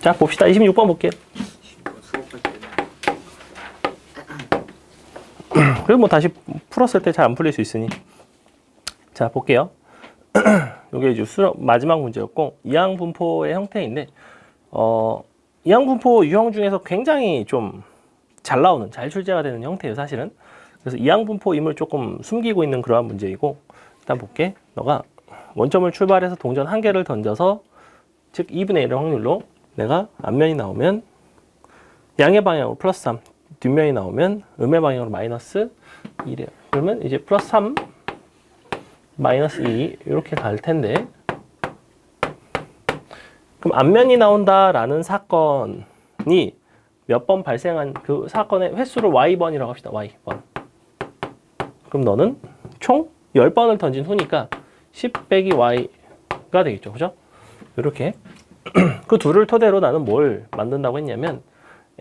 자, 봅시다. 26번 볼게요. 그리고 뭐 다시 풀었을 때 잘 안 풀릴 수 있으니. 자, 볼게요. 이게 이제 마지막 문제였고, 이항분포의 형태인데, 이항분포 유형 중에서 굉장히 좀 잘 나오는, 잘 출제가 되는 형태예요, 사실은. 그래서 이항분포임을 조금 숨기고 있는 그러한 문제이고, 일단 볼게. 너가 원점을 출발해서 동전 한 개를 던져서, 즉 2분의 1의 확률로 내가 앞면이 나오면 양의 방향으로 플러스 3, 뒷면이 나오면 음의 방향으로 마이너스 2래요. 그러면 이제 플러스 3, 마이너스 2 이렇게 갈 텐데, 그럼 앞면이 나온다라는 사건이 몇 번 발생한 그 사건의 횟수를 y번이라고 합시다. y번. 그럼 너는 총 10번을 던진 후니까 10 빼기 y가 되겠죠. 그죠? 이렇게 그 둘을 토대로 나는 뭘 만든다고 했냐면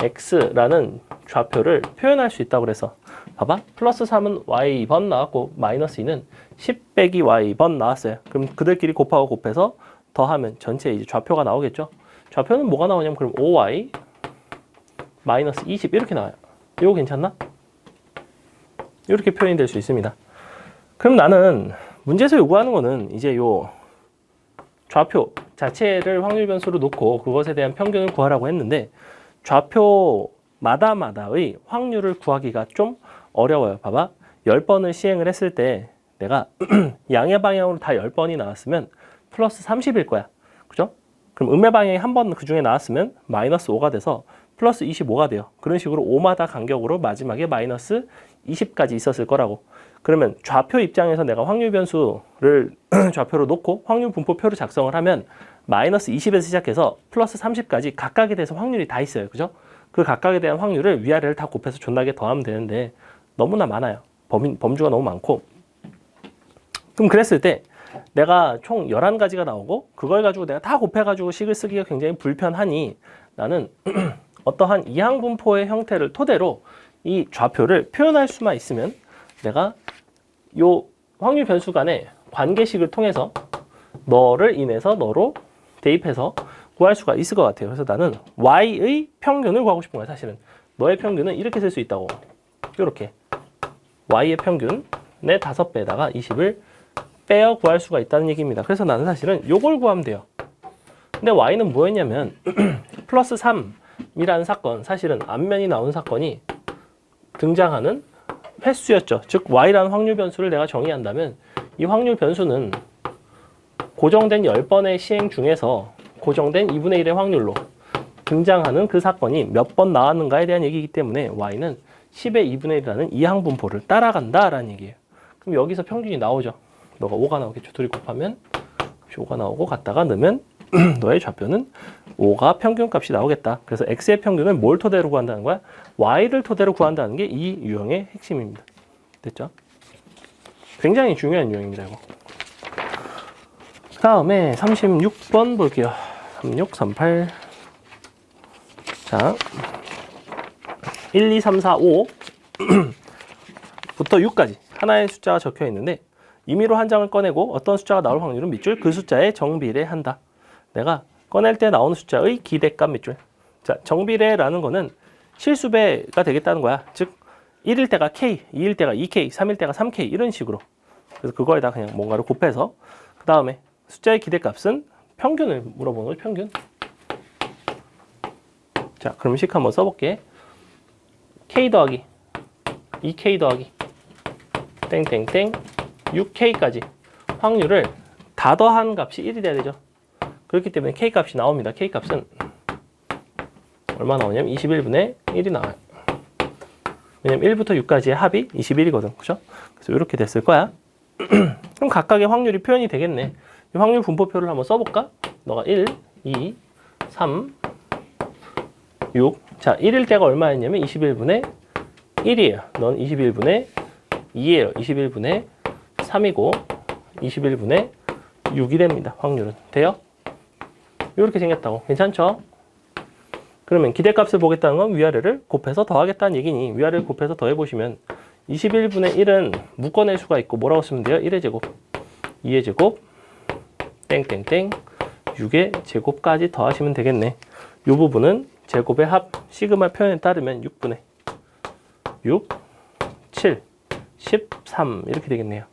x라는 좌표를 표현할 수 있다고 그래서 봐봐. 플러스 3은 y번 나왔고 마이너스 2는 10 빼기 y번 나왔어요. 그럼 그들끼리 곱하고 곱해서 더하면 전체 이제 좌표가 나오겠죠. 좌표는 뭐가 나오냐면 그럼 5y 마이너스 20 이렇게 나와요. 이거 괜찮나? 이렇게 표현이 될 수 있습니다. 그럼 나는 문제에서 요구하는 거는 이제 요 좌표 자체를 확률 변수로 놓고 그것에 대한 평균을 구하라고 했는데 좌표마다의 확률을 구하기가 좀 어려워요. 봐봐. 10번을 시행을 했을 때 내가 양의 방향으로 다 10번이 나왔으면 플러스 30일 거야. 그죠? 그럼 음의 방향이 한 번 그 중에 나왔으면 마이너스 5가 돼서 플러스 25가 돼요. 그런 식으로 5마다 간격으로 마지막에 마이너스 20까지 있었을 거라고. 그러면 좌표 입장에서 내가 확률 변수를 좌표로 놓고 확률 분포표를 작성을 하면 마이너스 20에서 시작해서 플러스 30까지 각각에 대해서 확률이 다 있어요. 그죠? 그 각각에 대한 확률을 위아래를 다 곱해서 존나게 더하면 되는데 너무나 많아요. 범주가 너무 많고. 그럼 그랬을 때 내가 총 11가지가 나오고 그걸 가지고 내가 다 곱해가지고 식을 쓰기가 굉장히 불편하니 나는 어떠한 이항분포의 형태를 토대로 이 좌표를 표현할 수만 있으면 내가 요 확률 변수 간의 관계식을 통해서 너를 인해서 너로 대입해서 구할 수가 있을 것 같아요. 그래서 나는 y의 평균을 구하고 싶은 거야. 사실은 너의 평균은 이렇게 쓸 수 있다고. 이렇게 y의 평균의 5배에다가 20을 빼어 구할 수가 있다는 얘기입니다. 그래서 나는 사실은 요걸 구하면 돼요. 근데 y는 뭐였냐면 플러스 3이라는 사건, 사실은 앞면이 나온 사건이 등장하는 횟수였죠. 즉 y라는 확률 변수를 내가 정의한다면 이 확률 변수는 고정된 10번의 시행 중에서 고정된 2분의 1의 확률로 등장하는 그 사건이 몇 번 나왔는가에 대한 얘기이기 때문에 y는 10의 2분의 1이라는 이항분포를 따라간다라는 얘기예요. 그럼 여기서 평균이 나오죠. 너가 5가 나오겠죠. 둘이 곱하면 5가 나오고 갖다가 넣으면 너의 좌표는 5가 평균값이 나오겠다. 그래서 x의 평균을 뭘 토대로 구한다는 거야? y를 토대로 구한다는 게 이 유형의 핵심입니다. 됐죠? 굉장히 중요한 유형입니다. 이거. 그 다음에 36번 볼게요. 36, 38. 자, 1, 2, 3, 4, 5 부터 6까지 하나의 숫자가 적혀 있는데 임의로 한 장을 꺼내고 어떤 숫자가 나올 확률은 밑줄 그 숫자에 정비례한다. 내가 꺼낼 때 나오는 숫자의 기대값 밑줄. 자, 정비례라는 거는 실수배가 되겠다는 거야. 즉 1일 때가 k, 2일 때가 2k, 3일 때가 3k 이런 식으로. 그래서 그거에다 그냥 뭔가를 곱해서 그 다음에 숫자의 기대값은 평균을 물어보는 거죠. 평균. 자, 그럼 식 한번 써볼게. k 더하기 2k 더하기 땡땡땡 6k까지 확률을 다 더한 값이 1이 돼야 되죠. 그렇기 때문에 k값이 나옵니다. k값은 얼마 나오냐면 21분의 1이 나와요. 왜냐면 1부터 6까지의 합이 21이거든. 그죠? 그래서 이렇게 됐을 거야. 그럼 각각의 확률이 표현이 되겠네. 이 확률 분포표를 한번 써볼까? 너가 1, 2, 3, 6. 자, 1일 때가 얼마였냐면 21분의 1이에요. 넌 21분의 2예요. 21분의 3이고 21분의 6이 됩니다. 확률은. 돼요? 이렇게 생겼다고. 괜찮죠? 그러면 기대값을 보겠다는 건 위아래를 곱해서 더하겠다는 얘기니 위아래를 곱해서 더해보시면 21분의 1은 묶어낼 수가 있고 뭐라고 쓰면 돼요? 1의 제곱, 2의 제곱, 땡땡땡 6의 제곱까지 더하시면 되겠네. 이 부분은 제곱의 합 시그마 표현에 따르면 6분의 6, 7, 13 이렇게 되겠네요.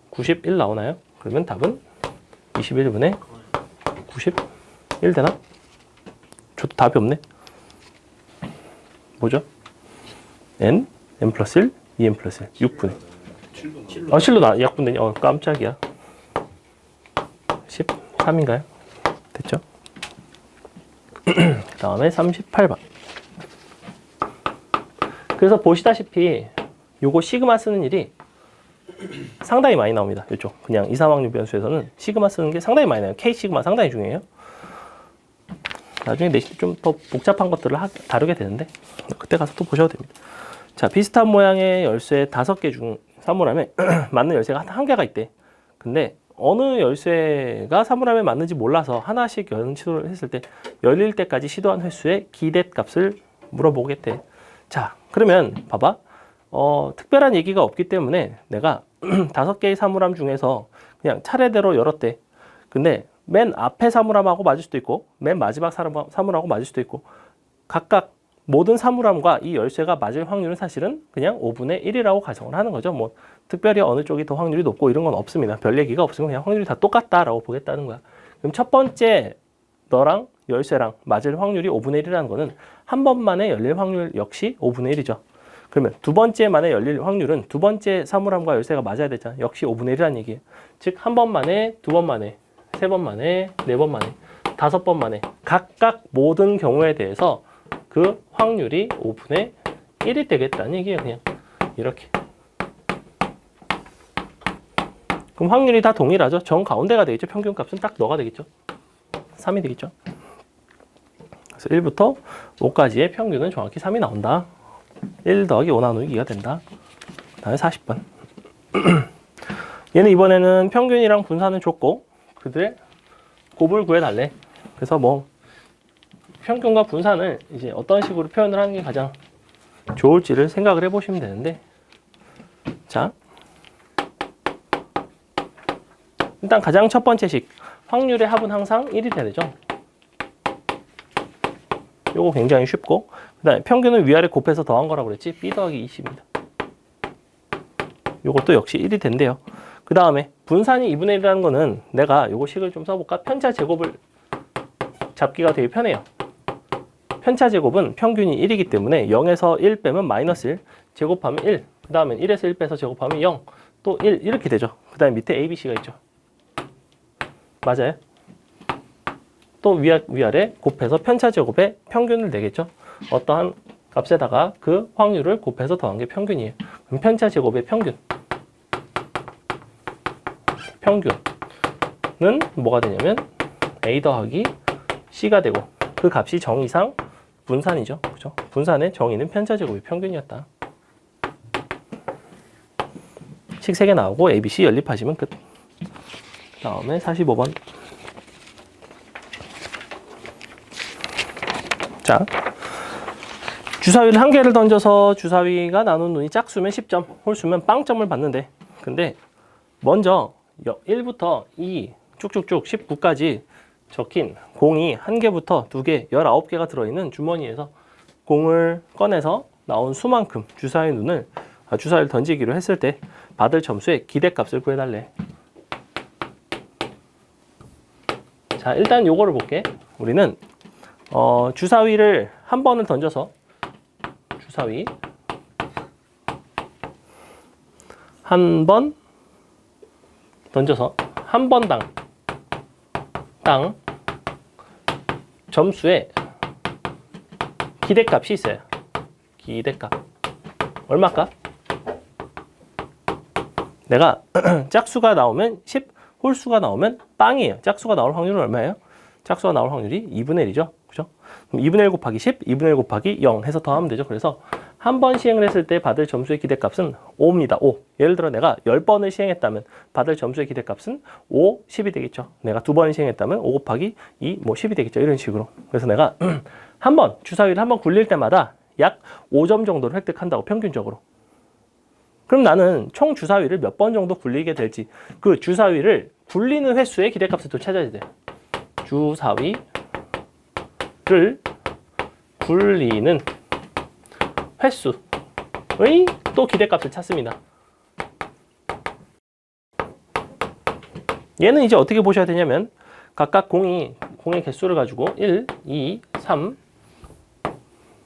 91 나오나요? 그러면 답은 21분의 91 되나? 저도 답이 없네. 뭐죠? n 플러스 1, 2n 플러스 1, 6분의 7로 약분되니? 깜짝이야. 13인가요? 됐죠? 그 다음에 38번. 그래서 보시다시피 요거 시그마 쓰는 일이 상당히 많이 나옵니다. 이쪽 그냥 2, 3학년 변수에서는 시그마 쓰는 게 상당히 많이 나요. K 시그마 상당히 중요해요. 나중에 내실 좀 더 복잡한 것들을 다루게 되는데 그때 가서 또 보셔도 됩니다. 자, 비슷한 모양의 열쇠 5개 중 사물함에 맞는 열쇠가 한 개가 있대. 근데 어느 열쇠가 사물함에 맞는지 몰라서 하나씩 여는 시도를 했을 때 열릴 때까지 시도한 횟수의 기대값을 물어보겠대. 자, 그러면 봐봐. 특별한 얘기가 없기 때문에 내가 5개의 사물함 중에서 그냥 차례대로 열었대. 근데 맨 앞에 사물함하고 맞을 수도 있고 맨 마지막 사물함하고 맞을 수도 있고 각각 모든 사물함과 이 열쇠가 맞을 확률은 사실은 그냥 5분의 1이라고 가정을 하는 거죠. 뭐 특별히 어느 쪽이 더 확률이 높고 이런 건 없습니다. 별 얘기가 없으면 그냥 확률이 다 똑같다라고 보겠다는 거야. 그럼 첫 번째 너랑 열쇠랑 맞을 확률이 5분의 1이라는 거는 한 번만에 열릴 확률 역시 5분의 1이죠. 그러면 두 번째 만에 열릴 확률은 두 번째 사물함과 열쇠가 맞아야 되잖아. 역시 5분의 1이라는 얘기예요. 즉 한 번 만에, 두 번 만에, 세 번 만에, 네 번 만에, 5번 만에 각각 모든 경우에 대해서 그 확률이 5분의 1이 되겠다는 얘기예요. 그냥 이렇게. 그럼 확률이 다 동일하죠. 정 가운데가 되겠죠. 평균값은 딱 너가 되겠죠. 3이 되겠죠. 그래서 1부터 5까지의 평균은 정확히 3이 나온다. 1 더하기 5 나누기 2가 된다. 그 다음에 40번. 얘는 이번에는 평균이랑 분산을 줬고 그들의 곱을 구해달래. 그래서 뭐 평균과 분산을 이제 어떤 식으로 표현을 하는 게 가장 좋을지를 생각을 해보시면 되는데, 자, 일단 가장 첫 번째 식, 확률의 합은 항상 1이 돼야 되죠. 요거 굉장히 쉽고, 그 다음에 평균을 위아래 곱해서 더한 거라고 그랬지. B 더하기 20입니다. 요것도 역시 1이 된대요. 그 다음에 분산이 2분의 1이라는 거는 내가 요거 식을 좀 써볼까? 편차 제곱을 잡기가 되게 편해요. 편차 제곱은 평균이 1이기 때문에 0에서 1 빼면 마이너스 1, 제곱하면 1, 그 다음에 1에서 1 빼서 제곱하면 0, 또 1 이렇게 되죠. 그 다음에 밑에 A, B, C가 있죠. 맞아요? 또 위아래 곱해서 편차 제곱의 평균을 내겠죠. 어떠한 값에다가 그 확률을 곱해서 더한 게 평균이에요. 그럼 편차 제곱의 평균은 뭐가 되냐면 A 더하기 C가 되고 그 값이 정의상 분산이죠. 그죠? 분산의 정의는 편차 제곱의 평균이었다. 식 3개 나오고 A, B, C 연립하시면 끝. 그 다음에 45번. 자, 주사위를 한 개를 던져서 주사위가 나눈 눈이 짝수면 10점, 홀수면 빵점을 받는데, 근데 먼저 1부터 2 쭉쭉쭉 19까지 적힌 공이 1개부터 2개, 19개가 들어있는 주머니에서 공을 꺼내서 나온 수만큼 주사위를 던지기로 했을 때 받을 점수의 기대값을 구해달래. 자, 일단 요거를 볼게. 우리는 주사위를 한 번을 던져서 주사위 한 번 던져서 한 번당 점수에 기대값이 있어요. 기대값 얼마값? 내가 짝수가 나오면 10, 홀수가 나오면 빵이에요. 짝수가 나올 확률은 얼마예요? 짝수가 나올 확률이 2분의 1이죠. 그죠? 그럼 2분의 1 곱하기 10, 2분의 1 곱하기 0 해서 더하면 되죠. 그래서 한 번 시행을 했을 때 받을 점수의 기대값은 5입니다. 5. 예를 들어 내가 10번을 시행했다면 받을 점수의 기대값은 5, 10이 되겠죠. 내가 2번 시행했다면 5 곱하기 2, 10이 되겠죠. 이런 식으로. 그래서 내가 주사위를 한 번 굴릴 때마다 약 5점 정도를 획득한다고, 평균적으로. 그럼 나는 총 주사위를 몇 번 정도 굴리게 될지, 그 주사위를 굴리는 횟수의 기대값을 또 찾아야 돼. 주사위를 굴리는 횟수의 또 기대값을 찾습니다. 얘는 이제 어떻게 보셔야 되냐면 각각 공의 개수를 가지고 1, 2, 3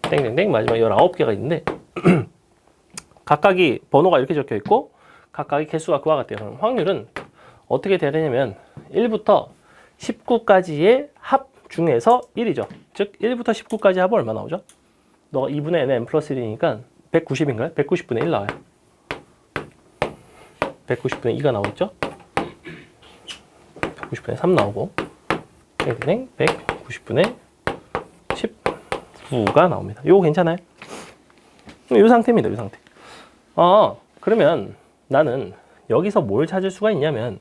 땡땡땡 마지막 19개가 있는데 각각이 번호가 이렇게 적혀 있고 각각의 개수가 그와 같아요. 그럼 확률은 어떻게 돼야 되냐면 1부터 19까지의 합 중에서 1이죠. 즉 1부터 19까지 합은 얼마 나오죠? 너가 2분의 n 플러스 1이니까 190인가요? 190분의 1 나와요. 190분의 2가 나오겠죠? 190분의 3 나오고 190분의 19가 나옵니다. 이거 괜찮아요? 이 상태입니다. 이 상태. 그러면 나는 여기서 뭘 찾을 수가 있냐면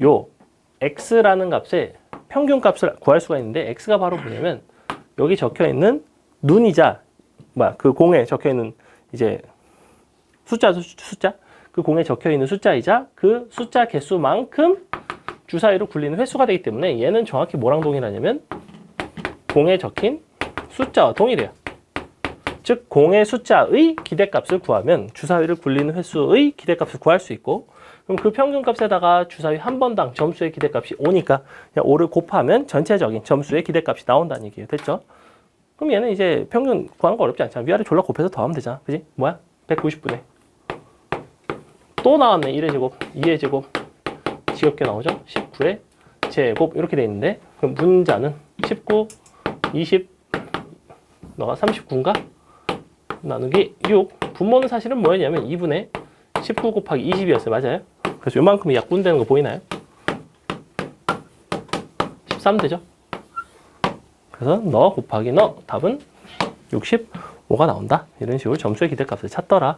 요 x라는 값의 평균 값을 구할 수가 있는데 x가 바로 뭐냐면 여기 적혀 있는 눈이자 그 공에 적혀 있는 이제 숫자 그 공에 적혀 있는 숫자이자 그 숫자 개수만큼 주사위로 굴리는 횟수가 되기 때문에 얘는 정확히 뭐랑 동일하냐면 공에 적힌 숫자와 동일해요. 즉 공의 숫자의 기대값을 구하면 주사위를 굴리는 횟수의 기대값을 구할 수 있고 그럼 그 평균값에다가 주사위 한 번당 점수의 기대값이 5니까 그냥 5를 곱하면 전체적인 점수의 기대값이 나온다는 얘기예요. 됐죠? 그럼 얘는 이제 평균 구하는 거 어렵지 않잖아. 위아래 졸라 곱해서 더하면 되잖아. 그지? 뭐야? 190분의 또 나왔네. 1의 제곱, 2의 제곱 지겹게 나오죠? 19의 제곱 이렇게 돼 있는데 그럼 분자는 19, 20 너가 39인가? 나누기 6 분모는 사실은 뭐였냐면 2분의 19 곱하기 20이었어요. 맞아요? 그래서 요만큼이 약분되는 거 보이나요? 13 되죠? 그래서 너 곱하기 너 답은 65가 나온다. 이런 식으로 점수의 기대값을 찾더라.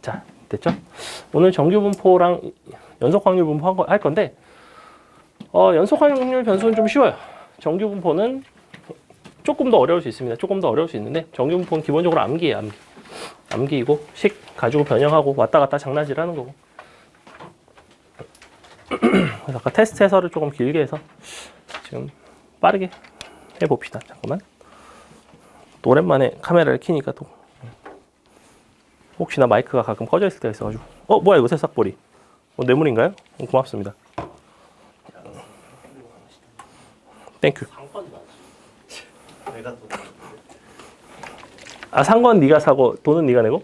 자, 됐죠? 오늘 정규분포랑 연속확률 분포 할 건데 연속확률 변수는 좀 쉬워요. 정규분포는 조금 더 어려울 수 있습니다. 조금 더 어려울 수 있는데 정규분포는 기본적으로 암기예요. 암기이고 식 가지고 변형하고 왔다 갔다 장난질 하는 거고. 그래서 아까 테스트 해설을 조금 길게 해서 지금 빠르게 해봅시다. 잠깐만. 또 오랜만에 카메라를 켜니까 또 혹시나 마이크가 가끔 꺼져 있을 때가 있어가지고 뭐야 이거 새싹보리 뇌물인가요? 고맙습니다. 땡큐. 상권 네가 사고 돈은 네가 내고?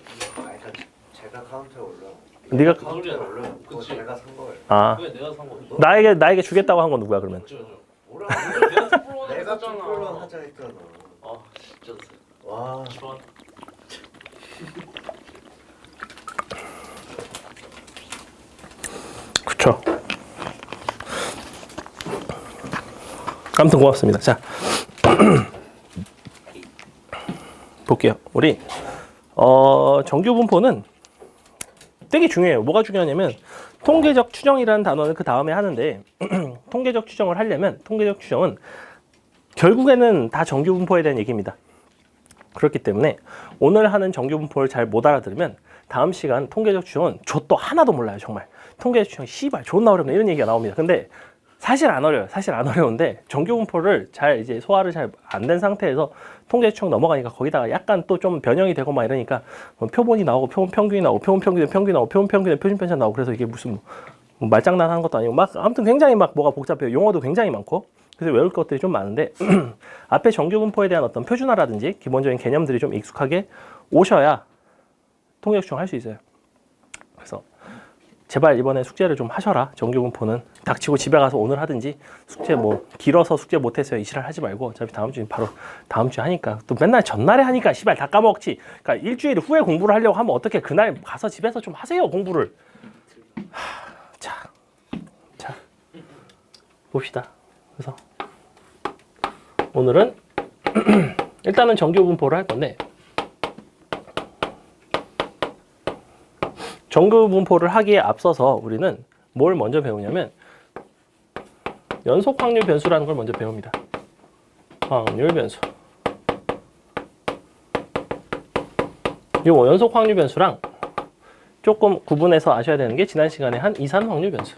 제가 카운터에 올라. 네가 카운터에 올라. 그거 제가 산 거예요. 왜 내가 산 거야? 나에게 주겠다고 한 건 누구야 그러면? 뭐라? 내가 투플런 내가 했잖아. 투플런 하자 했잖아. 아 진짜. 와. 좋아. 그쵸. 아무튼 고맙습니다. 자 볼게요. 우리 정규 분포는 되게 중요해요. 뭐가 중요하냐면 통계적 추정이라는 단어는 그 다음에 하는데 통계적 추정을 하려면 통계적 추정은 결국에는 다 정규 분포에 대한 얘기입니다. 그렇기 때문에 오늘 하는 정규 분포를 잘 못 알아들으면 다음 시간 통계적 추정은 저 또 하나도 몰라요. 정말 통계적 추정 씨발 존나 어렵네 이런 얘기가 나옵니다. 근데 사실 안 어려워요. 사실 안 어려운데 정규 분포를 잘 이제 소화를 잘 안 된 상태에서 통계 추정 넘어가니까 거기다가 약간 또 좀 변형이 되고 막 이러니까 표본이 나오고 표본 평균이 나오고 표본 평균에 평균이 나오고 표본 평균에 표준 편차 나오고 그래서 이게 무슨 뭐 말장난 하는 것도 아니고 막 아무튼 굉장히 막 뭐가 복잡해요. 용어도 굉장히 많고 그래서 외울 것들이 좀 많은데 앞에 정규 분포에 대한 어떤 표준화라든지 기본적인 개념들이 좀 익숙하게 오셔야 통계 추정할 수 있어요. 그래서 제발 이번에 숙제를 좀 하셔라. 정규 분포는 닥치고 집에 가서 오늘 하든지 숙제 뭐 길어서 숙제 못했어요 이 지랄 하지 말고 어차피 다음 주에 바로 다음 주에 하니까 또 맨날 전날에 하니까 씨발 다 까먹지. 그러니까 일주일 후에 공부를 하려고 하면 어떻게 그날 가서 집에서 좀 하세요 공부를. 자 봅시다. 그래서 오늘은 일단은 정규 분포를 할 건데 정규 분포를 하기에 앞서서 우리는 뭘 먼저 배우냐면 연속 확률 변수라는 걸 먼저 배웁니다. 확률 변수. 요 연속 확률 변수랑 조금 구분해서 아셔야 되는 게 지난 시간에 한 이산 확률 변수.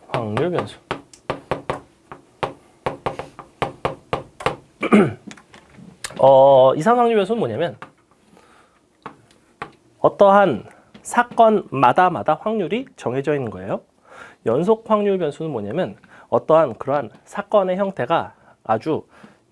확률 변수. 이상 확률 변수는 뭐냐면 어떠한 사건마다 확률이 정해져 있는 거예요. 연속 확률 변수는 뭐냐면 어떠한 그러한 사건의 형태가 아주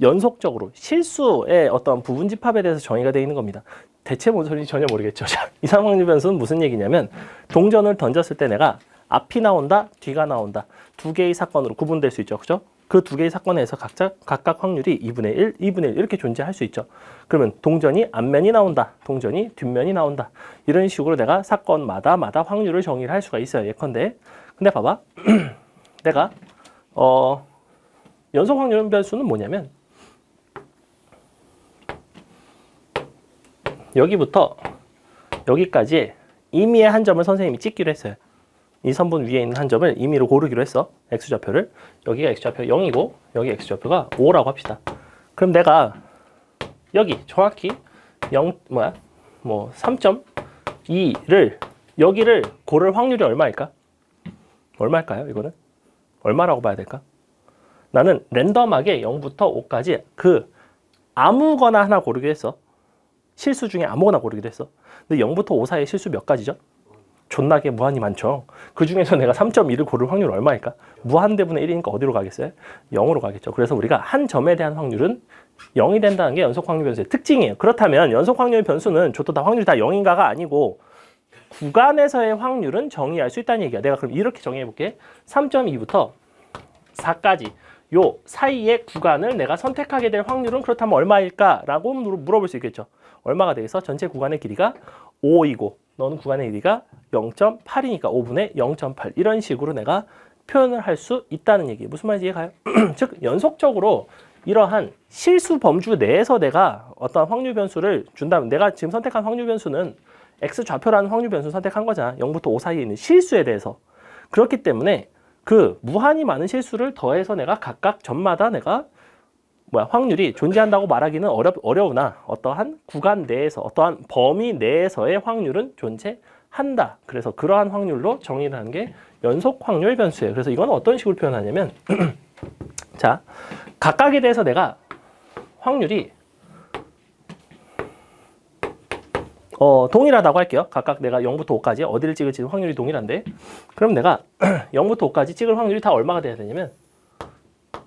연속적으로 실수의 어떤 부분 집합에 대해서 정의가 되어 있는 겁니다. 대체 뭔 소리인지 전혀 모르겠죠. 자, 이상 확률 변수는 무슨 얘기냐면 동전을 던졌을 때 내가 앞이 나온다, 뒤가 나온다. 두 개의 사건으로 구분될 수 있죠. 그죠? 그 두 개의 사건에서 각각 확률이 2분의 1, 2분의 1 이렇게 존재할 수 있죠. 그러면 동전이 앞면이 나온다, 동전이 뒷면이 나온다. 이런 식으로 내가 사건마다 확률을 정의를 할 수가 있어요. 예컨대. 근데 봐봐. 내가 연속 확률 변수는 뭐냐면 여기부터 여기까지 임의의 한 점을 선생님이 찍기로 했어요. 이 선분 위에 있는 한 점을 임의로 고르기로 했어. x좌표를. 여기가 x좌표 0이고 여기 x좌표가 5라고 합시다. 그럼 내가 여기 정확히 3.2를 여기를 고를 확률이 얼마일까? 얼마일까요? 이거는? 얼마라고 봐야 될까? 나는 랜덤하게 0부터 5까지 그 아무거나 하나 고르기로 했어. 실수 중에 아무거나 고르기로 했어. 근데 0부터 5 사이에 실수 몇 가지죠? 존나게 무한히 많죠. 그 중에서 내가 3.2를 고를 확률 얼마일까? 무한대분의 1이니까 어디로 가겠어요? 0으로 가겠죠. 그래서 우리가 한 점에 대한 확률은 0이 된다는 게 연속 확률 변수의 특징이에요. 그렇다면 연속 확률 변수는 저도 다 확률이 다 0인가가 아니고 구간에서의 확률은 정의할 수 있다는 얘기야. 내가 그럼 이렇게 정의해 볼게. 3.2부터 4까지 요 사이의 구간을 내가 선택하게 될 확률은 그렇다면 얼마일까라고 물어볼 수 있겠죠. 얼마가 되겠어? 전체 구간의 길이가 5이고 너는 구간의 길이가 0.8이니까 5분의 0.8 이런 식으로 내가 표현을 할 수 있다는 얘기. 무슨 말인지 이해가요? 즉 연속적으로 이러한 실수 범주 내에서 내가 어떤 확률 변수를 준다면 내가 지금 선택한 확률 변수는 x좌표라는 확률 변수 선택한 거잖아. 0부터 5 사이에 있는 실수에 대해서. 그렇기 때문에 그 무한히 많은 실수를 더해서 내가 각각 점마다 내가 확률이 존재한다고 말하기는 어려우나 어떠한 구간 내에서 어떠한 범위 내에서의 확률은 존재한다. 그래서 그러한 확률로 정의를 하는 게 연속 확률 변수예요. 그래서 이건 어떤 식으로 표현하냐면 자, 각각에 대해서 내가 확률이 동일하다고 할게요. 각각 내가 0부터 5까지 어디를 찍을지 확률이 동일한데 그럼 내가 0부터 5까지 찍을 확률이 다 얼마가 돼야 되냐면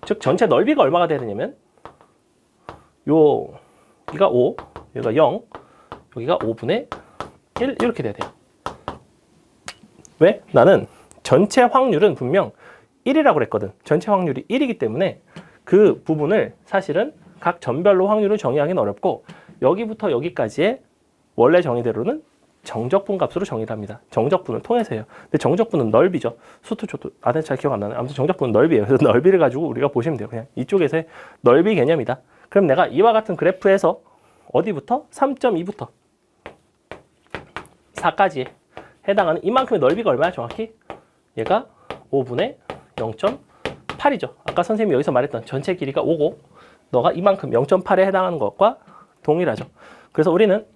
즉 전체 넓이가 얼마가 돼야 되냐면 여기가 5, 여기가 0, 여기가 5분의 1 이렇게 돼야 돼요. 왜? 나는 전체 확률은 분명 1이라고 그랬거든. 전체 확률이 1이기 때문에 그 부분을 사실은 각 점별로 확률을 정의하기는 어렵고 여기부터 여기까지의 원래 정의대로는 정적분 값으로 정의를 합니다. 정적분을 통해서 해요. 근데 정적분은 넓이죠. 수도 저도 아는 잘 기억 안 나네. 아무튼 정적분은 넓이에요. 그래서 넓이를 가지고 우리가 보시면 돼요. 그냥 이쪽에서의 넓이 개념이다. 그럼 내가 이와 같은 그래프에서 어디부터? 3.2부터 4까지 해당하는 이만큼의 넓이가 얼마야 정확히? 얘가 5분의 0.8이죠. 아까 선생님이 여기서 말했던 전체 길이가 5고 너가 이만큼 0.8에 해당하는 것과 동일하죠. 그래서 우리는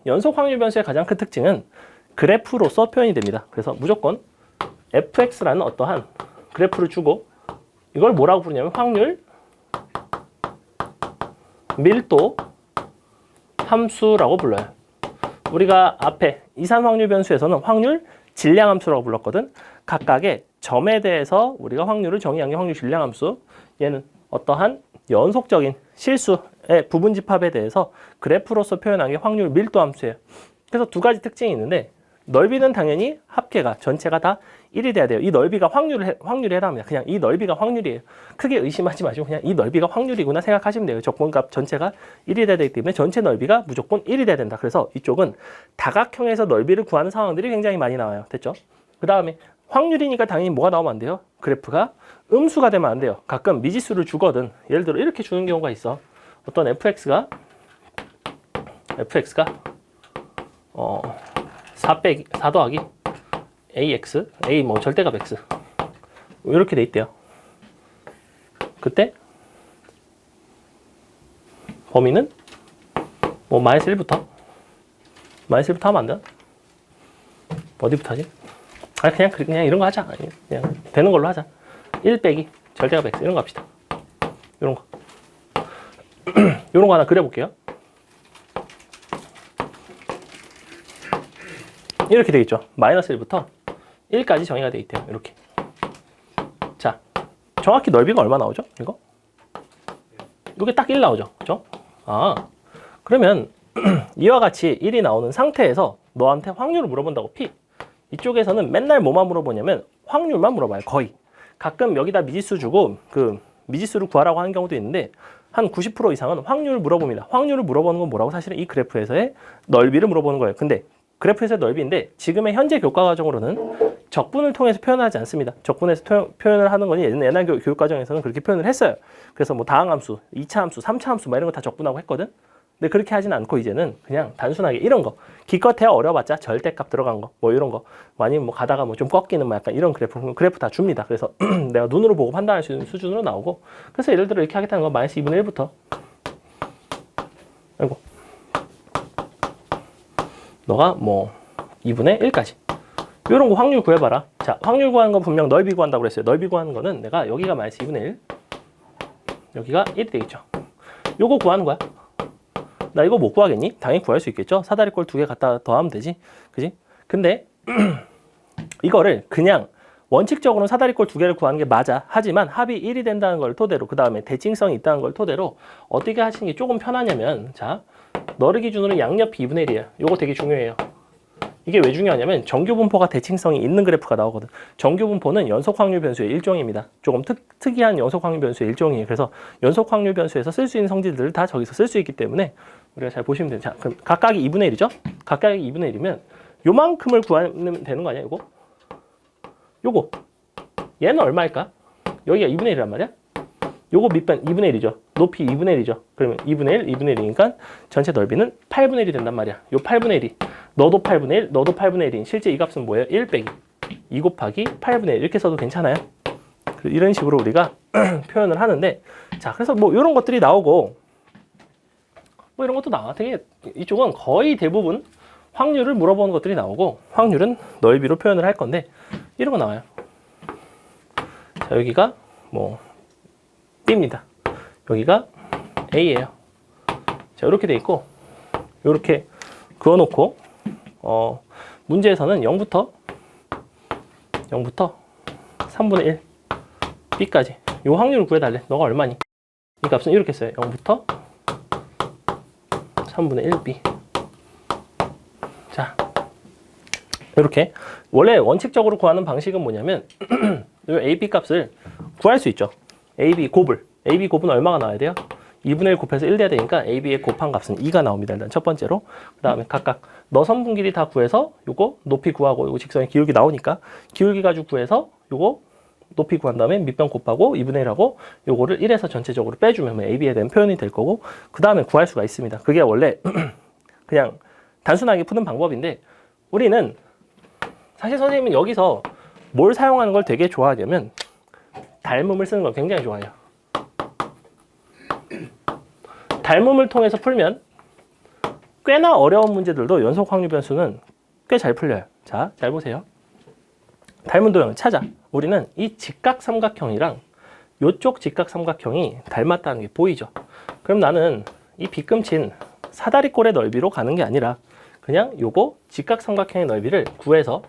연속 확률 변수의 가장 큰 특징은 그래프로서 표현이 됩니다. 그래서 무조건 fx라는 어떠한 그래프를 주고 이걸 뭐라고 부르냐면 확률 밀도 함수라고 불러요. 우리가 앞에 이산 확률 변수에서는 확률 질량 함수라고 불렀거든. 각각의 점에 대해서 우리가 확률을 정의한 게 확률 질량 함수. 얘는 어떠한 연속적인 실수의 부분 집합에 대해서 그래프로서 표현한 게 확률 밀도 함수예요. 그래서 두 가지 특징이 있는데 넓이는 당연히 합계가 전체가 다 1이 돼야 돼요. 이 넓이가 확률에 해당합니다. 그냥 이 넓이가 확률이에요. 크게 의심하지 마시고 그냥 이 넓이가 확률이구나 생각하시면 돼요. 적분값 전체가 1이 돼야 되기 때문에 전체 넓이가 무조건 1이 돼야 된다. 그래서 이쪽은 다각형에서 넓이를 구하는 상황들이 굉장히 많이 나와요. 됐죠? 그 다음에 확률이니까 당연히 뭐가 나오면 안 돼요? 그래프가 음수가 되면 안 돼요. 가끔 미지수를 주거든. 예를 들어 이렇게 주는 경우가 있어. 어떤 fx가 4 더하기 ax, a 뭐 절대값 x 이렇게 돼 있대요. 그때 범위는 뭐 마이너스 1부터 하면 안 되나? 어디부터 하지? 아니 그냥 이런 거 하자. 그냥 되는 걸로 하자. 1 빼기 절대값 x 이런 거 합시다. 이런 거. 이런 거 하나 그려볼게요. 이렇게 되겠죠. 마이너스 1부터 1까지 정의가 되어 있대요. 이렇게. 자, 정확히 넓이가 얼마 나오죠? 이거? 이게 딱 1 나오죠. 그죠? 아, 그러면 이와 같이 1이 나오는 상태에서 너한테 확률을 물어본다고 P. 이쪽에서는 맨날 뭐만 물어보냐면 확률만 물어봐요. 거의. 가끔 여기다 미지수 주고 그 미지수를 구하라고 하는 경우도 있는데 한 90% 이상은 확률을 물어봅니다. 확률을 물어보는 건 뭐라고? 사실은 이 그래프에서의 넓이를 물어보는 거예요. 근데 그래프에서의 넓이인데 지금의 현재 교과 과정으로는 적분을 통해서 표현하지 않습니다. 적분에서 표현을 하는 거니 옛날 교육 과정에서는 그렇게 표현을 했어요. 그래서 뭐 다항함수, 2차 함수, 3차 함수 막 이런 거 다 적분하고 했거든. 근데 그렇게 하진 않고 이제는 그냥 단순하게 이런 거 기껏해야 어려봤자 절대값 들어간 거 뭐 이런 거 아니면 뭐 가다가 뭐 좀 꺾이는 뭐 약간 이런 그래프 다 줍니다. 그래서 내가 눈으로 보고 판단할 수 있는 수준으로 나오고 그래서 예를 들어 이렇게 하겠다는 건 마이너스 2분의 1부터 아이고 너가 뭐 2분의 1까지 이런 거 확률 구해봐라. 자, 확률 구하는 건 분명 넓이 구한다고 그랬어요. 넓이 구하는 거는 내가 여기가 마이너스 2분의 1 여기가 1이 되겠죠. 요거 구하는 거야. 나 이거 못 구하겠니? 당연히 구할 수 있겠죠. 사다리꼴 2개 갖다 더하면 되지. 그지? 근데 이거를 그냥 원칙적으로는 사다리꼴 2개를 구하는 게 맞아. 하지만 합이 1이 된다는 걸 토대로 그 다음에 대칭성이 있다는 걸 토대로 어떻게 하시는 게 조금 편하냐면 자, 너를 기준으로 양옆이 2분의 1이에요. 요거 되게 중요해요. 이게 왜 중요하냐면 정규분포가 대칭성이 있는 그래프가 나오거든. 정규분포는 연속확률 변수의 일종입니다. 조금 특이한 연속확률 변수의 일종이에요. 그래서 연속확률 변수에서 쓸 수 있는 성질들을 다 저기서 쓸 수 있기 때문에 우리가 잘 보시면 돼요. 자, 그럼 각각이 2분의 1이죠? 각각이 2분의 1이면 요만큼을 구하면 되는 거 아니야? 요거 얘는 얼마일까? 여기가 2분의 1이란 말이야? 요거 밑변 2분의 1이죠. 높이 2분의 1이죠. 그러면 2분의 1, 2분의 1이니까 전체 넓이는 8분의 1이 된단 말이야. 요 8분의 1이 너도 8분의 1, 너도 8분의 1인 실제 이 값은 뭐예요? 1 빼기 2 곱하기 8분의 1 이렇게 써도 괜찮아요. 이런 식으로 우리가 표현을 하는데 자, 그래서 뭐 이런 것들이 나오고 뭐 이런 것도 나와. 되게 이쪽은 거의 대부분 확률을 물어보는 것들이 나오고 확률은 넓이로 표현을 할 건데 이런 거 나와요. 자, 여기가 뭐 B입니다. 여기가 A예요. 자, 이렇게 돼 있고 이렇게 그어놓고 문제에서는 0부터 3분의 1 B까지 요 확률을 구해달래. 너가 얼마니? 이 값은 이렇게 써요. 0부터 3분의 1 B. 자, 이렇게 원래 원칙적으로 구하는 방식은 뭐냐면 이 AB 값을 구할 수 있죠. AB 곱은 얼마가 나와야 돼요? 2분의 1 곱해서 1 돼야 되니까 AB의 곱한 값은 2가 나옵니다. 일단 첫 번째로. 그 다음에 각각 너 선분 길이 다 구해서 요거 높이 구하고 요거 직선의 기울기 나오니까 기울기 가지고 구해서 요거 높이 구한 다음에 밑변 곱하고 2분의 1하고 요거를 1에서 전체적으로 빼주면 AB에 대한 표현이 될 거고 그 다음에 구할 수가 있습니다. 그게 원래 그냥 단순하게 푸는 방법인데 우리는 사실 선생님은 여기서 뭘 사용하는 걸 되게 좋아하냐면 닮음을 쓰는 걸 굉장히 좋아해요. 닮음을 통해서 풀면 꽤나 어려운 문제들도 연속 확률 변수는 꽤 잘 풀려요. 자, 잘 보세요. 닮은 도형을 찾아. 우리는 이 직각삼각형이랑 이쪽 직각삼각형이 닮았다는 게 보이죠. 그럼 나는 이 빗금친 사다리꼴의 넓이로 가는 게 아니라 그냥 요거 직각삼각형의 넓이를 구해서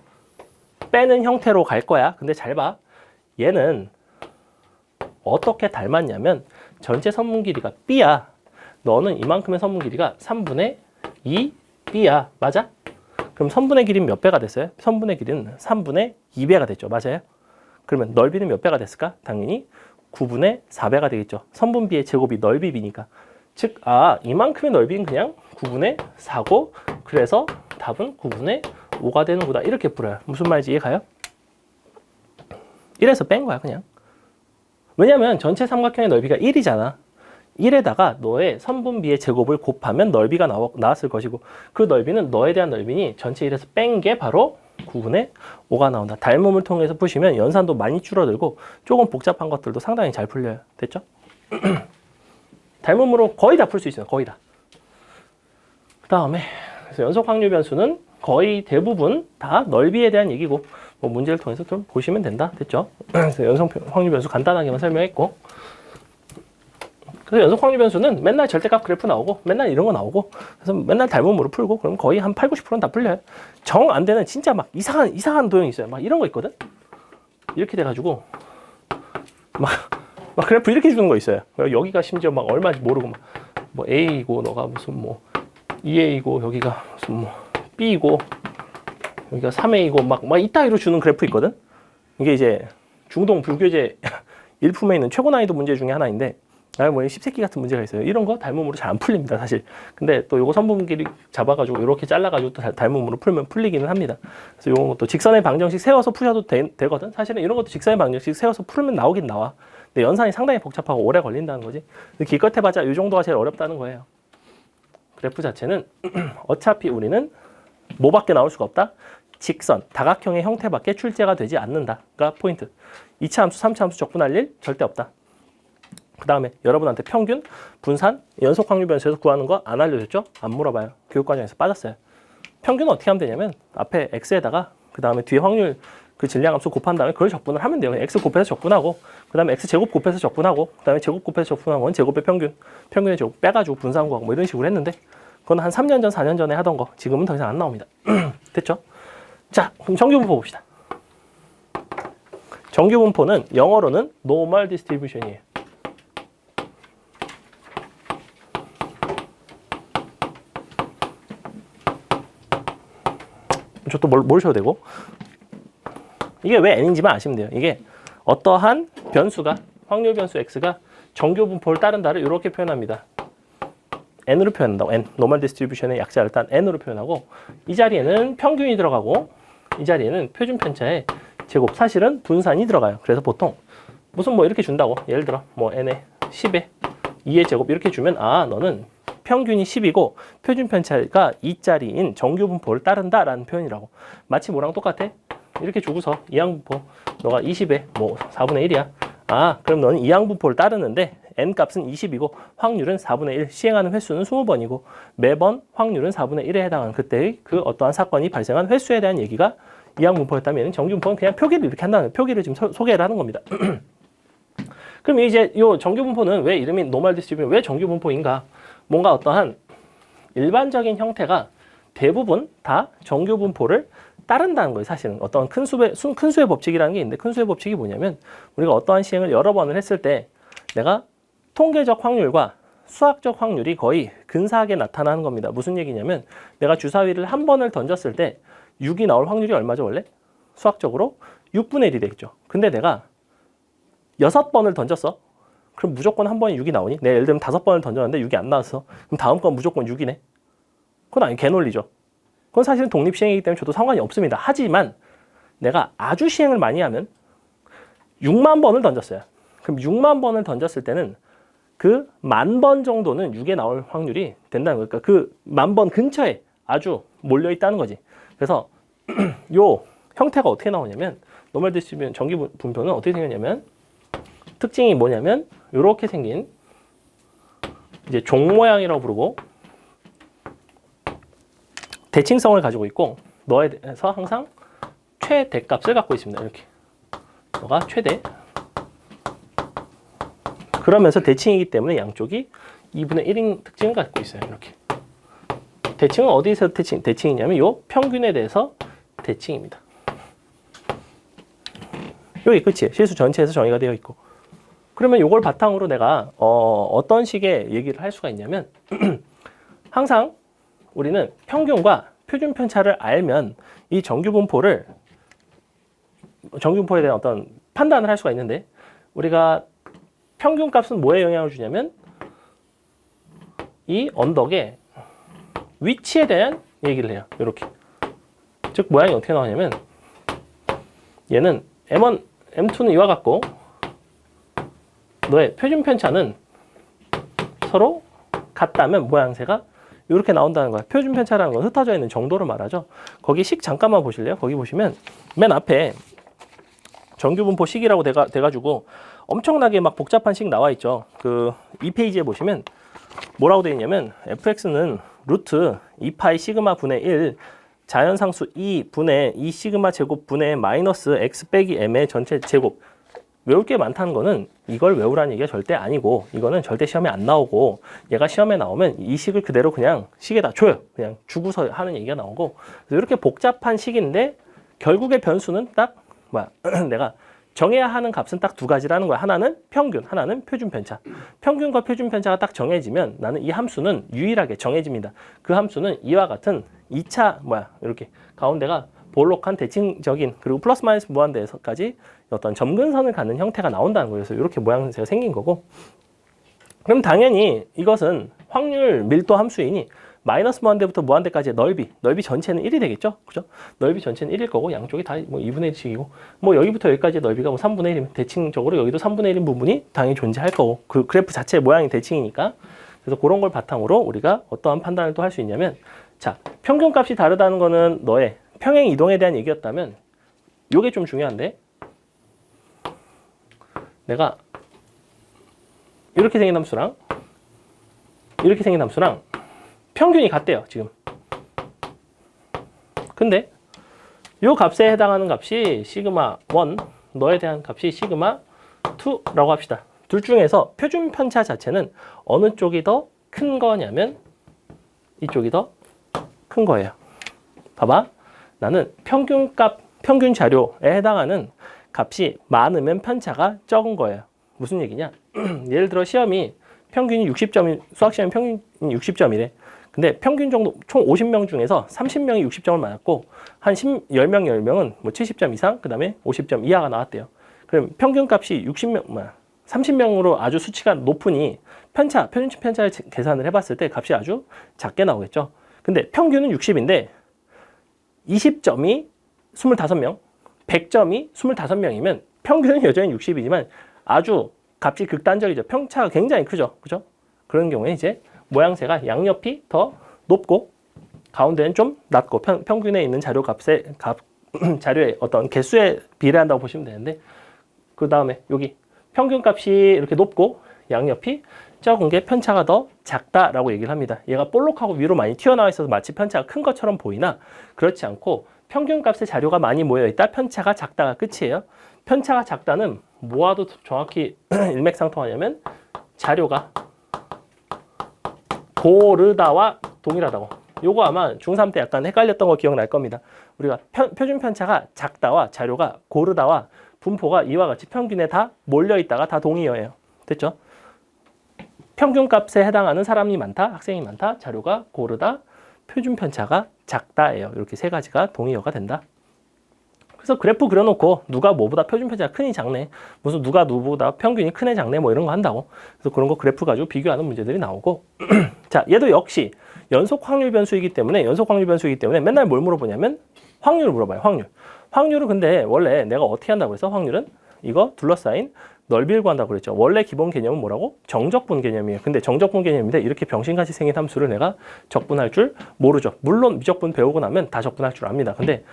빼는 형태로 갈 거야. 근데 잘 봐. 얘는 어떻게 닮았냐면 전체 선분 길이가 B야. 너는 이만큼의 선분 길이가 3분의 2 B야. 맞아? 그럼 선분의 길이는 몇 배가 됐어요? 선분의 길이는 3분의 2배가 됐죠. 맞아요? 그러면 넓이는 몇 배가 됐을까? 당연히 9분의 4배가 되겠죠. 선분 B의 제곱이 넓이 B니까. 즉, 이만큼의 넓이는 그냥 9분의 4고 그래서 답은 9분의 5가 되는구나. 이렇게 풀어요. 무슨 말인지 이해가요? 1에서 뺀 거야, 그냥. 왜냐면 전체 삼각형의 넓이가 1이잖아. 1에다가 너의 선분 B의 제곱을 곱하면 넓이가 나왔을 것이고 그 넓이는 너에 대한 넓이니 전체 1에서 뺀 게 바로 9분의 5가 나온다. 닮음을 통해서 푸시면 연산도 많이 줄어들고 조금 복잡한 것들도 상당히 잘 풀려요. 됐죠? 닮음으로 거의 다 풀 수 있어요. 거의 다. 그 다음에 그래서 연속 확률 변수는 거의 대부분 다 넓이에 대한 얘기고 뭐 문제를 통해서 좀 보시면 된다. 됐죠? 그래서 연속 확률 변수 간단하게만 설명했고 그래서 연속 확률 변수는 맨날 절대값 그래프 나오고 맨날 이런 거 나오고 그래서 맨날 닮음으로 풀고 그럼 거의 한 8, 90%는 다 풀려요. 정 안 되는 진짜 막 이상한 도형이 있어요. 막 이런 거 있거든. 이렇게 돼가지고 막 그래프 이렇게 주는 거 있어요. 여기가 심지어 막 얼마인지 모르고 막 뭐 A이고 너가 무슨 뭐 2A이고 여기가 무슨 뭐 B이고 여기가 3A이고 막 이따위로 주는 그래프 있거든. 이게 이제 중동 불교제 일품에 있는 최고 난이도 문제 중에 하나인데 뭐 십새끼 같은 문제가 있어요. 이런 거 닮음으로 잘 안 풀립니다, 사실. 근데 또 요거 선분끼리 잡아가지고 이렇게 잘라가지고 또 닮음으로 풀면 풀리기는 합니다. 그래서 요런 것도 직선의 방정식 세워서 푸셔도 되거든. 사실은 이런 것도 직선의 방정식 세워서 풀면 나오긴 나와. 근데 연산이 상당히 복잡하고 오래 걸린다는 거지. 기껏 해봤자 이 정도가 제일 어렵다는 거예요. 그래프 자체는 어차피 우리는 뭐밖에 나올 수가 없다? 직선, 다각형의 형태밖에 출제가 되지 않는다가 포인트. 2차 함수, 3차 함수 적분할 일 절대 없다. 그 다음에 여러분한테 평균, 분산, 연속 확률 변수에서 구하는 거 안 알려줬죠? 안 물어봐요. 교육과정에서 빠졌어요. 평균은 어떻게 하면 되냐면 앞에 x에다가 그 다음에 뒤에 확률 그 질량함수 곱한 다음에 그걸 적분을 하면 돼요. x 곱해서 적분하고 그 다음에 x 제곱 곱해서 적분하고 그 다음에 제곱 곱해서 적분하고 건 제곱의 평균, 평균의 제곱 빼가지고 분산 구하고 뭐 이런 식으로 했는데 그건 한 3년 전, 4년 전에 하던 거 지금은 더 이상 안 나옵니다. 됐죠? 자, 그럼 정규분포 봅시다. 정규분포는 영어로는 normal distribution이에요. 저 또 모르셔도 되고 이게 왜 n인지만 아시면 돼요. 이게 어떠한 변수가 확률 변수 x가 정규 분포를 따른다를 이렇게 표현합니다. n으로 표현한다고. n normal distribution의 약자를 일단 n으로 표현하고 이 자리에는 평균이 들어가고 이 자리에는 표준 편차의 제곱 사실은 분산이 들어가요. 그래서 보통 무슨 뭐 이렇게 준다고 예를 들어 뭐 n에 10에 2의 제곱 이렇게 주면 아 너는 평균이 10이고 표준 편차가 2짜리인 정규 분포를 따른다라는 표현이라고. 마치 뭐랑 똑같아? 이렇게 주고서 이항분포 너가 20에 뭐 4분의 1이야. 아 그럼 너는 이항분포를 따르는데 n 값은 20이고 확률은 4분의 1, 시행하는 횟수는 20번이고 매번 확률은 4분의 1에 해당하는 그때의 그 어떠한 사건이 발생한 횟수에 대한 얘기가 이항분포였다면 정규분포는 그냥 표기를 이렇게 한다는 표기를 지금 소개를 하는 겁니다. 그럼 이제 이 정규분포는 왜 이름이 노멀 디스트리뷰션 왜 정규분포인가? 뭔가 어떠한 일반적인 형태가 대부분 다 정규분포를 따른다는 거예요. 사실은 어떤 큰 수의 법칙이라는 게 있는데 큰 수의 법칙이 뭐냐면 우리가 어떠한 시행을 여러 번을 했을 때 내가 통계적 확률과 수학적 확률이 거의 근사하게 나타나는 겁니다. 무슨 얘기냐면 내가 주사위를 한 번을 던졌을 때 6이 나올 확률이 얼마죠 원래? 수학적으로 6분의 1이 되겠죠. 근데 내가 6번을 던졌어. 그럼 무조건 한 번에 6이 나오니? 내가 예를 들면 5번을 던졌는데 6이 안 나왔어. 그럼 다음 건 무조건 6이네. 그건 아니 개논리죠. 그건 사실은 독립시행이기 때문에 저도 상관이 없습니다. 하지만 내가 아주 시행을 많이 하면 6만 번을 던졌어요. 그럼 6만 번을 던졌을 때는 그 10,000번 정도는 6에 나올 확률이 된다는 거니까 그 10,000번 근처에 아주 몰려있다는 거지. 그래서 요 형태가 어떻게 나오냐면 노멀 디스트리뷰션 정기 분포는 어떻게 생겼냐면 특징이 뭐냐면 이렇게 생긴 이제 종 모양이라고 부르고 대칭성을 가지고 있고 너에 대해서 항상 최대값을 갖고 있습니다. 이렇게 너가 최대 그러면서 대칭이기 때문에 양쪽이 2분의 1인 특징을 갖고 있어요. 이렇게 대칭은 어디서 대칭이냐면 요 평균에 대해서 대칭입니다. 여기 끝이에요. 실수 전체에서 정의가 되어 있고 그러면 이걸 바탕으로 내가 어떤 식의 얘기를 할 수가 있냐면 항상 우리는 평균과 표준 편차를 알면 이 정규분포에 대한 어떤 판단을 할 수가 있는데 우리가 평균 값은 뭐에 영향을 주냐면 이 언덕의 위치에 대한 얘기를 해요. 이렇게 즉 모양이 어떻게 나오냐면 얘는 M1, M2는 이와 같고 너의 표준 편차는 서로 같다면 모양새가 이렇게 나온다는 거야. 표준 편차라는 건 흩어져 있는 정도를 말하죠. 거기 식 잠깐만 보실래요? 거기 보시면 맨 앞에 정규분포 식이라고 돼가지고 엄청나게 막 복잡한 식 나와 있죠. 그 2페이지에 보시면 뭐라고 되어 있냐면 fx는 루트 2파이 시그마 분의 1 자연상수 2 분의 2 시그마 제곱 분의 마이너스 x 빼기 m의 전체 제곱 외울 게 많다는 거는 이걸 외우라는 얘기가 절대 아니고 이거는 절대 시험에 안 나오고 얘가 시험에 나오면 이 식을 그대로 그냥 식에다 줘요. 그냥 주고서 하는 얘기가 나오고 그래서 이렇게 복잡한 식인데 결국의 변수는 딱 뭐야 내가 정해야 하는 값은 딱 두 가지라는 거야. 하나는 평균, 하나는 표준 편차. 평균과 표준 편차가 딱 정해지면 나는 이 함수는 유일하게 정해집니다. 그 함수는 이와 같은 2차 이렇게 가운데가 볼록한 대칭적인 그리고 플러스 마이너스 무한대에서까지 어떤 점근선을 갖는 형태가 나온다는 거예요. 그래서 이렇게 모양새가 생긴 거고 그럼 당연히 이것은 확률 밀도 함수이니 마이너스 무한대부터 무한대까지의 넓이 전체는 1이 되겠죠? 그죠? 넓이 전체는 1일 거고 양쪽이 다 2분의 1씩이고 여기부터 여기까지의 넓이가 3분의 1이면 대칭적으로 여기도 3분의 1인 부분이 당연히 존재할 거고 그 그래프 자체의 모양이 대칭이니까 그래서 그런 걸 바탕으로 우리가 어떠한 판단을 또 할 수 있냐면 자, 평균값이 다르다는 거는 너의 평행 이동에 대한 얘기였다면 요게 좀 중요한데 내가 이렇게 생긴 함수랑 이렇게 생긴 함수랑 평균이 같대요, 지금. 근데 요 값에 해당하는 값이 시그마 1, 너에 대한 값이 시그마 2라고 합시다. 둘 중에서 표준 편차 자체는 어느 쪽이 더 큰 거냐면 이쪽이 더 큰 거예요. 봐봐. 나는 평균 자료에 해당하는 값이 많으면 편차가 적은 거예요. 무슨 얘기냐? 예를 들어 시험이 평균이 60점이, 수학시험 평균이 60점이래. 근데 평균 정도 총 50명 중에서 30명이 60점을 맞았고 한 10명은 70점 이상, 그 다음에 50점 이하가 나왔대요. 그럼 평균 값이 30명으로 아주 수치가 높으니 표준 편차를 계산을 해봤을 때 값이 아주 작게 나오겠죠. 근데 평균은 60인데 20점이 25명, 100점이 25명이면 평균은 여전히 60이지만 아주 값이 극단적이죠. 편차가 굉장히 크죠. 그죠? 그런 경우에 이제 모양새가 양옆이 더 높고 가운데는 좀 낮고 평균에 있는 자료의 어떤 개수에 비례한다고 보시면 되는데 그 다음에 여기 평균 값이 이렇게 높고 양옆이 적은 게 편차가 더 작다라고 얘기를 합니다. 얘가 볼록하고 위로 많이 튀어나와 있어서 마치 편차가 큰 것처럼 보이나 그렇지 않고 평균 값의 자료가 많이 모여있다 편차가 작다가 끝이에요. 편차가 작다는 뭐와도 정확히 일맥상통하냐면 자료가 고르다와 동일하다고. 요거 아마 중3 때 약간 헷갈렸던 거 기억날 겁니다. 우리가 표준 편차가 작다와 자료가 고르다와 분포가 이와 같이 평균에 다 몰려있다가 다 동의어예요. 됐죠? 평균 값에 해당하는 사람이 많다, 학생이 많다, 자료가 고르다, 표준 편차가 작다예요. 이렇게 세 가지가 동의어가 된다. 그래서 그래프 그려놓고 누가 뭐보다 표준 편차가 크니 작네, 무슨 누가 누구보다 평균이 크네 작네 뭐 이런 거 한다고. 그래서 그런 거 그래프 가지고 비교하는 문제들이 나오고 자, 얘도 역시 연속 확률 변수이기 때문에 맨날 뭘 물어보냐면 확률을 물어봐요. 확률은 근데 원래 내가 어떻게 한다고 해서 확률은 이거 둘러싸인 넓이를 구한다고 그랬죠. 원래 기본 개념은 뭐라고? 정적분 개념이에요. 근데 정적분 개념인데 이렇게 병신같이 생긴 함수를 내가 적분할 줄 모르죠. 물론 미적분 배우고 나면 다 적분할 줄 압니다. 근데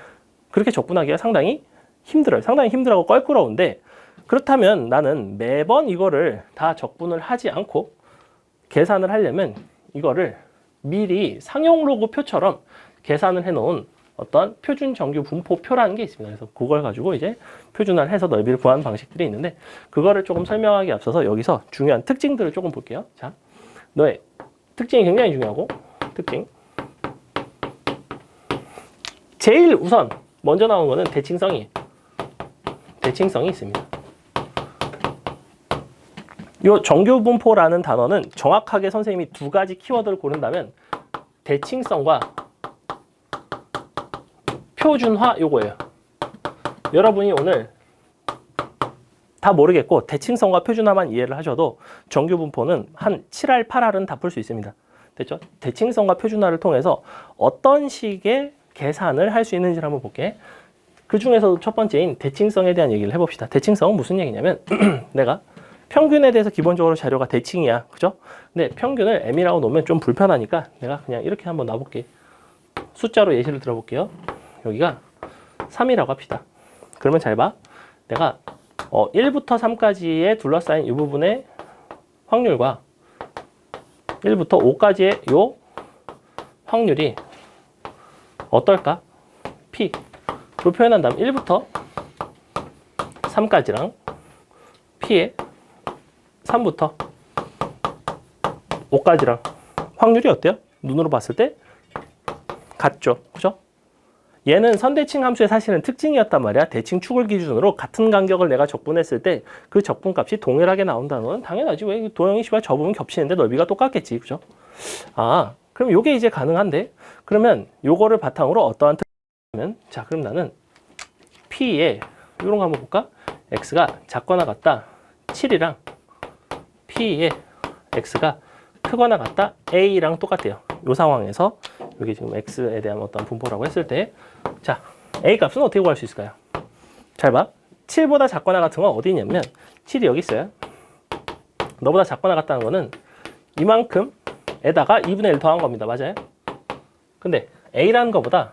그렇게 적분하기가 상당히 힘들어요. 상당히 힘들고 껄끄러운데 그렇다면 나는 매번 이거를 다 적분을 하지 않고 계산을 하려면 이거를 미리 상용 로그 표처럼 계산을 해놓은 어떤 표준 정규 분포표라는 게 있습니다. 그래서 그걸 가지고 이제 표준화를 해서 넓이를 구하는 방식들이 있는데 그거를 조금 설명하기 앞서서 여기서 중요한 특징들을 조금 볼게요. 자, 너의 특징이 굉장히 중요하고 특징. 제일 우선 먼저 나온 거는 대칭성이 있습니다. 이 정규 분포라는 단어는 정확하게 선생님이 두 가지 키워드를 고른다면 대칭성과 표준화 요거예요. 여러분이 오늘 다 모르겠고 대칭성과 표준화만 이해를 하셔도 정규 분포는 한 7할, 8할은 다 풀 수 있습니다. 됐죠? 대칭성과 표준화를 통해서 어떤 식의 계산을 할 수 있는지를 한번 볼게. 그 중에서도 첫 번째인 대칭성에 대한 얘기를 해봅시다. 대칭성은 무슨 얘기냐면 내가 평균에 대해서 기본적으로 자료가 대칭이야. 그죠? 근데 평균을 m이라고 놓으면 좀 불편하니까 내가 그냥 이렇게 한번 놔볼게. 숫자로 예시를 들어볼게요. 여기가 3이라고 합시다. 그러면 잘 봐. 내가 1부터 3까지의 둘러싸인 이 부분의 확률과 1부터 5까지의 요 확률이 어떨까? P로 표현한다면 1부터 3까지랑 P의 3부터 5까지랑 확률이 어때요? 눈으로 봤을 때 같죠. 그죠? 얘는 선대칭 함수의 사실은 특징이었단 말이야. 대칭 축을 기준으로 같은 간격을 내가 적분했을 때 그 적분값이 동일하게 나온다는 건 당연하지. 왜 도형이 씨발 접으면 겹치는데 넓이가 똑같겠지. 그죠? 아, 그럼 요게 이제 가능한데 그러면 요거를 바탕으로 어떠한 특징이냐면 자, 그럼 나는 P에 요런 거 한번 볼까? X가 작거나 같다 7이랑 P에 X가 크거나 같다 A랑 똑같대요. 요 상황에서 여기 지금 X에 대한 어떤 분포라고 했을 때 자, A 값은 어떻게 구할 수 있을까요? 잘 봐. 7보다 작거나 같은 건 어디 있냐면 7이 여기 있어요. 너보다 작거나 같다는 거는 이만큼에다가 2분의 1 더한 겁니다. 맞아요? 근데 A라는 거보다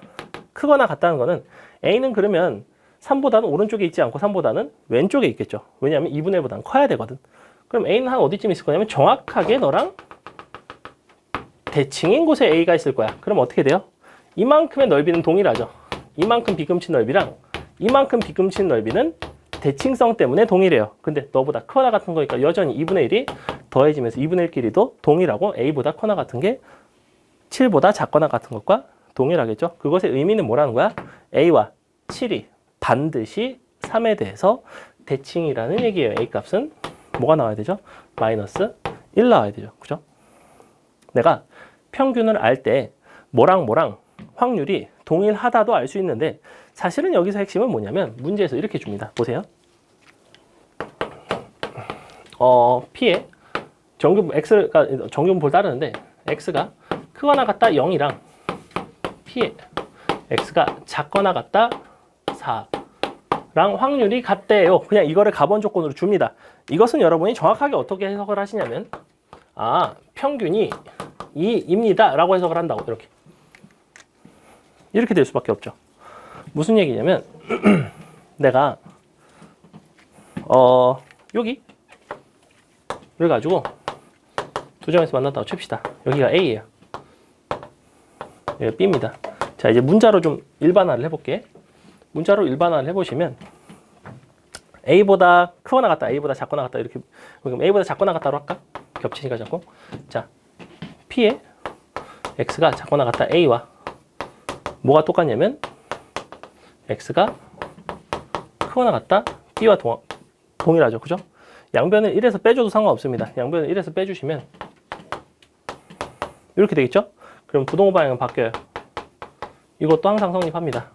크거나 같다는 거는 A는 그러면 3보다는 오른쪽에 있지 않고 3보다는 왼쪽에 있겠죠. 왜냐하면 2분의 1보다는 커야 되거든. 그럼 A는 한 어디쯤 있을 거냐면 정확하게 너랑 대칭인 곳에 A가 있을 거야. 그럼 어떻게 돼요? 이만큼의 넓이는 동일하죠. 이만큼 비금친 넓이랑 이만큼 비금친 넓이는 대칭성 때문에 동일해요. 근데 너보다 크거나 같은 거니까 여전히 2분의 1이 더해지면서 2분의 1끼리도 동일하고 A보다 커나 같은 게 7보다 작거나 같은 것과 동일하겠죠. 그것의 의미는 뭐라는 거야? A와 7이 반드시 3에 대해서 대칭이라는 얘기예요. A 값은 뭐가 나와야 되죠? 마이너스 1 나와야 되죠. 그죠? 내가 평균을 알 때 뭐랑 뭐랑 확률이 동일하다도 알 수 있는데 사실은 여기서 핵심은 뭐냐면 문제에서 이렇게 줍니다. 보세요. P의 정규분 X가 정규분포를 따르는데 X가 크거나 같다 0이랑 P의 X가 작거나 같다 4랑 확률이 같대요. 그냥 이거를 가번 조건으로 줍니다. 이것은 여러분이 정확하게 어떻게 해석을 하시냐면 평균이 2입니다 라고 해석을 한다고 이렇게 될 수밖에 없죠. 무슨 얘기냐면 내가 여기 그래가지고 두 점에서 만났다고 칩시다. 여기가 A예요. 여기가 B입니다. 자, 이제 문자로 좀 일반화를 해볼게. 문자로 일반화를 해보시면 A보다 크거나 같다, A보다 작거나 같다 이렇게. 그럼 A보다 작거나 같다로 할까? 겹치니까 자꾸. 자, P에 X가 작거나 같다 A와 뭐가 똑같냐면 X가 크거나 같다 B와 동일하죠. 그죠? 양변을 1에서 빼줘도 상관없습니다. 양변을 1에서 빼주시면 이렇게 되겠죠? 그럼 부동호 방향은 바뀌어요. 이것도 항상 성립합니다.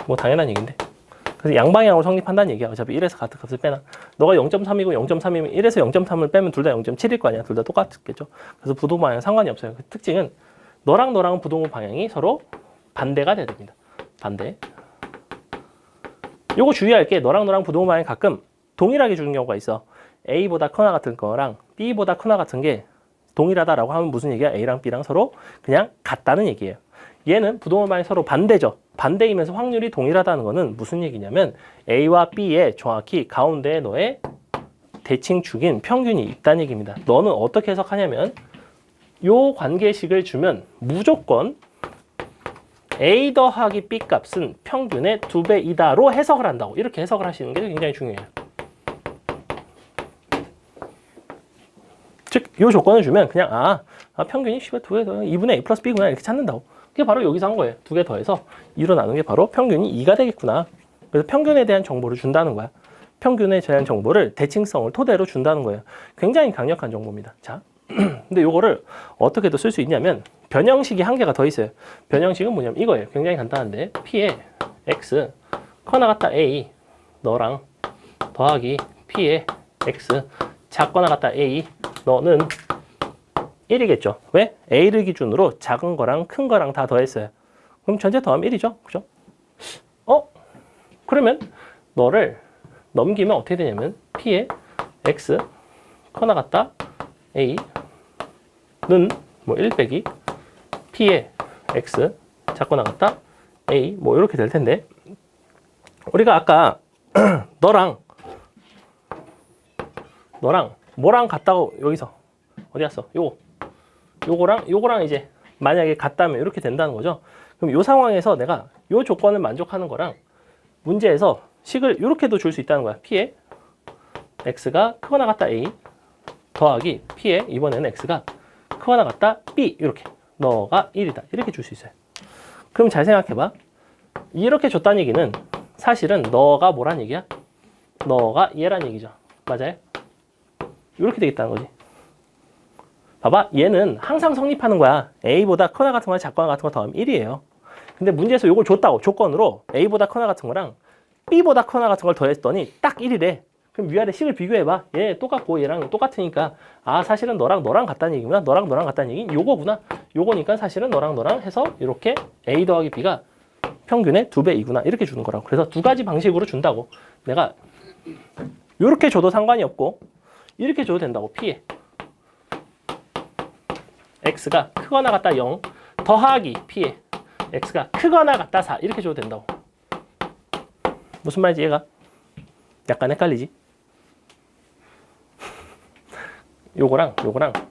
뭐 당연한 얘기인데. 그래서 양방향으로 성립한다는 얘기야. 어차피 1에서 같은 값을 빼나. 너가 0.3이고 0.3이면 1에서 0.3을 빼면 둘 다 0.7일 거 아니야. 둘 다 똑같겠죠. 그래서 부동호 방향 상관이 없어요. 그 특징은 너랑 부동호 방향이 서로 반대가 돼야 됩니다. 반대. 요거 주의할 게 너랑 부동호 방향이 가끔 동일하게 주는 경우가 있어. A보다 크나 같은 거랑 B보다 크나 같은 게 동일하다라고 하면 무슨 얘기야? A랑 B랑 서로 그냥 같다는 얘기예요. 얘는 부동호 방향이 서로 반대죠. 반대이면서 확률이 동일하다는 거는 무슨 얘기냐면 A와 B의 정확히 가운데에 너의 대칭축인 평균이 있다는 얘기입니다. 너는 어떻게 해석하냐면 요 관계식을 주면 무조건 A 더하기 B 값은 평균의 2배이다로 해석을 한다고. 이렇게 해석을 하시는 게 굉장히 중요해요. 즉, 이 조건을 주면 그냥 평균이 2배 더 2분의 A 플러스 B구나 이렇게 찾는다고. 그게 바로 여기서 한 거예요. 2개 더해서 2로 나눈 게 바로 평균이 2가 되겠구나. 그래서 평균에 대한 정보를 준다는 거야. 평균에 대한 정보를 대칭성을 토대로 준다는 거예요. 굉장히 강력한 정보입니다. 자, 근데 요거를 어떻게 더 쓸 수 있냐면 변형식이 한 개가 더 있어요. 변형식은 뭐냐면 이거예요. 굉장히 간단한데 P에 X 커나 같다 A 너랑 더하기 P에 X 작거나 같다 A 너는 1이겠죠. 왜? A를 기준으로 작은 거랑 큰 거랑 다 더했어요. 그럼 전체 더하면 1이죠. 그죠? 그러면 너를 넘기면 어떻게 되냐면 P에 X 커나 같다 A는 뭐 1 빼기 P에 X 작거나 같다 A 뭐 이렇게 될 텐데 우리가 아까 너랑 뭐랑 같다고 여기서 어디 갔어? 요거랑 이제 만약에 같다면 이렇게 된다는 거죠. 그럼 요 상황에서 내가 요 조건을 만족하는 거랑 문제에서 식을 이렇게도 줄 수 있다는 거야. P에 x가 크거나 같다 a 더하기 p에 이번에는 x가 크거나 같다 b 이렇게 너가 1이다 이렇게 줄 수 있어요. 그럼 잘 생각해봐. 이렇게 줬다는 얘기는 사실은 너가 뭐란 얘기야? 너가 얘란 얘기죠. 맞아요? 이렇게 되겠다는 거지. 봐봐, 얘는 항상 성립하는 거야. a보다 크거나 같은 거나 작거나 같은 거 더하면 1이에요. 근데 문제에서 이걸 줬다고 조건으로 a보다 크거나 같은 거랑 b보다 크거나 같은 걸 더했더니 딱 1이래. 그럼 위아래 식을 비교해봐. 얘 똑같고 얘랑 똑같으니까 아 사실은 너랑 같다는 얘기구나. 너랑 같다는 얘기는 요거구나. 요거니까 사실은 너랑 해서 이렇게 a 더하기 b가 평균의 2배이구나. 이렇게 주는 거라고. 그래서 두 가지 방식으로 준다고. 내가 이렇게 줘도 상관이 없고 이렇게 줘도 된다고. p에 x가 크거나 같다 0 더하기 p에 x가 크거나 같다 4 이렇게 줘도 된다고. 무슨 말인지 얘가 약간 헷갈리지? 요거랑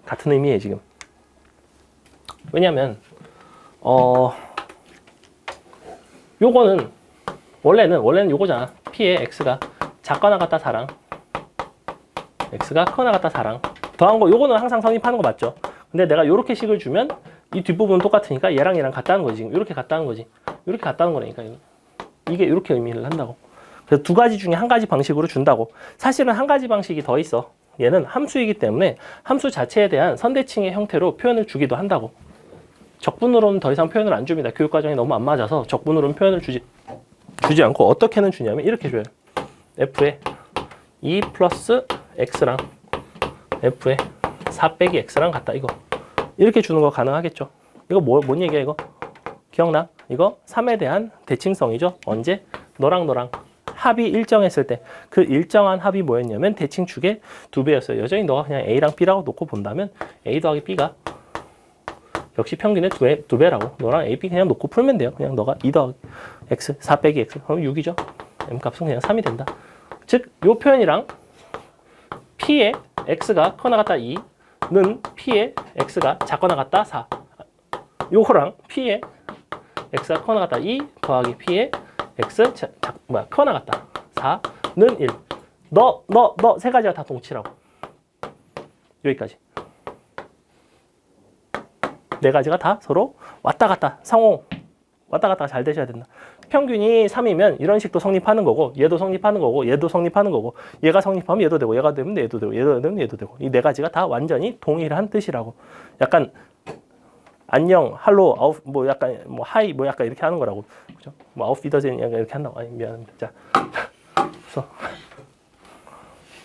같은 의미예요 지금. 왜냐면 요거는 원래는 요거잖아. p에 x가 작거나 같다 4랑 x가 크거나 같다 4랑 더한 거 요거는 항상 성립하는 거 맞죠? 근데 내가 요렇게 식을 주면 이 뒷부분은 똑같으니까 얘랑 같다는 거지. 지금 이렇게 같다는 거지. 이렇게 같다는 거라니까. 이게 이렇게 의미를 한다고. 그래서 두 가지 중에 한 가지 방식으로 준다고. 사실은 한 가지 방식이 더 있어. 얘는 함수이기 때문에 함수 자체에 대한 선대칭의 형태로 표현을 주기도 한다고. 적분으로는 더 이상 표현을 안 줍니다. 교육과정이 너무 안 맞아서 적분으로는 표현을 주지 않고 어떻게는 주냐면 이렇게 줘요. f에 2 플러스 x랑 f에 4 빼기 x랑 같다. 이거 이렇게 주는 거 가능하겠죠. 이거 뭔 얘기야 이거? 기억나? 이거 3에 대한 대칭성이죠. 언제? 너랑 합이 일정했을 때 그 일정한 합이 뭐였냐면 대칭축의 2배였어요. 여전히 너가 그냥 a랑 b라고 놓고 본다면 a 더하기 b가 역시 평균의 2배라고. 너랑 a, b 그냥 놓고 풀면 돼요. 그냥 너가 2 더하기 x, 4 빼기 x 그럼 6이죠. m 값은 그냥 3이 된다. 즉 요 표현이랑 p에 x가 크거나 같다 2는 p에 x가 작거나 같다 4 요거랑 p에 x가 크거나 같다 2 더하기 p에 x 크거나 같다 4는 1 너 세 가지가 다 동치라고. 여기까지 네 가지가 다 서로 왔다 갔다 상호 왔다 갔다 잘 되셔야 된다. 평균이 3이면 이런 식도 성립하는 거고 얘도 성립하는 거고 얘도 성립하는 거고 얘가 성립하면 얘도 되고 얘가 되면 얘도 되고 얘도 되면 얘도 되고 이 네 가지가 다 완전히 동일한 뜻이라고. 약간 안녕, 할로, 아웃 뭐 약간 뭐 하이 뭐 약간 이렇게 하는 거라고. 그죠? 뭐 아웃피더젠 약간 이렇게 한다고. 아니 미안합니다. 자. 그래서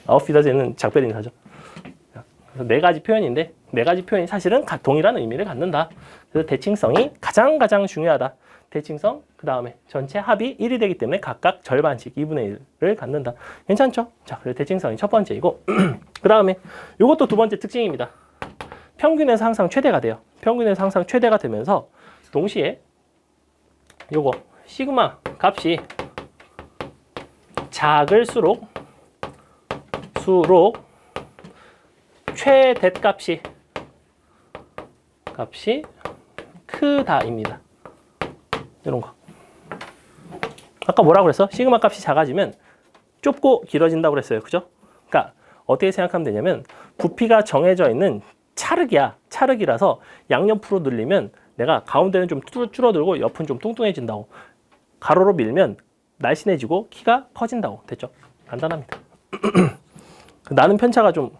아웃피더젠은 작별 인사죠. 그래서 네 가지 표현인데 네 가지 표현이 사실은 동일한 의미를 갖는다. 그래서 대칭성이 가장 중요하다. 대칭성, 그 다음에 전체 합이 1이 되기 때문에 각각 절반씩 2분의 1을 갖는다. 괜찮죠? 자, 그래서 대칭성이 첫 번째이고 그 다음에 이것도 두 번째 특징입니다. 평균에서 항상 최대가 돼요. 평균에서 항상 최대가 되면서 동시에 요거 시그마 값이 작을수록 최대 값이 크다입니다. 이런 거. 아까 뭐라고 그랬어? 시그마 값이 작아지면 좁고 길어진다고 그랬어요. 그죠? 그러니까 어떻게 생각하면 되냐면 부피가 정해져 있는 찰흙이라서 양옆으로 늘리면 내가 가운데는 좀 줄어들고 옆은 좀 뚱뚱해진다고. 가로로 밀면 날씬해지고 키가 커진다고. 됐죠? 간단합니다. 나는 편차가 좀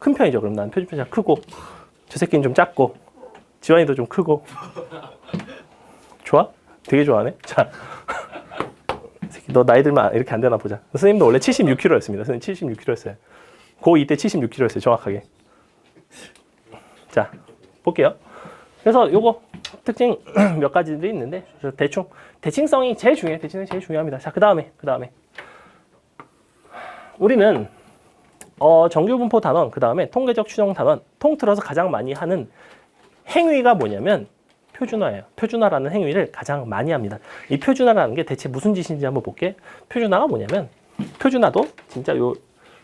큰 편이죠. 그럼 나는 편차가 크고 저 새끼는 좀 작고 지환이도 좀 크고. 좋아? 되게 좋아하네. 자, 새끼 너 나이 들면 이렇게 안 되나 보자. 선생님도 원래 76kg였습니다. 선생님 76kg였어요. 고2 때 76kg였어요. 정확하게. 자, 볼게요. 그래서 요거 특징 몇 가지들이 있는데 대충 대칭성이 제일 중요해요. 대칭성이 제일 중요합니다. 자, 그 다음에 우리는 정규분포 단원, 그 다음에 통계적 추정 단원 통틀어서 가장 많이 하는 행위가 뭐냐면 표준화예요. 표준화라는 행위를 가장 많이 합니다. 이 표준화라는 게 대체 무슨 짓인지 한번 볼게. 표준화가 뭐냐면 표준화도 진짜 요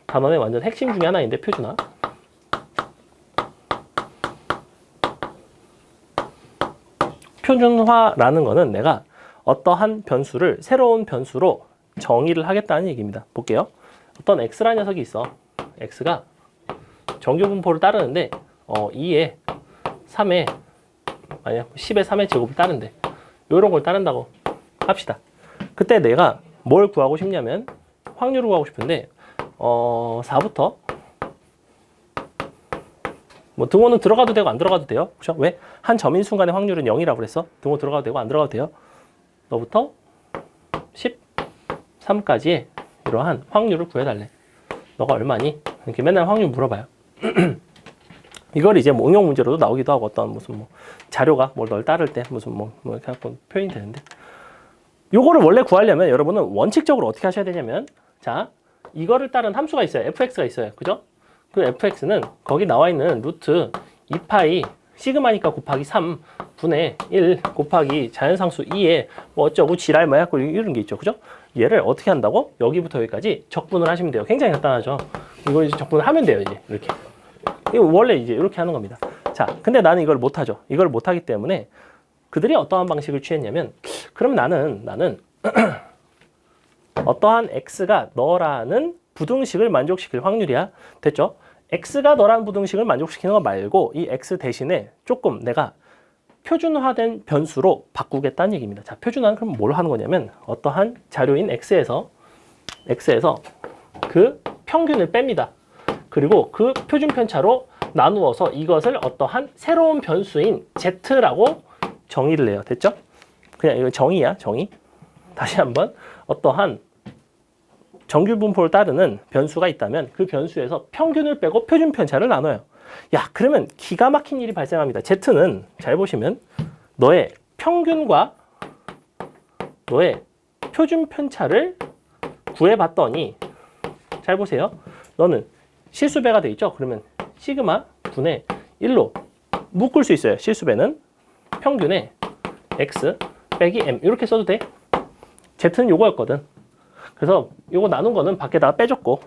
단원의 완전 핵심 중에 하나인데 표준화. 표준화라는 거는 내가 어떠한 변수를 새로운 변수로 정의를 하겠다는 얘기입니다. 볼게요. 어떤 x라는 녀석이 있어. x가 정규 분포를 따르는데 2에 3에 아니야 10에 3의 제곱을 따른대. 요런 걸 따른다고 합시다. 그때 내가 뭘 구하고 싶냐면 확률을 구하고 싶은데 4부터 뭐 등호는 들어가도 되고 안 들어가도 돼요. 그렇죠? 왜? 한 점인 순간의 확률은 0이라고 그랬어. 등호 들어가도 되고 안 들어가도 돼요. 너부터 13까지의 이러한 확률을 구해달래. 너가 얼마니? 이렇게 맨날 확률 물어봐요. 이걸 이제 뭐 응용 문제로도 나오기도 하고 어떤 무슨 뭐 자료가 뭘 따를 때 무슨 뭐 이렇게 갖고 표현이 되는데 요거를 원래 구하려면 여러분은 원칙적으로 어떻게 하셔야 되냐면 자 이거를 따른 함수가 있어요. fx가 있어요. 그죠? 그 fx는 거기 나와 있는 루트 2파이 시그마니까 곱하기 3 분의 1 곱하기 자연상수 2에 뭐 어쩌고 지랄 뭐 해갖고 이런 게 있죠. 그죠? 얘를 어떻게 한다고? 여기부터 여기까지 적분을 하시면 돼요. 굉장히 간단하죠. 이거 이제 적분을 하면 돼요. 이제 이렇게. 이거 원래 이제 이렇게 하는 겁니다. 자, 근데 나는 이걸 못하죠. 이걸 못하기 때문에 그들이 어떠한 방식을 취했냐면 그럼 나는 어떠한 x가 너라는 부등식을 만족시킬 확률이야. 됐죠? x가 너라는 부등식을 만족시키는 거 말고 이 x 대신에 조금 내가 표준화된 변수로 바꾸겠다는 얘기입니다. 자, 표준화는 그럼 뭘 하는 거냐면 어떠한 자료인 x에서 그 평균을 뺍니다. 그리고 그 표준 편차로 나누어서 이것을 어떠한 새로운 변수인 z라고 정의를 해요. 됐죠? 그냥 이거 정의야, 정의. 다시 한번 어떠한 정규 분포를 따르는 변수가 있다면 그 변수에서 평균을 빼고 표준 편차를 나눠요. 야, 그러면 기가 막힌 일이 발생합니다. z는 잘 보시면 너의 평균과 너의 표준 편차를 구해봤더니 잘 보세요. 너는 실수배가 돼 있죠? 그러면 시그마 분의 1로 묶을 수 있어요. 실수배는 평균의 x 빼기 m 이렇게 써도 돼. z는 요거였거든. 그래서 요거 나눈 거는 밖에다가 빼줬고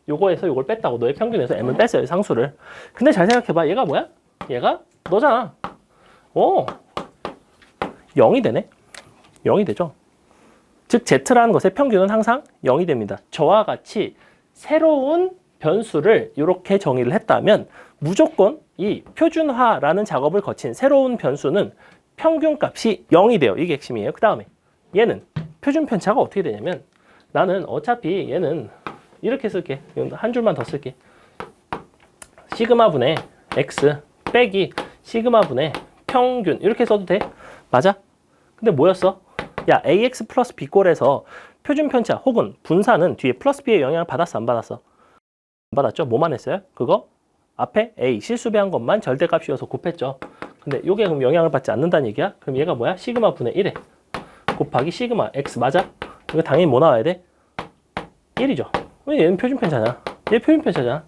요거에서 요걸 뺐다고 너의 평균에서 m을 뺐어요. 상수를. 근데 잘 생각해봐. 얘가 뭐야? 얘가 너잖아. 0이 되네. 0이 되죠. 즉 z라는 것의 평균은 항상 0이 됩니다. 저와 같이 새로운 변수를 이렇게 정의를 했다면 무조건 이 표준화라는 작업을 거친 새로운 변수는 평균값이 0이 돼요. 이게 핵심이에요. 그 다음에 얘는 표준 편차가 어떻게 되냐면 나는 어차피 얘는 이렇게 쓸게. 한 줄만 더 쓸게. 시그마 분의 x 빼기 시그마 분의 평균 이렇게 써도 돼. 맞아? 근데 뭐였어? 야, ax 플러스 b꼴에서 표준 편차 혹은 분산은 뒤에 플러스 b의 영향을 받았어? 안 받았어? 안 받았죠? 뭐만 했어요? 그거 앞에 a 실수배한 것만 절대값이어서 곱했죠. 근데 이게 그럼 영향을 받지 않는다는 얘기야? 그럼 얘가 뭐야? 시그마 분의 1에 곱하기 시그마 x 맞아? 이거 당연히 뭐 나와야 돼? 1이죠. 왜 얘는 표준 편차잖아. 얘 표준 편차잖아.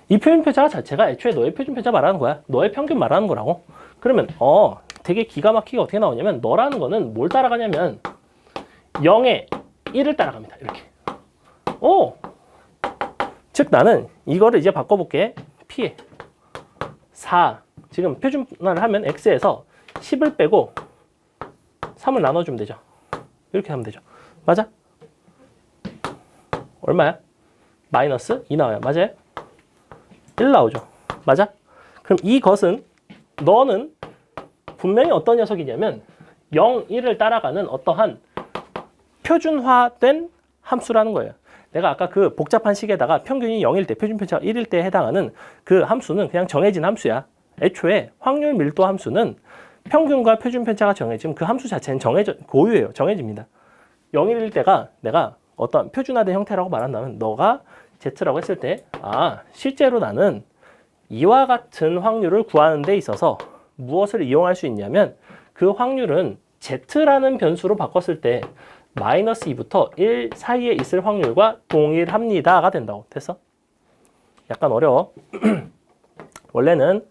이 표준 편차 자체가 애초에 너의 표준 편차 말하는 거야. 너의 평균 말하는 거라고. 그러면 되게 기가 막히게 어떻게 나오냐면 너라는 거는 뭘 따라가냐면 0에 1을 따라갑니다. 이렇게. 즉 나는 이거를 이제 바꿔볼게. P에 4 지금 표준화를 하면 X에서 10을 빼고 3을 나눠주면 되죠. 이렇게 하면 되죠. 맞아? 얼마야? 마이너스 2 나와요. 맞아요? 1 나오죠. 맞아? 그럼 이것은 너는 분명히 어떤 녀석이냐면 0, 1을 따라가는 어떠한 표준화된 함수라는 거예요. 내가 아까 그 복잡한 식에다가 평균이 0일 때, 표준 편차가 1일 때에 해당하는 그 함수는 그냥 정해진 함수야. 애초에 확률 밀도 함수는 평균과 표준 편차가 정해지면 그 함수 자체는 고유예요. 정해집니다. 0일일 때가 내가 어떤 표준화된 형태라고 말한다면 너가 Z라고 했을 때 실제로 나는 이와 같은 확률을 구하는 데 있어서 무엇을 이용할 수 있냐면 그 확률은 Z라는 변수로 바꿨을 때 마이너스 2부터 1 사이에 있을 확률과 동일합니다가 된다고. 됐어? 약간 어려워. 원래는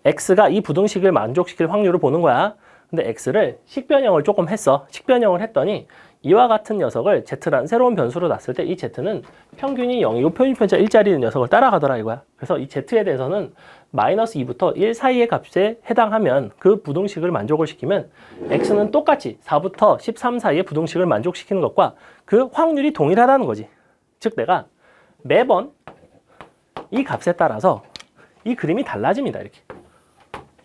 X가 이 부등식을 만족시킬 확률을 보는 거야. 근데 X를 식변형을 조금 했어. 식변형을 했더니 이와 같은 녀석을 Z라는 새로운 변수로 놨을 때 이 Z는 평균이 0이고 표준편차 1짜리 녀석을 따라가더라 이거야. 그래서 이 Z에 대해서는 마이너스 2부터 1 사이의 값에 해당하면 그 부등식을 만족을 시키면 X는 똑같이 4부터 13 사이의 부등식을 만족시키는 것과 그 확률이 동일하다는 거지. 즉 내가 매번 이 값에 따라서 이 그림이 달라집니다. 이렇게.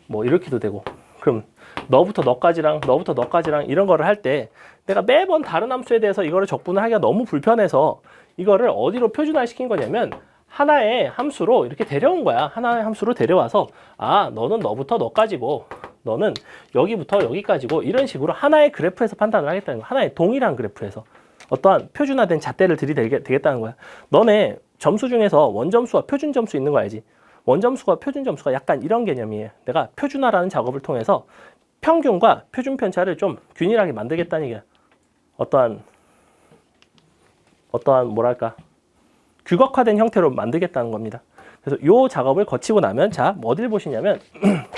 뭐 이렇게도 되고. 그럼 너부터 너까지랑 너부터 너까지랑 이런 거를 할 때 내가 매번 다른 함수에 대해서 이거를 적분을 하기가 너무 불편해서 이거를 어디로 표준화 시킨 거냐면 하나의 함수로 이렇게 데려온 거야. 하나의 함수로 데려와서 아, 너는 너부터 너까지고 너는 여기부터 여기까지고 이런 식으로 하나의 그래프에서 판단을 하겠다는 거야. 하나의 동일한 그래프에서 어떠한 표준화된 잣대를 들이대겠다는 거야. 너네 점수 중에서 원점수와 표준점수 있는 거 알지? 원점수와 표준점수가 약간 이런 개념이에요. 내가 표준화라는 작업을 통해서 평균과 표준 편차를 좀 균일하게 만들겠다는 얘기야. 어떠한 뭐랄까 규격화된 형태로 만들겠다는 겁니다. 그래서 요 작업을 거치고 나면 자, 어딜 보시냐면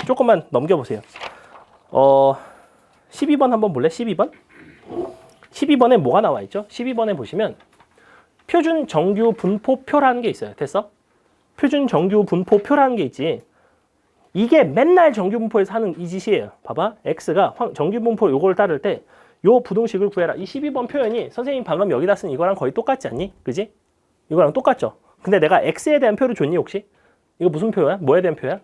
조금만 넘겨보세요. 12번 한번 볼래? 12번? 12번에 뭐가 나와 있죠? 12번에 보시면 표준 정규 분포표라는 게 있어요. 됐어? 표준 정규 분포표라는 게 있지. 이게 맨날 정규 분포에서 하는 이 짓이에요. 봐봐. x가 정규 분포 요걸 따를 때 요 부등식을 구해라. 이 12번 표현이 선생님 방금 여기다 쓴 이거랑 거의 똑같지 않니? 그지? 이거랑 똑같죠? 근데 내가 x에 대한 표를 줬니 혹시? 이거 무슨 표야? 뭐에 대한 표야?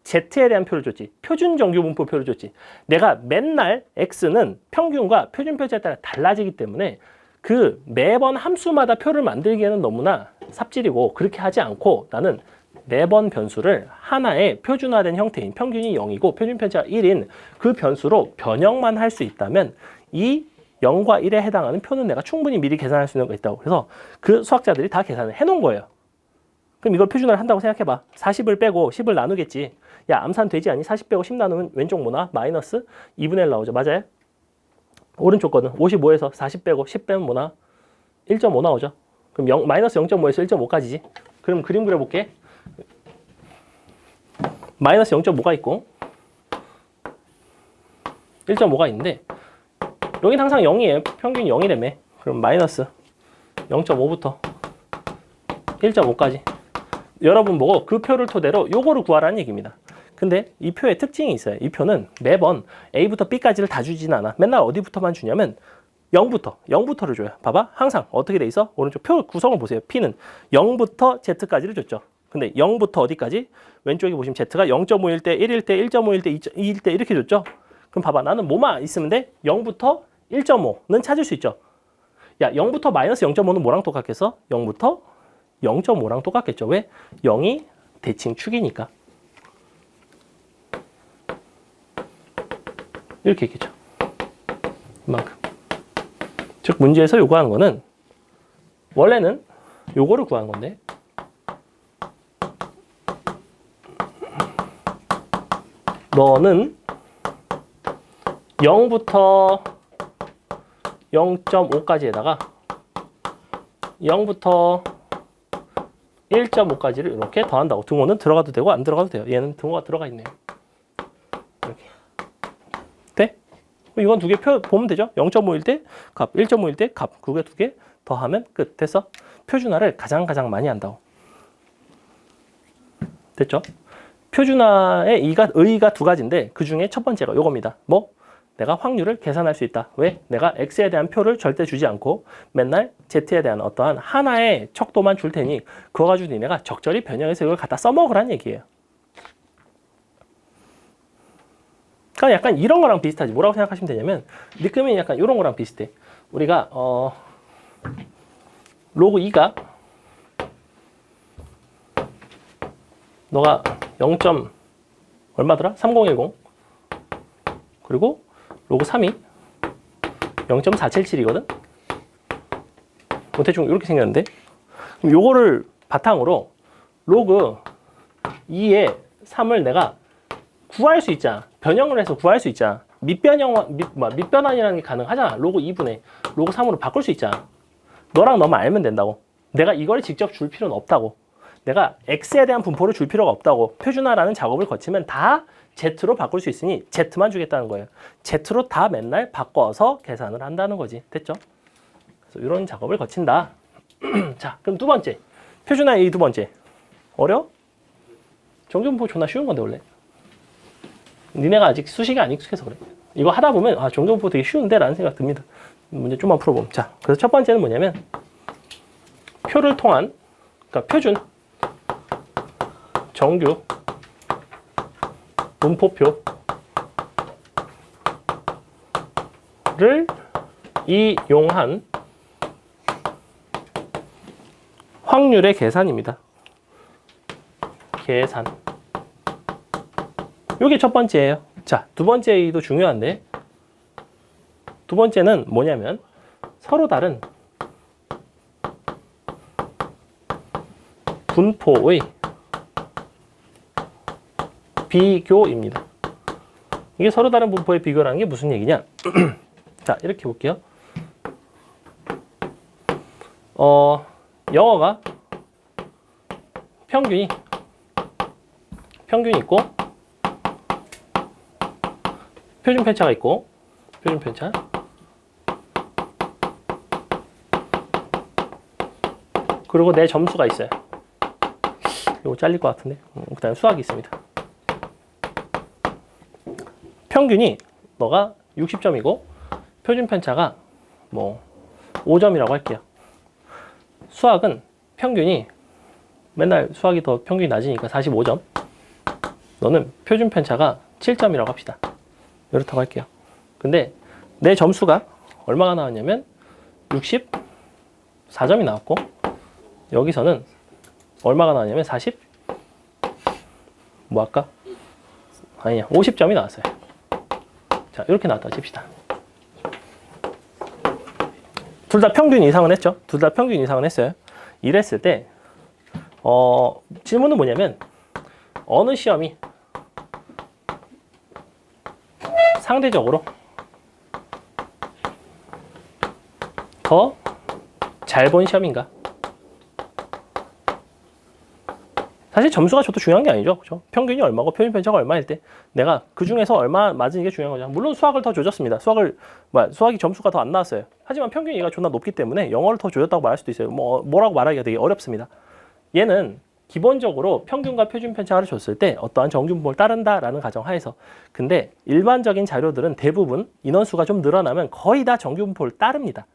z에 대한 표를 줬지. 표준 정규 분포표를 줬지. 내가 맨날 x는 평균과 표준 편차에 따라 달라지기 때문에 그 매번 함수마다 표를 만들기에는 너무나 삽질이고 그렇게 하지 않고 나는 매번 변수를 하나의 표준화된 형태인 평균이 0이고 표준 편차가 1인 그 변수로 변형만 할 수 있다면 이 0과 1에 해당하는 표는 내가 충분히 미리 계산할 수 있는 거 있다고. 그래서 그 수학자들이 다 계산을 해놓은 거예요. 그럼 이걸 표준화를 한다고 생각해봐. 40을 빼고 10을 나누겠지. 야, 암산 되지 않니? 40 빼고 10 나누면 왼쪽 뭐나? 마이너스 2분의 1 나오죠. 맞아요? 오른쪽 거는 55에서 40 빼고 10 빼면 뭐나? 1.5 나오죠. 그럼 마이너스 0.5에서 1.5까지지. 그럼 그림 그려볼게. 마이너스 0.5가 있고 1.5가 있는데 여긴 항상 0이에요. 평균 0이라며. 그럼 마이너스 0.5부터 1.5까지. 여러분 보고 그 표를 토대로 요거를 구하라는 얘기입니다. 근데 이 표의 특징이 있어요. 이 표는 매번 A부터 B까지를 다 주진 않아. 맨날 어디부터만 주냐면 0부터를 줘요. 봐봐. 항상 어떻게 돼 있어? 오른쪽 표 구성을 보세요. P는 0부터 Z까지를 줬죠. 근데 0부터 어디까지? 왼쪽에 보시면 Z가 0.5일 때, 1일 때, 1.5일 때, 2일 때 이렇게 줬죠. 그럼 봐봐. 나는 뭐만 있으면 돼? 0부터 1.5는 찾을 수 있죠. 야, 0부터 마이너스 0.5는 뭐랑 똑같겠어? 0부터 0.5랑 똑같겠죠. 왜? 0이 대칭 축이니까. 이렇게 있겠죠. 이만큼. 즉 문제에서 요구하는 거는 원래는 요거를 구하는 건데 너는 0부터 0.5까지에다가 0부터 1.5까지를 이렇게 더한다고. 등호는 들어가도 되고 안 들어가도 돼요. 얘는 등호가 들어가 있네요. 이렇게. 돼? 이건 두 개 보면 되죠. 0.5일 때 값, 1.5일 때 값. 그게 두 개 더하면 끝. 됐어? 표준화를 가장 많이 한다고. 됐죠? 표준화의 의의가 두 가지인데 그 중에 첫 번째가 요겁니다. 뭐? 내가 확률을 계산할 수 있다. 왜? 내가 X에 대한 표를 절대 주지 않고 맨날 Z에 대한 어떠한 하나의 척도만 줄 테니 그거 가지고 니네가 적절히 변형해서 이걸 갖다 써먹으라는 얘기예요. 그러니까 약간 이런 거랑 비슷하지. 뭐라고 생각하시면 되냐면 느낌이 약간 이런 거랑 비슷해. 우리가 로그 2가 너가 0. 얼마더라? 3010 그리고 로그 3이 0.477이거든? 뭐 대충 이렇게 생겼는데 그럼 요거를 바탕으로 로그 2의 3을 내가 구할 수 있잖아. 변형을 해서 구할 수 있잖아. 밑변환이라는 게 가능하잖아. 로그 2분의 로그 3으로 바꿀 수 있잖아. 너랑 너만 알면 된다고. 내가 이걸 직접 줄 필요는 없다고. 내가 X에 대한 분포를 줄 필요가 없다고. 표준화라는 작업을 거치면 다 Z로 바꿀 수 있으니 Z만 주겠다는 거예요. Z로 다 맨날 바꿔서 계산을 한다는 거지. 됐죠? 그래서 이런 작업을 거친다. 자, 그럼 두 번째. 표준화의 두 번째. 어려워? 정규분포 존나 쉬운 건데 원래. 니네가 아직 수식이 안 익숙해서 그래. 이거 하다 보면 아 정규분포 되게 쉬운데 라는 생각 듭니다. 문제 좀만 풀어보면. 자, 그래서 첫 번째는 뭐냐면 표를 통한 그러니까 표준, 정규, 분포표를 이용한 확률의 계산입니다. 계산. 이게 첫 번째예요. 자, 두 번째도 중요한데, 두 번째는 뭐냐면 서로 다른 분포의 비교입니다. 이게 서로 다른 분포의 비교라는 게 무슨 얘기냐? 자, 이렇게 볼게요. 영어가 평균이 있고 표준 편차가 있고 표준 편차 그리고 내 점수가 있어요. 이거 잘릴 것 같은데. 그다음에 수학이 있습니다. 평균이 너가 60점이고 표준 편차가 뭐 5점이라고 할게요. 수학은 평균이 맨날 수학이 더 평균이 낮으니까 45점. 너는 표준 편차가 7점이라고 합시다. 이렇다고 할게요. 근데 내 점수가 얼마가 나왔냐면 64점이 나왔고 여기서는 얼마가 나왔냐면 40? 뭐 할까? 아니야. 50점이 나왔어요. 자, 이렇게 나왔다 칩시다. 둘 다 평균 이상은 했죠. 둘 다 평균 이상은 했어요. 이랬을 때 질문은 뭐냐면 어느 시험이 상대적으로 더 잘 본 시험인가? 사실 점수가 저도 중요한 게 아니죠. 그죠? 평균이 얼마고 표준 편차가 얼마일 때 내가 그 중에서 얼마 맞은 게 중요한 거죠. 물론 수학을 더 조졌습니다. 수학이 점수가 더 안 나왔어요. 하지만 평균 얘가 존나 높기 때문에 영어를 더 조졌다고 말할 수도 있어요. 뭐라고 말하기가 되게 어렵습니다. 얘는 기본적으로 평균과 표준 편차를 줬을 때 어떠한 정규분포를 따른다라는 가정하에서 근데 일반적인 자료들은 대부분 인원수가 좀 늘어나면 거의 다 정규분포를 따릅니다.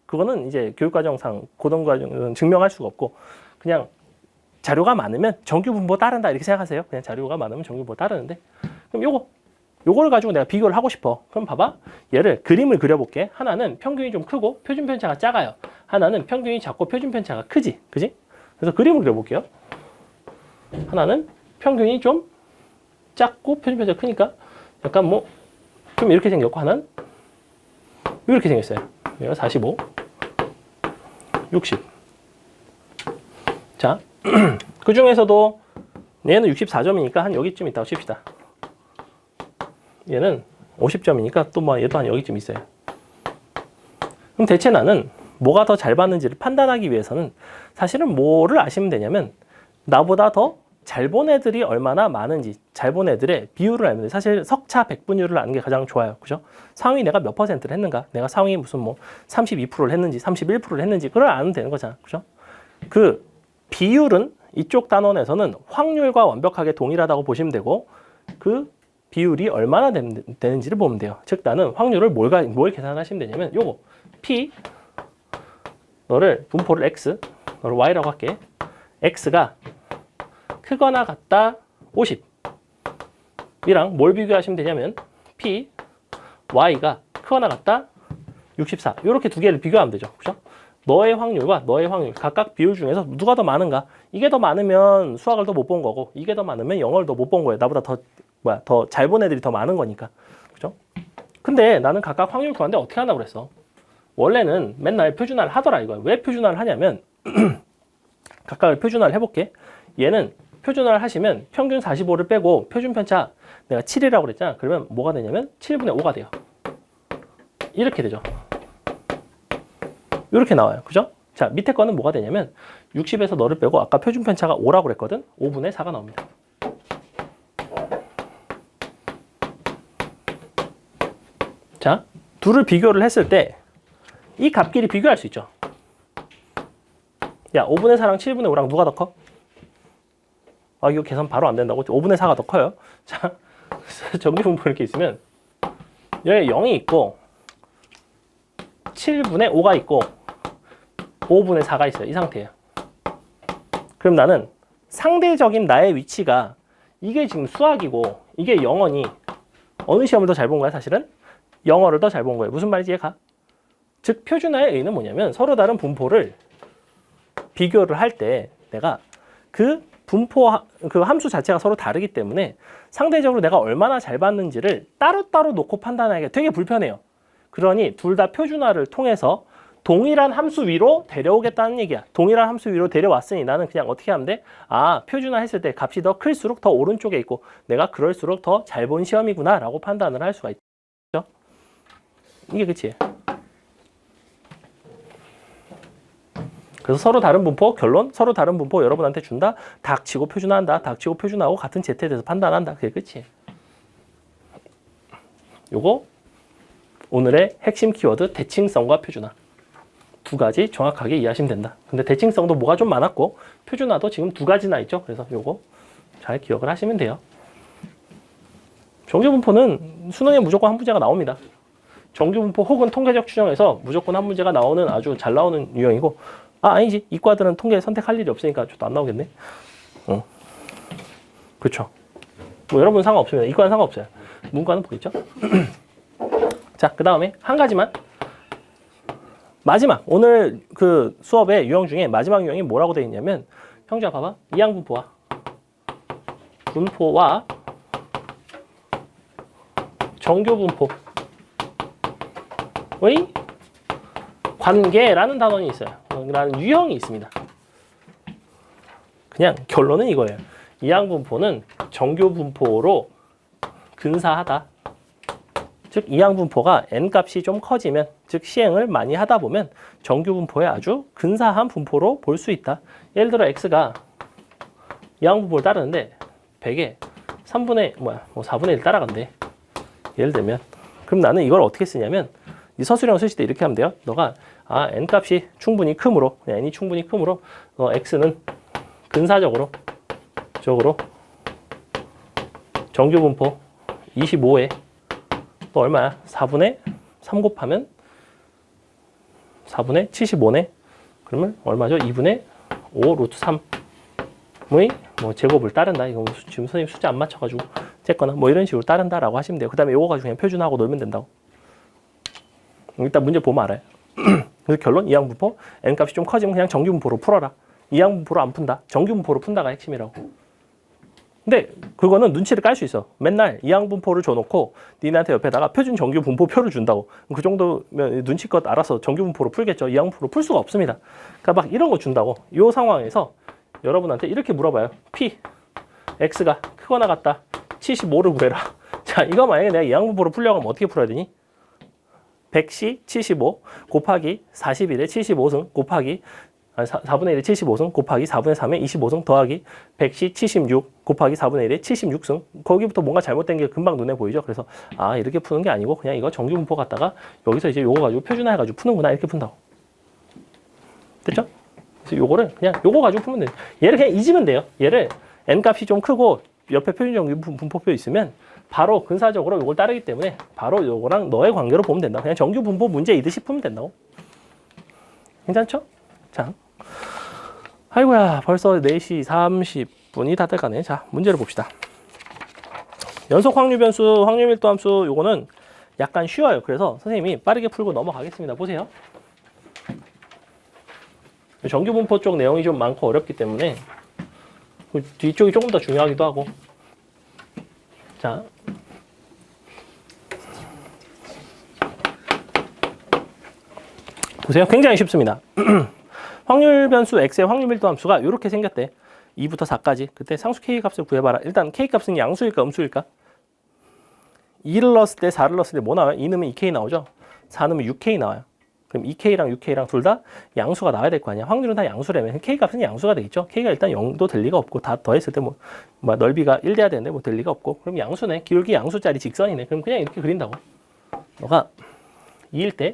그거는 이제 교육과정상 고등과정은 증명할 수가 없고 그냥 자료가 많으면 정규분포 따른다 이렇게 생각하세요. 그냥 자료가 많으면 정규분포 따르는데 그럼 요거를 가지고 내가 비교를 하고 싶어. 그럼 봐봐. 얘를 그림을 그려볼게. 하나는 평균이 좀 크고 표준 편차가 작아요. 하나는 평균이 작고 표준 편차가 크지. 그지? 그래서 그림을 그려볼게요. 하나는 평균이 좀 작고 표준 편차가 크니까 약간 뭐 좀 이렇게 생겼고 하나는 이렇게 생겼어요. 얘가 45, 60. 자, 그 중에서도 얘는 64점이니까 한 여기쯤 있다고 칩시다. 얘는 50점이니까 또 뭐 얘도 한 여기쯤 있어요. 그럼 대체 나는 뭐가 더 잘 받는지를 판단하기 위해서는 사실은 뭐를 아시면 되냐면 나보다 더 잘 본 애들이 얼마나 많은지 잘 본 애들의 비율을 알면 돼. 사실 석차 백분율을 아는 게 가장 좋아요. 그죠? 상위 내가 몇 %를 했는가? 내가 상위 무슨 뭐 32%를 했는지 31%를 했는지 그걸 아면 되는 거잖아. 그죠? 그 비율은 이쪽 단원에서는 확률과 완벽하게 동일하다고 보시면 되고 그 비율이 얼마나 되는지를 보면 돼요. 즉 나는 확률을 뭘 계산하시면 되냐면 요거 P 너를 분포를 X 너를 Y라고 할게. X가 크거나 같다 50 이랑 뭘 비교하시면 되냐면 P Y가 크거나 같다 64 이렇게 두 개를 비교하면 되죠. 그죠? 너의 확률과 너의 확률 각각 비율 중에서 누가 더 많은가? 이게 더 많으면 수학을 더 못 본 거고 이게 더 많으면 영어를 더 못 본 거예요. 나보다 더 잘 본 애들이 더 많은 거니까. 그죠? 근데 나는 각각 확률 구하는데 어떻게 하나 그랬어? 원래는 맨날 표준화를 하더라 이거야. 왜 표준화를 하냐면 각각을 표준화를 해볼게. 얘는 표준화를 하시면 평균 45를 빼고 표준 편차 내가 7이라고 그랬잖아. 그러면 뭐가 되냐면 7분의 5가 돼요. 이렇게 되죠. 이렇게 나와요. 그죠? 자, 밑에 거는 뭐가 되냐면 60에서 너를 빼고 아까 표준 편차가 5라고 그랬거든. 5분의 4가 나옵니다. 자, 둘을 비교를 했을 때 이 값끼리 비교할 수 있죠. 야, 5분의 4랑 7분의 5랑 누가 더 커? 아, 이거 계산 바로 안 된다고? 5분의 4가 더 커요. 자, 정규분포 이렇게 있으면 여기 0이 있고 7분의 5가 있고 5분의 4가 있어요. 이 상태예요. 그럼 나는 상대적인 나의 위치가 이게 지금 수학이고 이게 영어니 어느 시험을 더 잘 본 거야 사실은? 영어를 더 잘 본 거예요. 무슨 말인지 이해가? 즉 표준화의 의의는 뭐냐면 서로 다른 분포를 비교를 할 때 내가 그 분포 그 함수 자체가 서로 다르기 때문에 상대적으로 내가 얼마나 잘 봤는지를 따로따로 놓고 판단하기가 되게 불편해요. 그러니 둘 다 표준화를 통해서 동일한 함수 위로 데려오겠다는 얘기야. 동일한 함수 위로 데려왔으니 나는 그냥 어떻게 하면 돼? 아, 표준화 했을 때 값이 더 클수록 더 오른쪽에 있고 내가 그럴수록 더 잘 본 시험이구나 라고 판단을 할 수가 있죠. 이게 그치? 그래서 서로 다른 분포, 결론, 서로 다른 분포 여러분한테 준다. 닥치고 표준화한다. 닥치고 표준화하고 같은 Z에 대해서 판단한다. 그게 끝이에요. 요거 오늘의 핵심 키워드 대칭성과 표준화. 두 가지 정확하게 이해하시면 된다. 근데 대칭성도 뭐가 좀 많았고 표준화도 지금 두 가지나 있죠. 그래서 요거 잘 기억을 하시면 돼요. 정규분포는 수능에 무조건 한 문제가 나옵니다. 정규분포 혹은 통계적 추정에서 무조건 한 문제가 나오는 아주 잘 나오는 유형이고 아니지. 이과들은 통계 선택할 일이 없으니까 저도 안 나오겠네. 그렇죠. 뭐 여러분 상관없습니다. 이과는 상관없어요. 문과는 보겠죠. 자, 그 다음에 한 가지만 마지막 오늘 그 수업의 유형 중에 마지막 유형이 뭐라고 되어 있냐면 형제야 봐봐. 이항분포와 분포와 정규분포의 관계라는 단원이 있어요. 라는 유형이 있습니다. 그냥 결론은 이거예요. 이항분포는 정규분포로 근사하다. 즉 이항분포가 n값이 좀 커지면 즉 시행을 많이 하다 보면 정규분포에 아주 근사한 분포로 볼 수 있다. 예를 들어 x가 이항분포를 따르는데 100에 4분의 1 따라간대. 예를 들면 그럼 나는 이걸 어떻게 쓰냐면 이 서술형 쓰실 때 이렇게 하면 돼요. 너가 n값이 충분히 크므로 n이 충분히 크므로 x는 근사적으로 정규분포 25에 또 얼마야? 4분의 3 곱하면 4분의 75네. 그러면 얼마죠? 2분의 5 루트 3의 뭐 제곱을 따른다. 이거 지금 선생님 숫자 안 맞춰가지고 쨌거나 뭐 이런 식으로 따른다라고 하시면 돼요. 그 다음에 이거 가지고 그냥 표준화하고 놀면 된다고. 일단 문제 보면 알아요. 그래서 결론 이항분포 n값이 좀 커지면 그냥 정규분포로 풀어라. 이항분포로 안 푼다. 정규분포로 푼다가 핵심이라고. 근데 그거는 눈치를 깔 수 있어. 맨날 이항분포를 줘놓고 니네한테 옆에다가 표준 정규분포표를 준다고. 그 정도면 눈치껏 알아서 정규분포로 풀겠죠. 이항분포로 풀 수가 없습니다. 그러니까 막 이런 거 준다고. 이 상황에서 여러분한테 이렇게 물어봐요. P, X가 크거나 같다. 75를 구해라. 자, 이거 만약에 내가 이항분포로 풀려고 하면 어떻게 풀어야 되니? 100시 75 곱하기 41의 75승 곱하기 4분의 1의 75승 곱하기 4분의 3의 25승 더하기 100시 76 곱하기 4분의 1의 76승. 거기부터 뭔가 잘못된 게 금방 눈에 보이죠. 그래서 이렇게 푸는 게 아니고 그냥 이거 정규분포 갖다가 여기서 이제 요거 가지고 표준화 해가지고 푸는구나 이렇게 푼다고. 됐죠? 그래서 요거를 그냥 요거 가지고 풀면 돼요. 얘를 그냥 잊으면 돼요. 얘를 n값이 좀 크고 옆에 표준 정규분포표 있으면 바로 근사적으로 요걸 따르기 때문에 바로 요거랑 너의 관계로 보면 된다. 그냥 정규분포 문제 이듯이 풀면 된다고. 괜찮죠? 자, 아이고야 벌써 4시 30분이 다 돼가네. 자, 문제를 봅시다. 연속 확률변수, 확률밀도함수 요거는 약간 쉬워요. 그래서 선생님이 빠르게 풀고 넘어가겠습니다. 보세요. 정규분포 쪽 내용이 좀 많고 어렵기 때문에 뒤쪽이 조금 더 중요하기도 하고. 자, 보세요. 굉장히 쉽습니다. 확률 변수 x의 확률 밀도 함수가 이렇게 생겼대. 2부터 4까지. 그때 상수 k 값을 구해봐라. 일단 k 값은 양수일까 음수일까? 2를 넣었을 때 4를 넣었을 때 뭐 나와요? 2 넣으면 2k 나오죠? 4 넣으면 6k 나와요. 그럼 2k랑 6k랑 둘 다 양수가 나와야 될 거 아니야. 확률은 다 양수라면 k 값은 양수가 되겠죠. k가 일단 0도 될 리가 없고 다 더했을 때 뭐 넓이가 1 돼야 되는데 뭐 될 리가 없고. 그럼 양수네. 기울기 양수짜리 직선이네. 그럼 그냥 이렇게 그린다고. 너가 2일 때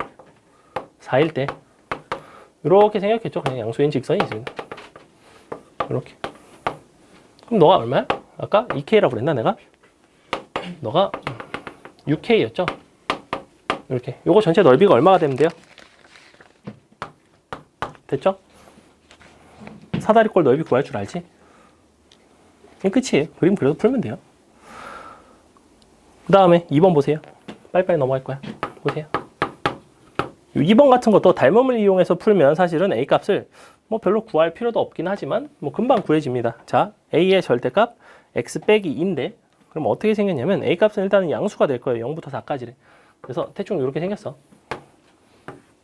4일 때 이렇게 생겼겠죠. 그냥 양수인 직선이 있습니다. 이렇게. 그럼 너가 얼마야? 아까 2k라고 그랬나 내가? 너가 6k였죠? 이렇게. 요거 전체 넓이가 얼마가 되면 돼요? 됐죠? 사다리꼴 넓이 구할 줄 알지? 그게 끝이에요. 그림 그려서 풀면 돼요. 그 다음에 2번 보세요. 빨리빨리 넘어갈 거야. 보세요. 2번 같은 것도 닮음을 이용해서 풀면 사실은 A 값을 뭐 별로 구할 필요도 없긴 하지만 뭐 금방 구해집니다. 자, A의 절대값 x 빼기 2인데 그럼 어떻게 생겼냐면 A 값은 일단은 양수가 될 거예요. 0부터 4까지래. 그래서 대충 이렇게 생겼어.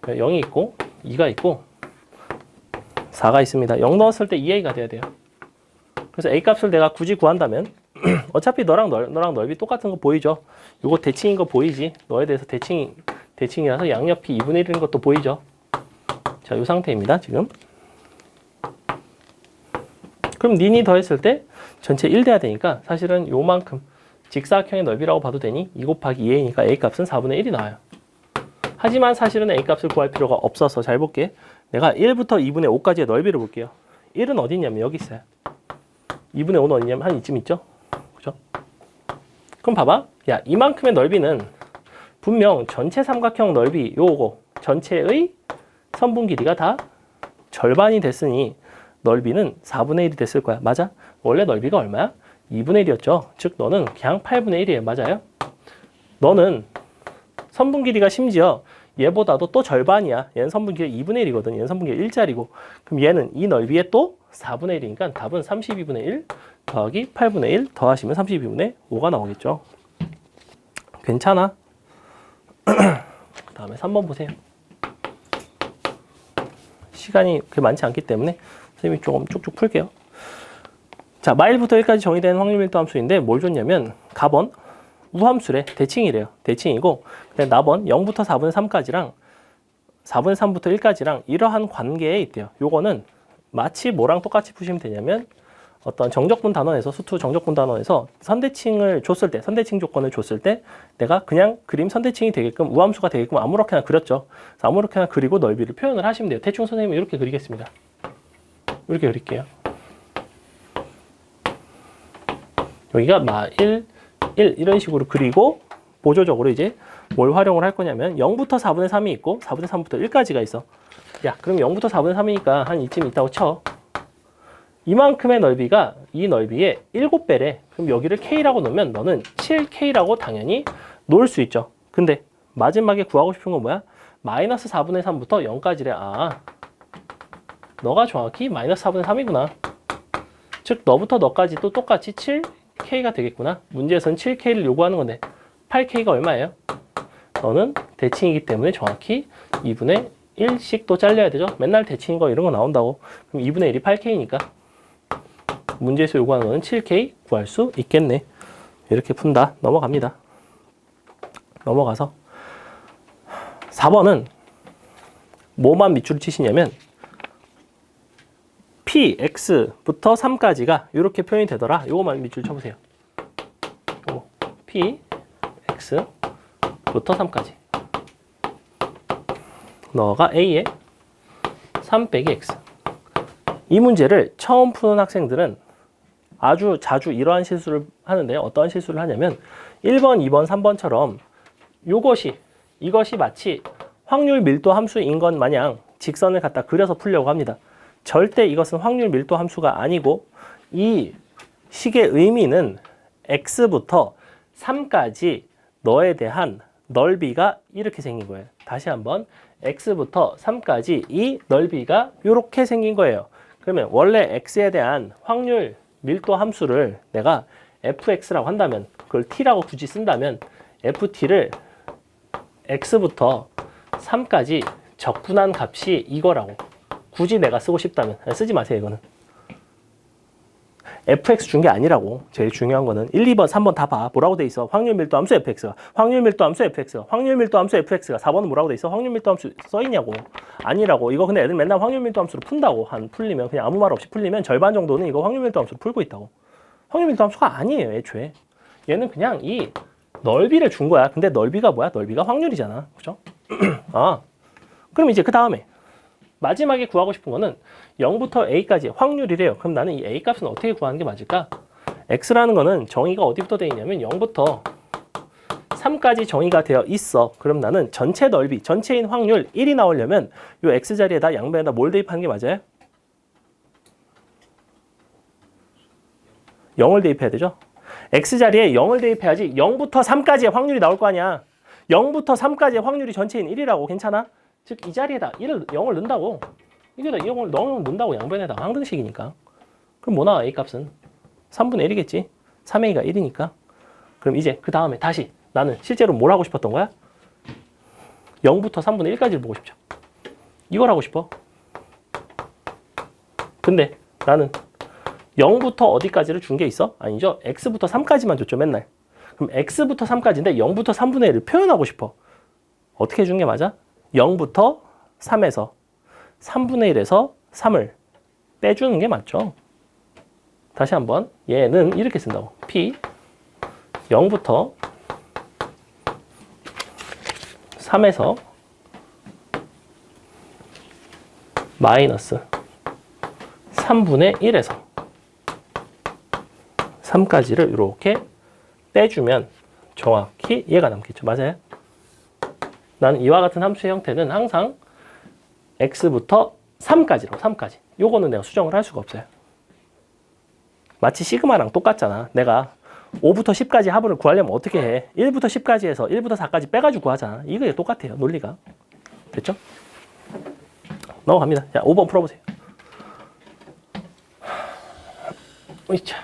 0이 있고 2가 있고 4가 있습니다. 0 넣었을 때 2A가 돼야 돼요. 그래서 A 값을 내가 굳이 구한다면 어차피 너랑 넓이 똑같은 거 보이죠? 요거 대칭인 거 보이지? 너에 대해서 대칭이라서 양옆이 2분의 1인 것도 보이죠? 자, 이 상태입니다. 지금. 그럼 닌이 더했을 때 전체 1 돼야 되니까 사실은 요만큼 직사각형의 넓이라고 봐도 되니 2 곱하기 2A니까 A 값은 4분의 1이 나와요. 하지만 사실은 A 값을 구할 필요가 없어서 잘 볼게. 내가 1부터 2분의 5까지의 넓이를 볼게요. 1은 어디 있냐면 여기 있어요. 2분의 5는 어디 있냐면 한 이쯤 있죠? 그죠? 그럼 봐봐. 야, 이만큼의 넓이는 분명 전체 삼각형 넓이 요거 전체의 선분 길이가 다 절반이 됐으니 넓이는 4분의 1이 됐을 거야. 맞아? 원래 넓이가 얼마야? 2분의 1이었죠. 즉 너는 그냥 8분의 1이에요. 맞아요? 너는 선분 길이가 심지어 얘보다도 또 절반이야. 얘는 선분 길이 2분의 1이거든. 얘는 선분 길이 1짜리고. 그럼 얘는 이 넓이에 또 4분의 1이니까 답은 32분의 1 더하기 8분의 1 더하시면 32분의 5가 나오겠죠. 괜찮아? 그 다음에 3번 보세요. 시간이 그렇게 많지 않기 때문에 선생님이 조금 쭉쭉 풀게요. 자, 마일부터 1까지 정의된 확률 밀도 함수인데 뭘 줬냐면 가번 우함수래. 대칭이래요. 대칭이고 그다음에 나번 0부터 4분의 3까지랑 4분의 3부터 1까지랑 이러한 관계에 있대요. 요거는 마치 뭐랑 똑같이 푸시면 되냐면 어떤 정적분 단원에서 수투 정적분 단원에서 선대칭을 줬을 때 선대칭 조건을 줬을 때 내가 그냥 그림 선대칭이 되게끔 우함수가 되게끔 아무렇게나 그렸죠. 그래서 아무렇게나 그리고 넓이를 표현을 하시면 돼요. 대충 선생님은 이렇게 그리겠습니다. 이렇게 그릴게요. 여기가 마 1, 1 이런 식으로 그리고 보조적으로 이제 뭘 활용을 할 거냐면 0부터 4분의 3이 있고 4분의 3부터 1까지가 있어. 야, 그럼 0부터 4분의 3이니까 한 이쯤 있다고 쳐. 이만큼의 넓이가 이 넓이의 7배래. 그럼 여기를 K라고 놓으면 너는 7K라고 당연히 놓을 수 있죠. 근데 마지막에 구하고 싶은 건 뭐야? 마이너스 4분의 3부터 0까지래. 아, 너가 정확히 마이너스 4분의 3이구나. 즉 너부터 너까지도 똑같이 7K가 되겠구나. 문제에서는 7K를 요구하는 건데 8K가 얼마예요? 너는 대칭이기 때문에 정확히 2분의 1씩 또 잘려야 되죠. 맨날 대칭인 거 이런 거 나온다고. 그럼 2분의 1이 8K니까 문제에서 요구하는 거는 7K 구할 수 있겠네. 이렇게 푼다. 넘어갑니다. 넘어가서 4번은 뭐만 밑줄을 치시냐면 Px부터 3까지가 이렇게 표현이 되더라. 요거만 밑줄 쳐보세요. Px부터 3까지. 너가 A에 3 빼기 X. 이 문제를 처음 푸는 학생들은 아주 자주 이러한 실수를 하는데 어떠한 실수를 하냐면 1번, 2번, 3번처럼 이것이 마치 확률 밀도 함수인 것 마냥 직선을 갖다 그려서 풀려고 합니다. 절대 이것은 확률 밀도 함수가 아니고 이 식의 의미는 x부터 3까지 너에 대한 넓이가 이렇게 생긴 거예요. 다시 한번 x부터 3까지 이 넓이가 이렇게 생긴 거예요. 그러면 원래 x에 대한 확률 밀도 함수를 내가 fx라고 한다면 그걸 t라고 굳이 쓴다면 ft를 x부터 3까지 적분한 값이 이거라고 굳이 내가 쓰고 싶다면 쓰지 마세요. 이거는 fx 준 게 아니라고. 제일 중요한 거는 1, 2번, 3번 다 봐. 뭐라고 돼 있어? 확률 밀도 함수 fx가, 확률 밀도 함수 fx가, 확률 밀도 함수 fx가. 4번은 뭐라고 돼 있어? 확률 밀도 함수 써 있냐고. 아니라고. 이거 근데 애들 맨날 확률 밀도 함수로 푼다고. 풀리면 그냥 아무 말 없이 풀리면 절반 정도는 이거 확률 밀도 함수로 풀고 있다고. 확률 밀도 함수가 아니에요, 애초에. 얘는 그냥 이 넓이를 준 거야. 근데 넓이가 뭐야? 넓이가 확률이잖아. 그죠? 아. 그럼 이제 그 다음에 마지막에 구하고 싶은 거는 0부터 a까지 확률이래요. 그럼 나는 이 a 값은 어떻게 구하는 게 맞을까? x라는 거는 정의가 어디부터 되어 있냐면 0부터 3까지 정의가 되어 있어. 그럼 나는 전체 넓이, 전체인 확률 1이 나오려면 이 x자리에다 양변에다 뭘 대입하는 게 맞아요? 0을 대입해야 되죠. x자리에 0을 대입해야지 0부터 3까지의 확률이 나올 거 아니야. 0부터 3까지의 확률이 전체인 1이라고. 괜찮아? 즉 이 자리에다 0을 넣는다고. 이게다 0을 넣는다고. 양변에다가 항등식이니까. 그럼 뭐 나와? a값은 3분의 1이겠지. 3a가 1이니까. 그럼 이제 그 다음에 다시 나는 실제로 뭘 하고 싶었던 거야? 0부터 3분의 1까지를 보고 싶죠. 이걸 하고 싶어. 근데 나는 0부터 어디까지를 준 게 있어? 아니죠. x부터 3까지만 줬죠, 맨날. 그럼 x부터 3까지인데 0부터 3분의 1을 표현하고 싶어. 어떻게 준 게 맞아? 0부터 3에서 3분의 1에서 3을 빼주는 게 맞죠. 다시 한번 얘는 이렇게 쓴다고. p 0부터 3에서 마이너스 3분의 1에서 3까지를 이렇게 빼주면 정확히 얘가 남겠죠. 맞아요? 나는 이와 같은 함수의 형태는 항상 x부터 3까지라고. 3까지. 요거는 내가 수정을 할 수가 없어요. 마치 시그마랑 똑같잖아. 내가 5부터 10까지 합을 구하려면 어떻게 해? 1부터 10까지 해서 1부터 4까지 빼가지고 구하잖아. 이거에 똑같아요. 논리가. 됐죠? 넘어갑니다. 자, 5번 풀어보세요. 으이차.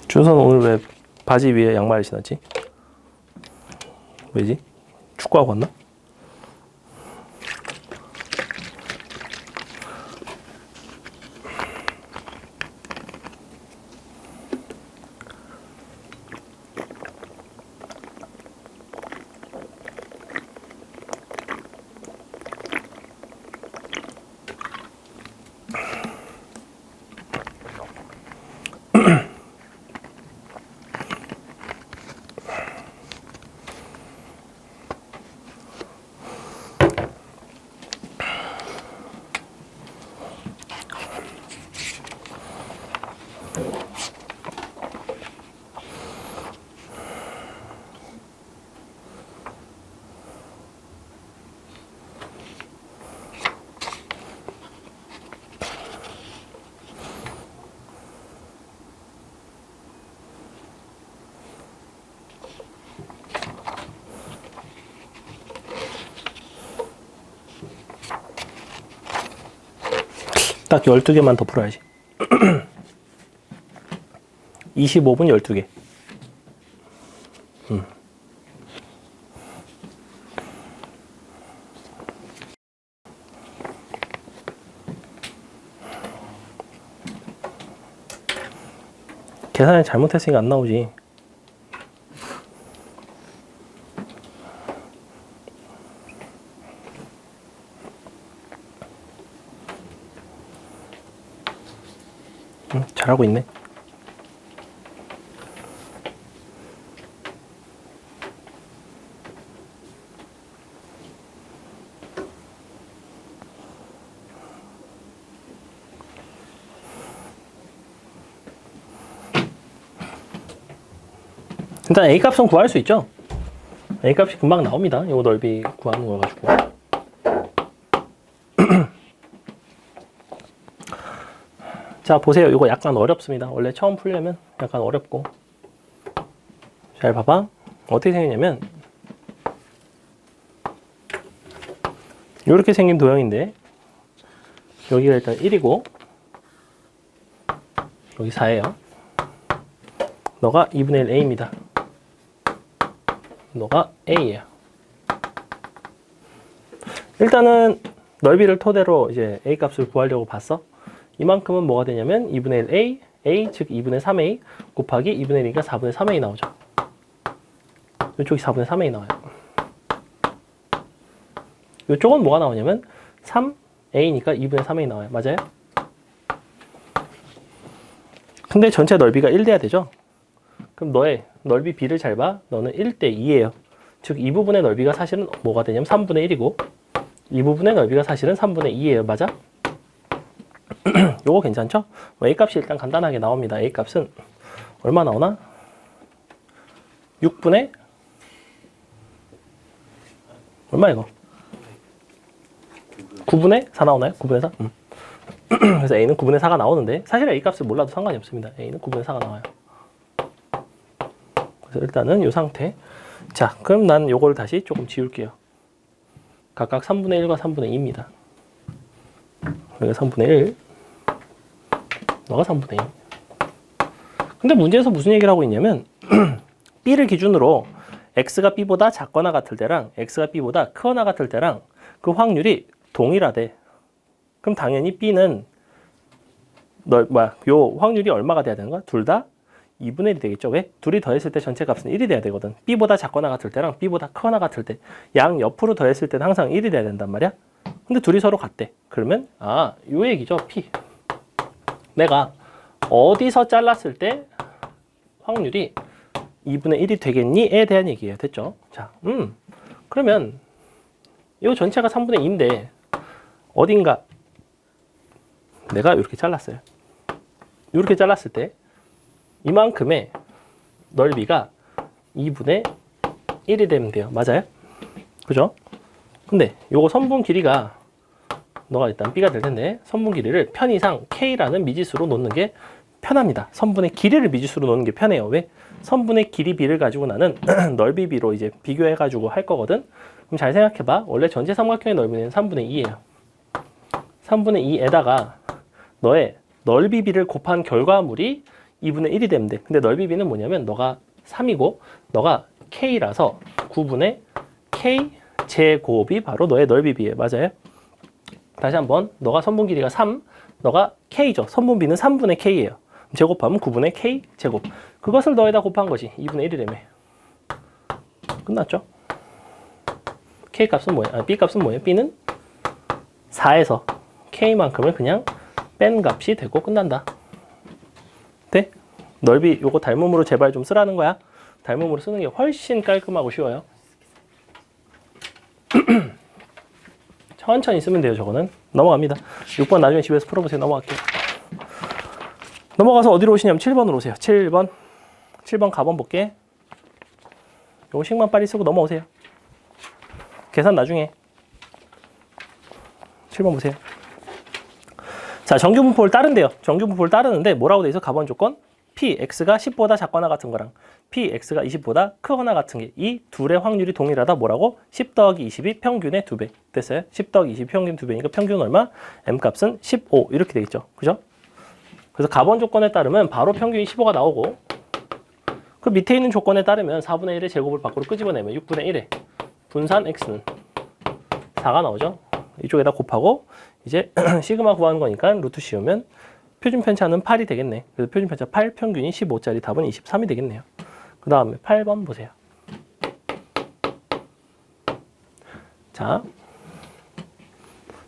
준선 오늘 왜 바지 위에 양말을 신었지? 왜지? 축구하고 왔나? 딱 12개만 더 풀어야지. 25분 12개. 계산을 잘못했으니까 안 나오지. 잘하고 있네. 일단 A값은 구할 수 있죠. A값이 금방 나옵니다. 이거 넓이 구하는 거 가지고. 자, 보세요. 이거 약간 어렵습니다. 원래 처음 풀려면 약간 어렵고. 잘 봐봐. 어떻게 생겼냐면 이렇게 생긴 도형인데 여기가 일단 1이고 여기 4예요. 너가 2분의 1 A입니다. 너가 A예요. 일단은 넓이를 토대로 이제 A 값을 구하려고 봤어. 이만큼은 뭐가 되냐면 2분의 1 A, A 즉 2분의 3A 곱하기 2분의 1이니까 4분의 3A 나오죠. 이쪽이 4분의 3A 나와요. 이쪽은 뭐가 나오냐면 3A니까 2분의 3A 나와요. 맞아요? 근데 전체 넓이가 1 돼야 되죠? 그럼 너의 넓이 B를 잘 봐. 너는 1대 2예요. 즉 이 부분의 넓이가 사실은 뭐가 되냐면 3분의 1이고 이 부분의 넓이가 사실은 3분의 2예요. 맞아? 요거 괜찮죠? A값이 일단 간단하게 나옵니다. A값은 얼마 나오나? 6분의 얼마 이거? 9분의 4 나오나요? 9분의 4? 그래서 A는 9분의 4가 나오는데 사실 A값을 몰라도 상관이 없습니다. A는 9분의 4가 나와요. 그래서 일단은 이 상태. 자, 그럼 난 요걸 다시 조금 지울게요. 각각 3분의 1과 3분의 2입니다. 여기가 3분의 1, 너가 3분의 2. 근데 문제에서 무슨 얘기를 하고 있냐면 B를 기준으로 X가 B보다 작거나 같을 때랑 X가 B보다 크거나 같을 때랑 그 확률이 동일하대. 그럼 당연히 B는 요 확률이 얼마가 돼야 되는 거야? 둘 다 2분의 1이 되겠죠. 왜? 둘이 더했을 때 전체 값은 1이 돼야 되거든. B보다 작거나 같을 때랑 B보다 크거나 같을 때 양 옆으로 더했을 때는 항상 1이 돼야 된단 말이야. 근데 둘이 서로 같대. 그러면 요 얘기죠. P. 내가 어디서 잘랐을 때 확률이 2분의 1이 되겠니?에 대한 얘기예요. 됐죠? 자, 그러면 이 전체가 3분의 2인데 어딘가 내가 이렇게 잘랐어요. 이렇게 잘랐을 때 이만큼의 넓이가 2분의 1이 되면 돼요. 맞아요? 그죠? 근데 요거 선분 길이가 너가 일단 B가 될 텐데 선분 길이를 편의상 K라는 미지수로 놓는 게 편합니다. 선분의 길이를 미지수로 놓는 게 편해요. 왜? 선분의 길이 B를 가지고 나는 넓이 B로 이제 비교해가지고 할 거거든. 그럼 잘 생각해봐. 원래 전체 삼각형의 넓이는 3분의 2예요. 3분의 2에다가 너의 넓이 B를 곱한 결과물이 2분의 1이 되면 돼. 근데 넓이 B는 뭐냐면 너가 3이고 너가 K라서 9분의 K 제곱이 바로 너의 넓이 B예요. 맞아요? 다시 한번 너가 선분 길이가 3, 너가 K죠. 선분 B는 3분의 K예요. 제곱하면 9분의 K 제곱. 그것을 너에다 곱한 것이 2분의 1이라며. 끝났죠? K 값은 뭐예요? B 값은 뭐예요? B는 4에서 K만큼을 그냥 뺀 값이 되고 끝난다. 돼? 넓이 요거 닮음으로 제발 좀 쓰라는 거야. 닮음으로 쓰는 게 훨씬 깔끔하고 쉬워요. 천천히 쓰면 돼요. 저거는. 넘어갑니다. 6번 나중에 집에서 풀어보세요. 넘어갈게요. 넘어가서 어디로 오시냐면 7번으로 오세요. 7번 가번 볼게. 요식만 빨리 쓰고 넘어오세요. 계산 나중에. 7번 보세요. 자, 정규분포를 따른대요. 정규분포를 따르는데 뭐라고 돼 있어? 가번 조건? P, X가 10보다 작거나 같은 거랑 P, X가 20보다 크거나 같은 게 이 둘의 확률이 동일하다. 뭐라고? 10 더하기 20이 평균의 2배. 됐어요? 10 더하기 20 평균 2배니까 평균 얼마? M 값은 15 이렇게 되겠죠. 그죠? 그래서 가번 조건에 따르면 바로 평균이 15가 나오고 그 밑에 있는 조건에 따르면 4분의 1의 제곱을 밖으로 끄집어내면 6분의 1에 분산 X는 4가 나오죠. 이쪽에다 곱하고 이제 시그마 구하는 거니까 루트 씌우면 표준 편차는 8이 되겠네. 그래서 표준 편차 8, 평균이 15짜리 답은 23이 되겠네요. 그 다음에 8번 보세요. 자,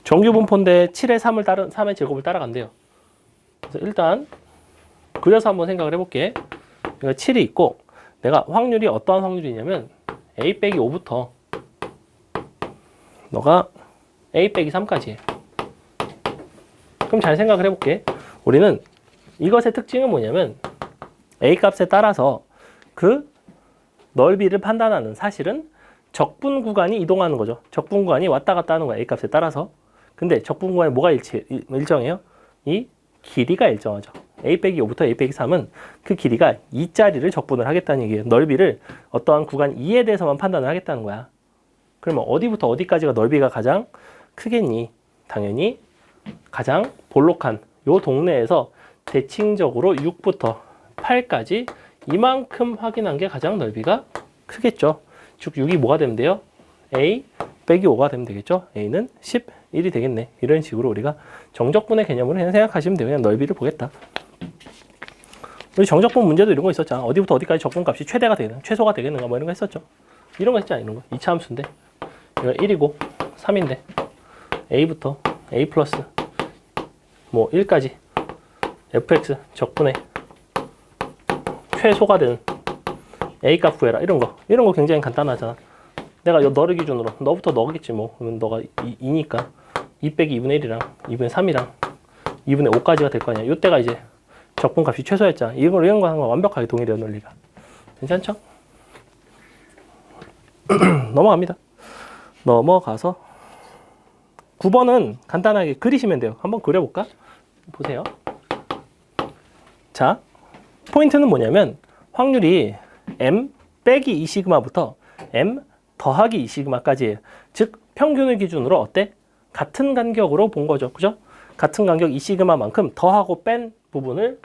정규분포인데 7의 3의 제곱을 따라간대요. 그래서 일단 그려서 한번 생각을 해볼게. 여기가 7이 있고 내가 확률이 어떠한 확률이냐면 A 빼기 5부터 너가 A 빼기 3까지 해. 그럼 잘 생각을 해볼게. 우리는 이것의 특징은 뭐냐면 A 값에 따라서 그 넓이를 판단하는 사실은 적분 구간이 이동하는 거죠. 적분 구간이 왔다 갔다 하는 거야. A 값에 따라서. 근데 적분 구간에 뭐가 일정해요? 이 길이가 일정하죠. A 빼기 5부터 A 빼기 3은 그 길이가 2짜리를 적분을 하겠다는 얘기예요. 넓이를 어떠한 구간 2에 대해서만 판단을 하겠다는 거야. 그러면 어디부터 어디까지가 넓이가 가장 크겠니? 당연히 가장 볼록한 요 동네에서 대칭적으로 6부터 8까지 이만큼 확인한 게 가장 넓이가 크겠죠. 즉 6이 뭐가 되면 돼요? A 빼기 5가 되면 되겠죠. A는 11이 되겠네. 이런 식으로 우리가 정적분의 개념으로 그냥 생각하시면 돼요. 그냥 넓이를 보겠다. 우리 정적분 문제도 이런 거 있었잖아. 어디부터 어디까지 적분값이 최대가 되는, 최소가 되겠는가 뭐 이런 거 했었죠. 이런 거 했잖아. 이런 거. 2차 함수인데 이거 1이고 3인데 A부터 A 플러스 뭐 1까지 fx 적분의 최소가 되는 A 값 구해라. 이런 거 굉장히 간단하잖아. 내가 너를 기준으로 너부터 넣겠지 뭐. 그러면 너가 2니까 2 빼기 2분의 1이랑 2분의 3이랑 2분의 5까지가 될 거 아니야. 이때가 이제 적분값이 최소였잖아. 이런 거 완벽하게 동일해요, 논리가. 괜찮죠? 넘어갑니다. 넘어가서 9번은 간단하게 그리시면 돼요. 한번 그려볼까? 보세요. 자, 포인트는 뭐냐면 확률이 m 빼기 2시그마부터 m 더하기 2시그마까지예요. 즉 평균을 기준으로 어때? 같은 간격으로 본 거죠. 그죠? 같은 간격 2시그마만큼 더하고 뺀 부분을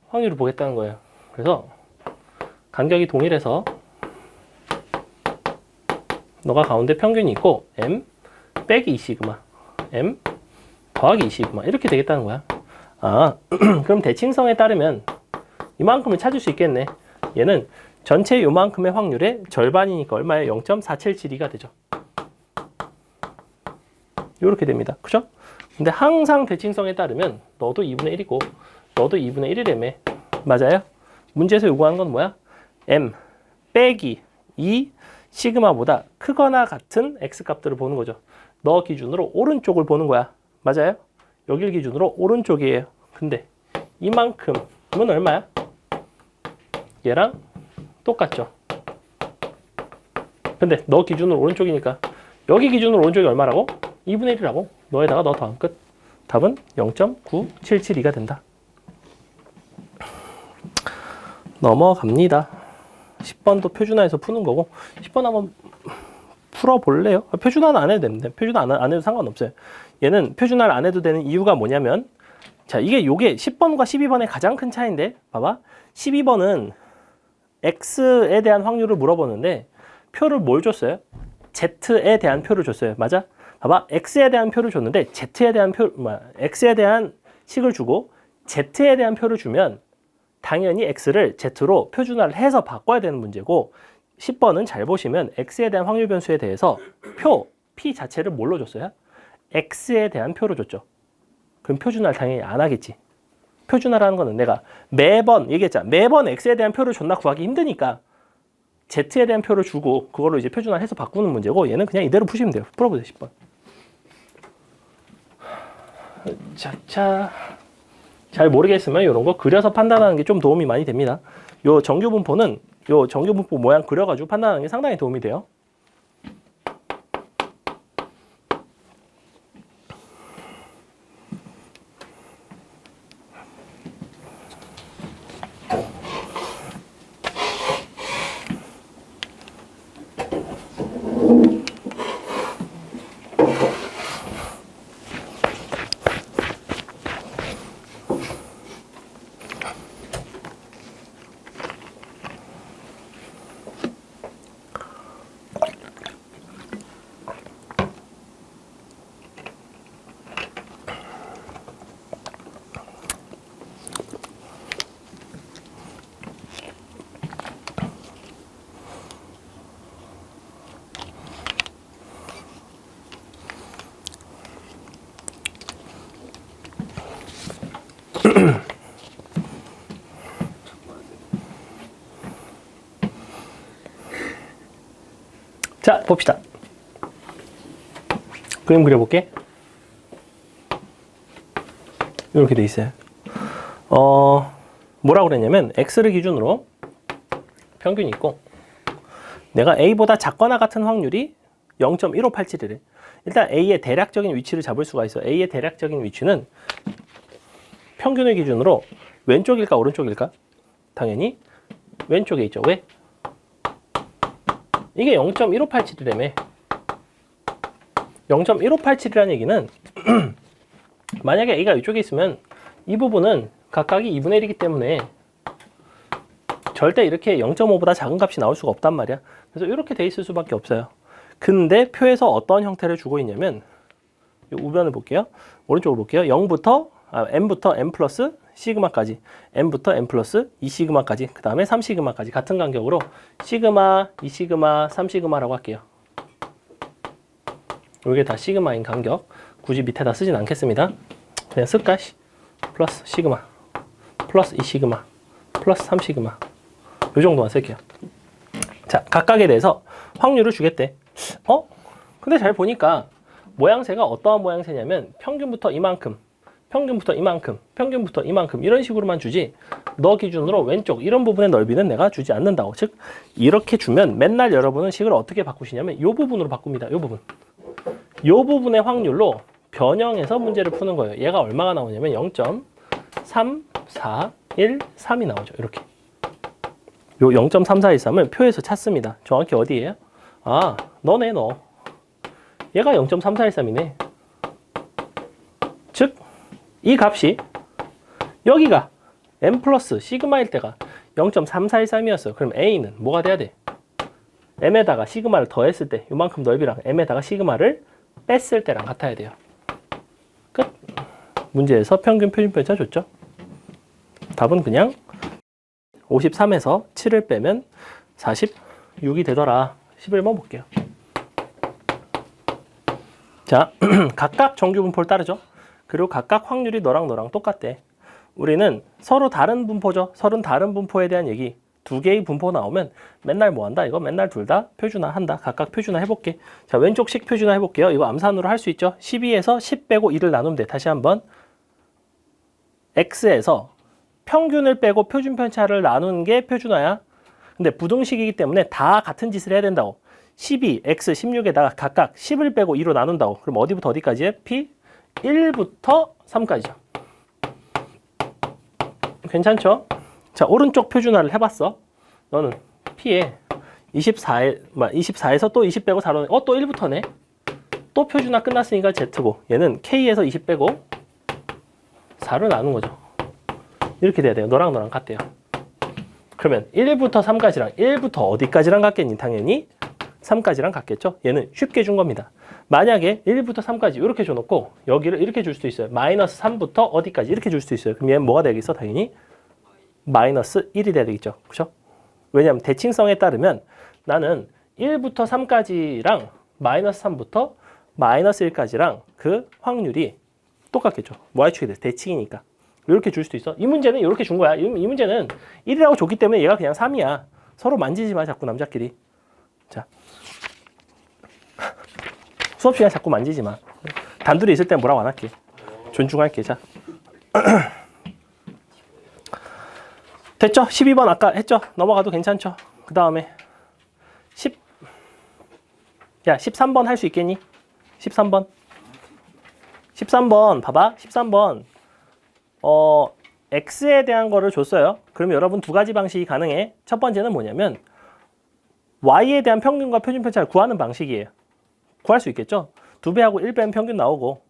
확률을 보겠다는 거예요. 그래서 간격이 동일해서 너가 가운데 평균이 있고 m 빼기 2시그마, m 더하기 2시그마 이렇게 되겠다는 거야. 아, 그럼 대칭성에 따르면 이만큼을 찾을 수 있겠네. 얘는 전체 요만큼의 확률의 절반이니까 얼마예요? 0.4772가 되죠. 이렇게 됩니다. 그죠? 근데 항상 대칭성에 따르면 너도 2분의 1이고 너도 2분의 1이라며. 맞아요? 문제에서 요구하는 건 뭐야? m 빼기 2 시그마보다 크거나 같은 x 값들을 보는 거죠. 너 기준으로 오른쪽을 보는 거야. 맞아요? 여길 기준으로 오른쪽이에요. 근데 이만큼은 얼마야? 얘랑 똑같죠. 근데 너 기준으로 오른쪽이니까 여기 기준으로 오른쪽이 얼마라고? 2분의 1이라고. 너에다가 너 더하면 끝. 답은 0.9772가 된다. 넘어갑니다. 10번도 표준화해서 푸는 거고 10번 한번 풀어볼래요? 표준화는 안 해도 됩니다. 표준화 안 해도 상관없어요. 얘는 표준화를 안 해도 되는 이유가 뭐냐면 자, 요게 10번과 12번의 가장 큰 차이인데 봐봐. 12번은 X에 대한 확률을 물어보는데 표를 뭘 줬어요? Z에 대한 표를 줬어요. 맞아? 봐봐. X에 대한 표를 줬는데 X에 대한 식을 주고 Z에 대한 표를 주면 당연히 X를 Z로 표준화를 해서 바꿔야 되는 문제고 10번은 잘 보시면 X에 대한 확률 변수에 대해서 P 자체를 뭘로 줬어요? X에 대한 표로 줬죠. 그럼 표준화를 당연히 안 하겠지. 표준화라는 거는 내가 매번 얘기했잖아. 매번 X에 대한 표를 존나 구하기 힘드니까 Z에 대한 표를 주고 그걸로 이제 표준화를 해서 바꾸는 문제고 얘는 그냥 이대로 푸시면 돼요. 풀어보세요. 10번. 자차. 잘 모르겠으면 이런 거 그려서 판단하는 게 좀 도움이 많이 됩니다. 요 정규분포는 요 정규분포 모양 그려가지고 판단하는 게 상당히 도움이 돼요. 자, 봅시다. 그림 그려볼게. 이렇게 돼 있어요. 뭐라고 그랬냐면 x를 기준으로 평균이 있고 내가 a보다 작거나 같은 확률이 0.1587이래. 일단 a의 대략적인 위치를 잡을 수가 있어. a의 대략적인 위치는 평균을 기준으로 왼쪽일까 오른쪽일까? 당연히 왼쪽에 있죠. 왜? 이게 0.1587이라며. 0.1587이라는 얘기는 만약에 a가 이쪽에 있으면 이 부분은 각각이 2분의 1이기 때문에 절대 이렇게 0.5보다 작은 값이 나올 수가 없단 말이야. 그래서 이렇게 돼 있을 수밖에 없어요. 근데 표에서 어떤 형태를 주고 있냐면 이 우변을 볼게요. 오른쪽으로 볼게요. 0부터 m부터 m 플러스 시그마까지, m부터 m 플러스 2시그마까지, 그 다음에 3시그마까지 같은 간격으로 시그마, 2시그마, 3시그마라고 할게요. 이게 다 시그마인 간격. 굳이 밑에다 쓰진 않겠습니다. 그냥 쓸까? 플러스 시그마, 플러스 2시그마, 플러스 3시그마. 이 정도만 쓸게요. 자, 각각에 대해서 확률을 주겠대. 근데 잘 보니까 모양새가 어떠한 모양새냐면 평균부터 이만큼, 평균부터 이만큼, 평균부터 이만큼 이런 식으로만 주지 너 기준으로 왼쪽 이런 부분의 넓이는 내가 주지 않는다고. 즉 이렇게 주면 맨날 여러분은 식을 어떻게 바꾸시냐면 이 부분으로 바꿉니다. 이 부분. 이 부분의 확률로 변형해서 문제를 푸는 거예요. 얘가 얼마가 나오냐면 0.3413이 나오죠. 이렇게. 요 0.3413을 표에서 찾습니다. 정확히 어디예요? 아, 너네 너. 얘가 0.3413이네. 즉, 이 값이 여기가 m 플러스 시그마일 때가 0.3413이었어요. 그럼 a는 뭐가 돼야 돼? m에다가 시그마를 더했을 때 요만큼 넓이랑 m에다가 시그마를 뺐을 때랑 같아야 돼요. 끝. 문제에서 평균 표준편차 줬죠. 답은 그냥 53에서 7을 빼면 46이 되더라. 11번 볼게요. 자, 각각 정규분포를 따르죠. 그리고 각각 확률이 너랑 똑같대. 우리는 서로 다른 분포죠. 서로 다른 분포에 대한 얘기. 두 개의 분포 나오면 맨날 뭐 한다? 이거 맨날 둘 다 표준화 한다. 각각 표준화 해볼게. 자, 왼쪽식 표준화 해볼게요. 이거 암산으로 할 수 있죠. 12에서 10 빼고 1을 나누면 돼. 다시 한번. x에서 평균을 빼고 표준편차를 나누는 게 표준화야. 근데 부등식이기 때문에 다 같은 짓을 해야 된다고. 12, x, 16에다가 각각 10을 빼고 2로 나눈다고. 그럼 어디부터 어디까지 해? p 1부터 3까지죠. 괜찮죠? 자, 오른쪽 표준화를 해봤어. 너는 p에 24에서 또 20 빼고 4로 또 1부터네. 또 표준화 끝났으니까 z고 얘는 k에서 20 빼고 4를 나눈 거죠. 이렇게 돼야 돼요. 너랑 같대요. 그러면 1부터 3까지랑 1부터 어디까지랑 같겠니? 당연히 3까지랑 같겠죠? 얘는 쉽게 준 겁니다. 만약에 1부터 3까지 이렇게 줘놓고 여기를 이렇게 줄 수도 있어요. 마이너스 3부터 어디까지 이렇게 줄 수도 있어요. 그럼 얘는 뭐가 되겠어? 당연히 마이너스 1이 돼야 되겠죠. 그렇죠? 왜냐하면 대칭성에 따르면 나는 1부터 3까지랑 마이너스 3부터 마이너스 1까지랑 그 확률이 똑같겠죠. y축에 대해서 대칭이니까. 이렇게 줄 수도 있어. 이 문제는 이렇게 준 거야. 이 문제는 1이라고 줬기 때문에 얘가 그냥 3이야. 서로 만지지 마, 자꾸 남자끼리. 자, 수업 시간에 자꾸 만지지 마. 단둘이 있을 땐 뭐라고 안 할게. 존중할게. 자, 됐죠? 12번 아까 했죠? 넘어가도 괜찮죠? 그 다음에 13번 할 수 있겠니? 13번. 13번 봐봐. 13번 x에 대한 거를 줬어요. 그러면 여러분 두 가지 방식이 가능해. 첫 번째는 뭐냐면 y에 대한 평균과 표준편차를 구하는 방식이에요. 구할 수 있겠죠? 2배 하고 1배 하면 평균 나오고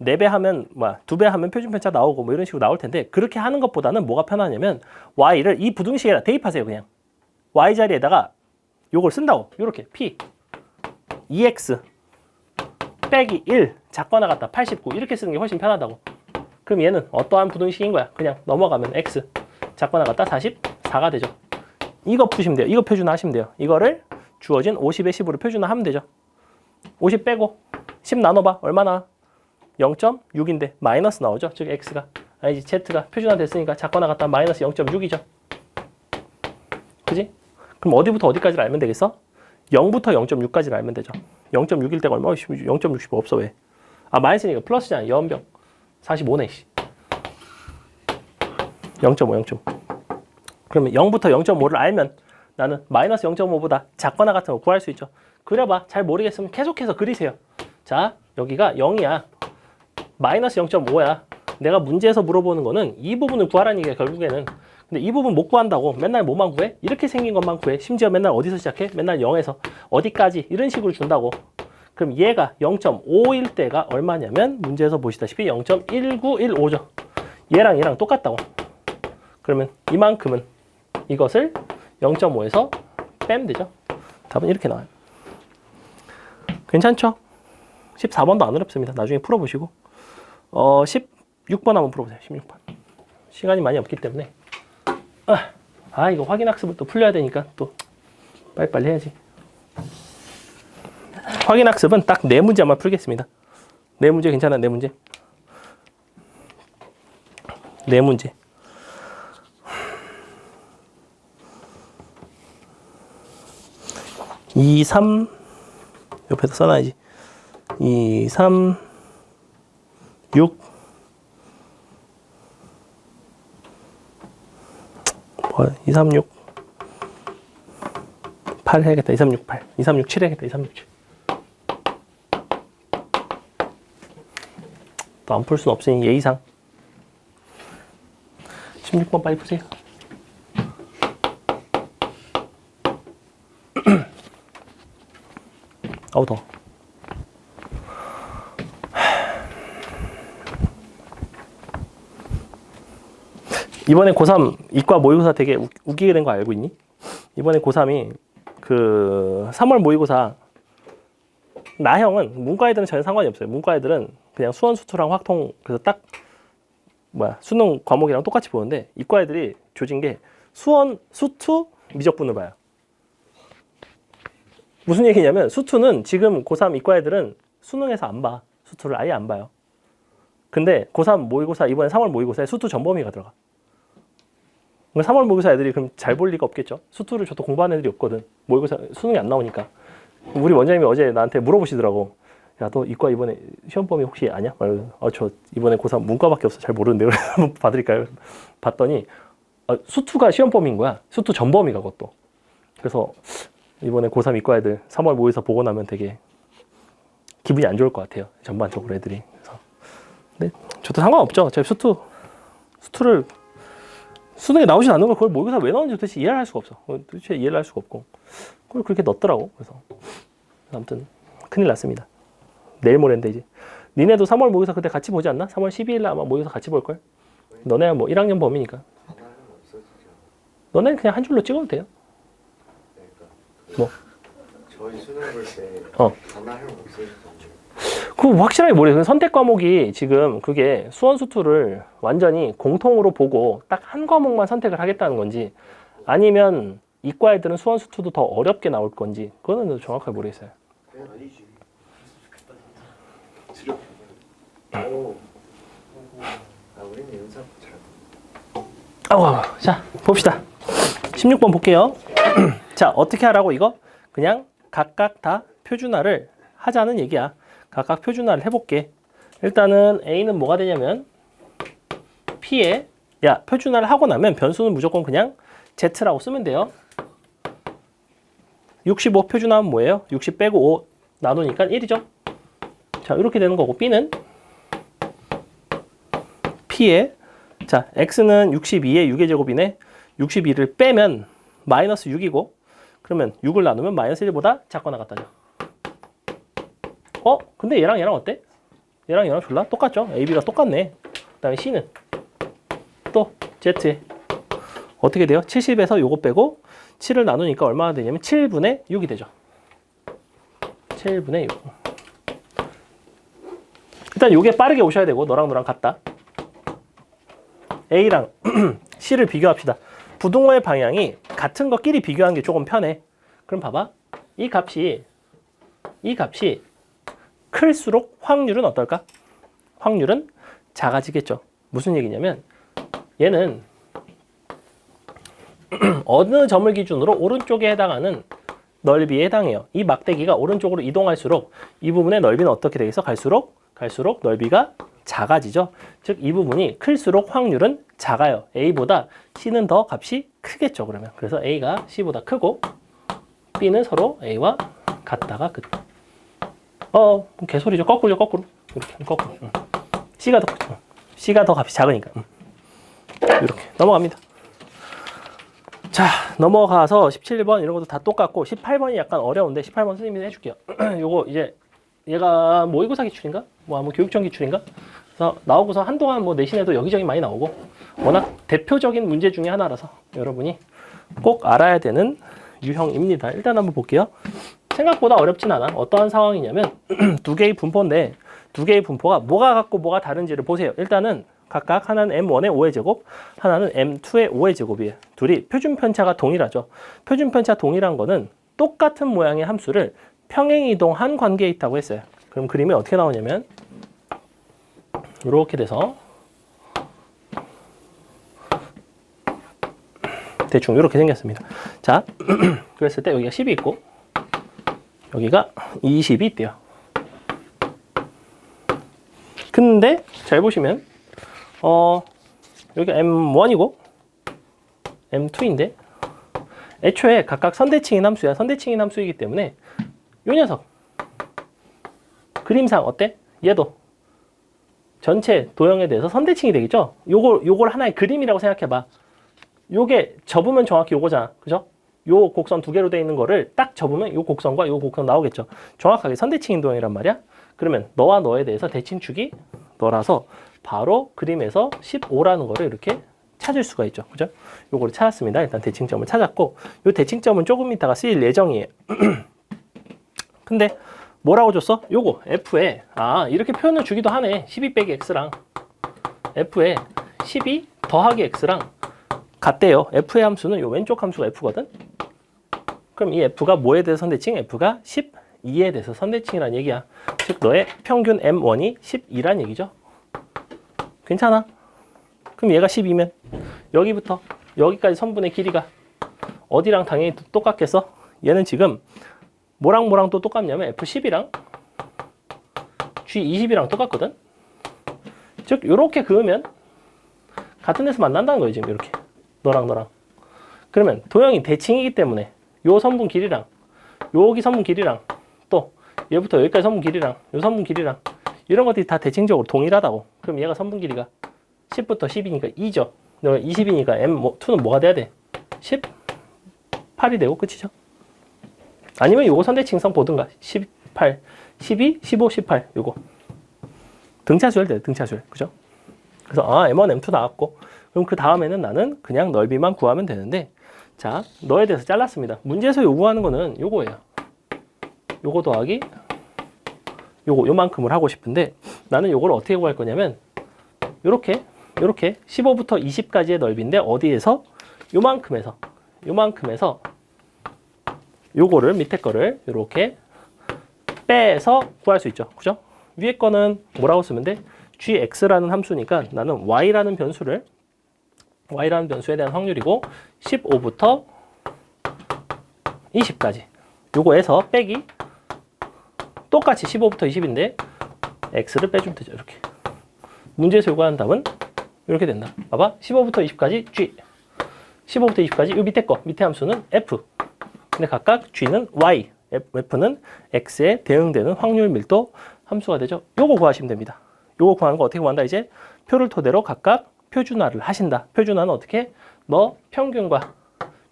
4배 하면 2배 하면 표준편차 나오고 뭐 이런 식으로 나올 텐데 그렇게 하는 것보다는 뭐가 편하냐면 y를 이 부등식에다 대입하세요. 그냥 y 자리에다가 요걸 쓴다고. 요렇게 p 2x 빼기 1 작거나 같다 89 이렇게 쓰는 게 훨씬 편하다고. 그럼 얘는 어떠한 부등식인 거야? 그냥 넘어가면 x 작거나 같다 44가 되죠. 이거 푸시면 돼요. 이거 표준화 하시면 돼요. 이거를 주어진 50에 10으로 표준화 하면 되죠. 50 빼고 10 나눠봐. 얼마나? 0.6인데 마이너스 나오죠. 즉 x가 아니지 z가 표준화 됐으니까 작거나 같다 마이너스 0.6이죠. 그지? 그럼 어디부터 어디까지를 알면 되겠어? 0부터 0.6까지를 알면 되죠. 0.6일 때가 얼마? 0.65 없어 왜? 아 마이너스니까 플러스잖아. 연병 45네. 0.5. 그러면 0부터 0.5를 알면 나는 마이너스 0.5보다 작거나 같은 거 구할 수 있죠. 그려봐. 잘 모르겠으면 계속해서 그리세요. 자, 여기가 0이야. 마이너스 0.5야. 내가 문제에서 물어보는 거는 이 부분을 구하라는 얘기야, 결국에는. 근데 이 부분 못 구한다고 맨날 뭐만 구해? 이렇게 생긴 것만 구해. 심지어 맨날 어디서 시작해? 맨날 0에서 어디까지 이런 식으로 준다고. 그럼 얘가 0.5일 때가 얼마냐면 문제에서 보시다시피 0.1915죠. 얘랑 똑같다고. 그러면 이만큼은 이것을 0.5에서 빼면 되죠. 답은 이렇게 나와요. 괜찮죠? 14번도 안 어렵습니다. 나중에 풀어보시고 16번 한번 풀어보세요. 16번. 시간이 많이 없기 때문에 이거 확인학습을 또 풀려야 되니까 또 빨리빨리 해야지. 확인학습은 딱 4문제만 풀겠습니다. 4문제 괜찮아? 4문제? 4문제. 2, 3 옆에다 써놔야지. 2, 3, 6, 236 8 해야겠다. 2368 2367 해야겠다. 2367 또 안 풀 순 없으니 예의상 16번 빨리 푸세요. 아우 더워. 이번에 고3 이과 모의고사 되게 웃기게 된 거 알고 있니? 이번에 고3이 그 3월 모의고사 나형은 문과 애들은 전혀 상관이 없어요. 문과 애들은 그냥 수원 수투랑 확통 그래서 딱 수능 과목이랑 똑같이 보는데 이과 애들이 조진 게 수원 수투 미적분을 봐요. 무슨 얘기냐면 수투는 지금 고3 이과 애들은 수능에서 안 봐. 수투를 아예 안 봐요. 근데 고3 모의고사 이번에 3월 모의고사에 수투 전범위가 들어가. 3월 모의고사 애들이 그럼 잘 볼 리가 없겠죠. 수투를 저도 공부하는 애들이 없거든. 모의고사 수능이 안 나오니까. 우리 원장님이 어제 나한테 물어보시더라고. 야, 너 이과 이번에 시험 범위 혹시 아냐? 저 이번에 고3 문과밖에 없어. 잘 모르는데 그래서 한번 봐드릴까요? 봤더니 수투가 시험 범위인 거야. 수투 전범위가 그것도. 그래서 이번에 고3 이과 애들 3월 모의고사 보고 나면 되게 기분이 안 좋을 것 같아요. 전반적으로 애들이. 그래서 근데 저도 상관없죠. 어차피 수투를 수능에 나오진 않는 걸 그걸 모의고사 왜 나오는지 도대체 이해를 할 수가 없어. 도대체 이해를 할 수가 없고 그걸 그렇게 넣었더라고. 그래서 아무튼 큰일 났습니다. 내일 모레인데 이제 니네도 3월 모의고사 그때 같이 보지 않나? 3월 12일날 아마 모의고사 같이 볼걸? 너네야 뭐 1학년 범위니까. 하나는 없어지죠. 너네는 그냥 한 줄로 찍어도 돼요. 그러니까 뭐? 저희 수능 볼때 하나는 없어지죠. 그 확실하게 모르겠어요. 선택 과목이 지금 그게 수원 수투를 완전히 공통으로 보고 딱 한 과목만 선택을 하겠다는 건지 아니면 이과 애들은 수원 수투도 더 어렵게 나올 건지 그거는 정확하게 모르겠어요. 그냥 아니지. 오. 우리는 연습 잘. 자 봅시다. 16번 볼게요. 자 어떻게 하라고 이거? 그냥 각각 다 표준화를 하자는 얘기야. 각각 표준화를 해볼게. 일단은 A는 뭐가 되냐면 P에 표준화를 하고 나면 변수는 무조건 그냥 Z라고 쓰면 돼요. 65 표준화하면 뭐예요? 60 빼고 5 나누니까 1이죠. 자 이렇게 되는 거고 B는 P에 X는 62에 6의 제곱이네. 62를 빼면 마이너스 6이고 그러면 6을 나누면 마이너스 1보다 작거나 같다죠. 근데 얘랑 어때? 얘랑 졸라 똑같죠? A, B가 똑같네. 그 다음에 C는 또 Z에 어떻게 돼요? 70에서 요거 빼고 7을 나누니까 얼마나 되냐면 7분의 6이 되죠. 7분의 6. 일단 요게 빠르게 오셔야 되고 너랑 같다. A랑 C를 비교합시다. 부등호의 방향이 같은 것끼리 비교하는 게 조금 편해. 그럼 봐봐. 이 값이 클수록 확률은 어떨까? 확률은 작아지겠죠. 무슨 얘기냐면 얘는 어느 점을 기준으로 오른쪽에 해당하는 넓이에 해당해요. 이 막대기가 오른쪽으로 이동할수록 이 부분의 넓이는 어떻게 되겠어? 갈수록 넓이가 작아지죠. 즉 이 부분이 클수록 확률은 작아요. A보다 C는 더 값이 크겠죠. 그러면 그래서 A가 C보다 크고 B는 서로 A와 같다가 끝. 개소리죠. 거꾸로 이렇게 거꾸로. C가 더 값이 작으니까. 이렇게 넘어갑니다. 자 넘어가서 17번 이런 것도 다 똑같고 18번이 약간 어려운데 18번 선생님이 해줄게요. 요거 이제 얘가 모의고사 기출인가? 뭐 교육청 기출인가? 그래서 나오고서 한동안 뭐 내신에도 여기저기 많이 나오고 워낙 대표적인 문제 중에 하나라서 여러분이 꼭 알아야 되는 유형입니다. 일단 한번 볼게요. 생각보다 어렵진 않아. 어떠한 상황이냐면 두 개의 분포인데 두 개의 분포가 뭐가 같고 뭐가 다른지를 보세요. 일단은 각각 하나는 M1의 5의 제곱, 하나는 M2의 5의 제곱이에요. 둘이 표준 편차가 동일하죠. 표준 편차 동일한 거는 똑같은 모양의 함수를 평행이동한 관계에 있다고 했어요. 그럼 그림이 어떻게 나오냐면 이렇게 돼서 대충 이렇게 생겼습니다. 자, 그랬을 때 여기가 10이 있고 여기가 20이 있대요. 근데 잘 보시면 여기가 M1이고 M2인데 애초에 각각 선대칭인 함수야. 선대칭인 함수이기 때문에 요 녀석 그림상 어때? 얘도 전체 도형에 대해서 선대칭이 되겠죠? 요걸 하나의 그림이라고 생각해봐. 요게 접으면 정확히 요거잖아. 그죠? 요 곡선 두 개로 되어 있는 거를 딱 접으면 요 곡선과 요 곡선 나오겠죠. 정확하게 선대칭인 도형이란 말이야. 그러면 너와 너에 대해서 대칭축이 너라서 바로 그림에서 15라는 거를 이렇게 찾을 수가 있죠. 그죠? 요거를 찾았습니다. 일단 대칭점을 찾았고 요 대칭점은 조금 이따가 쓰일 예정이에요. 근데 뭐라고 줬어? 요거 F에 이렇게 표현을 주기도 하네. 12 빼기 X랑 F에 12 더하기 X랑 같대요. F의 함수는 요 왼쪽 함수가 F거든. 그럼 이 F가 뭐에 대해서 선대칭? F가 12에 대해서 선대칭이란 얘기야. 즉 너의 평균 M1이 12란 얘기죠. 괜찮아? 그럼 얘가 12면 여기부터 여기까지 선분의 길이가 어디랑 당연히 똑같겠어? 얘는 지금 뭐랑 또 똑같냐면 F10이랑 G20이랑 똑같거든? 즉 요렇게 그으면 같은 데서 만난다는 거예요. 지금 이렇게 너랑 그러면 도형이 대칭이기 때문에 요 선분 길이랑 여기 선분 길이랑 또 얘부터 여기까지 선분 길이랑 요 선분 길이랑 이런 것들이 다 대칭적으로 동일하다고. 그럼 얘가 선분 길이가 10부터 10이니까 2죠. 20이니까 M2는 뭐가 돼야 돼? 18이 되고 끝이죠. 아니면 요거 선대칭성 보든가 18, 12, 15, 18 요거 등차수열 돼요. 등차수열. 그죠? 그래서 M1, M2 나왔고 그럼 그 다음에는 나는 그냥 넓이만 구하면 되는데 자 너에 대해서 잘랐습니다. 문제에서 요구하는 거는 요거예요. 요거 더하기 요만큼을 하고 싶은데 나는 요걸 어떻게 구할 거냐면 요렇게 15부터 20까지의 넓이인데 어디에서? 요만큼에서 요거를 밑에 거를 이렇게 빼서 구할 수 있죠. 그죠? 위에 거는 뭐라고 쓰면 돼? gx라는 함수니까 나는 y라는 변수에 대한 확률이고 15부터 20까지 요거에서 빼기 똑같이 15부터 20인데 x를 빼주면 되죠. 이렇게 문제에서 요구하는 답은 이렇게 된다. 봐봐. 15부터 20까지 g 15부터 20까지 요 밑에 함수는 f 근데 각각 g는 y, f는 x에 대응되는 확률 밀도 함수가 되죠. 요거 구하시면 됩니다. 요거 구하는 거 어떻게 구한다? 이제 표를 토대로 각각 표준화를 하신다. 표준화는 어떻게? 너 평균과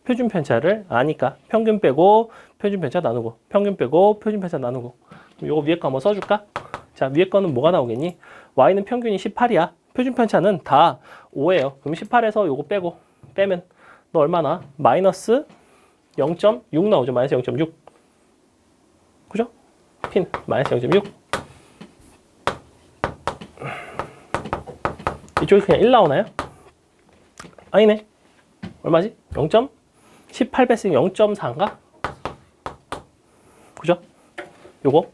표준 편차를 아니까 평균 빼고 표준 편차 나누고 평균 빼고 표준 편차 나누고 그럼 요거 위에 거 한번 써줄까? 자 위에 거는 뭐가 나오겠니? y는 평균이 18이야. 표준 편차는 다 5예요. 그럼 18에서 요거 빼면 너 얼마나? 마이너스 0.6 나오죠. 마이너스 0.6. 그죠? 핀 마이너스 0.6. 이쪽이 그냥 1 나오나요? 아니네. 얼마지? 0.18 뺐으니 0.4인가? 그죠? 요거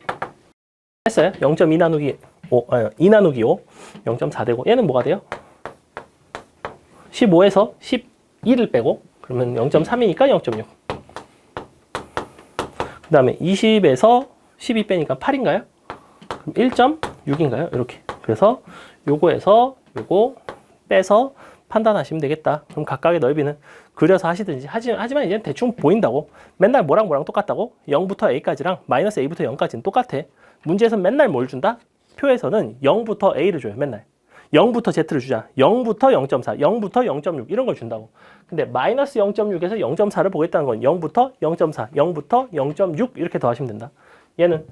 했어요. 0.2 나누기 5, 2 나누기 5, 0.4 되고 얘는 뭐가 돼요? 15에서 12를 빼고 그러면 0.3이니까 0.6. 그 다음에 20에서 12 빼니까 8인가요? 그럼 1.6인가요? 이렇게. 그래서 요거에서 요거 빼서 판단하시면 되겠다. 그럼 각각의 넓이는 그려서 하시든지 하지만 이제 대충 보인다고. 맨날 뭐랑 똑같다고? 0부터 a까지랑 마이너스 a부터 0까지는 똑같아. 문제에서 맨날 뭘 준다? 표에서는 0부터 a를 줘요. 맨날. 0부터 z를 주자. 0부터 0.4, 0부터 0.6 이런 걸 준다고. 근데 마이너스 0.6에서 0.4를 보겠다는 건 0부터 0.4, 0부터 0.6 이렇게 더하시면 된다. 얘는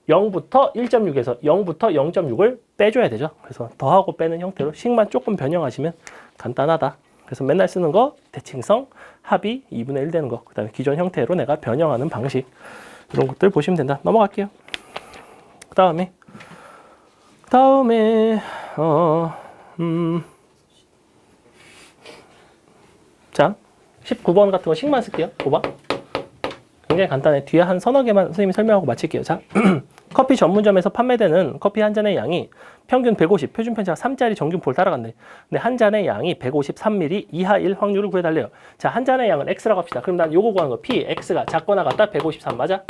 0부터 1.6에서 0부터 0.6을 빼줘야 되죠. 그래서 더하고 빼는 형태로 식만 조금 변형하시면 간단하다. 그래서 맨날 쓰는 거 대칭성 합이 2분의 1 되는 거. 그 다음에 기존 형태로 내가 변형하는 방식 이런 것들 보시면 된다. 넘어갈게요. 그 다음에 자 19번 같은 거 식만 쓸게요. 봐봐. 굉장히 간단해. 뒤에 한 서너 개만 선생님이 설명하고 마칠게요. 자, 커피 전문점에서 판매되는 커피 한 잔의 양이 평균 150, 표준 편차가 3짜리 정균포를 따라간대. 근데 한 잔의 양이 153ml 이하일 확률을 구해달래요. 자, 한 잔의 양은 x라고 합시다. 그럼 난 요거 구하는 거 p, x가 작거나 같다 153 맞아?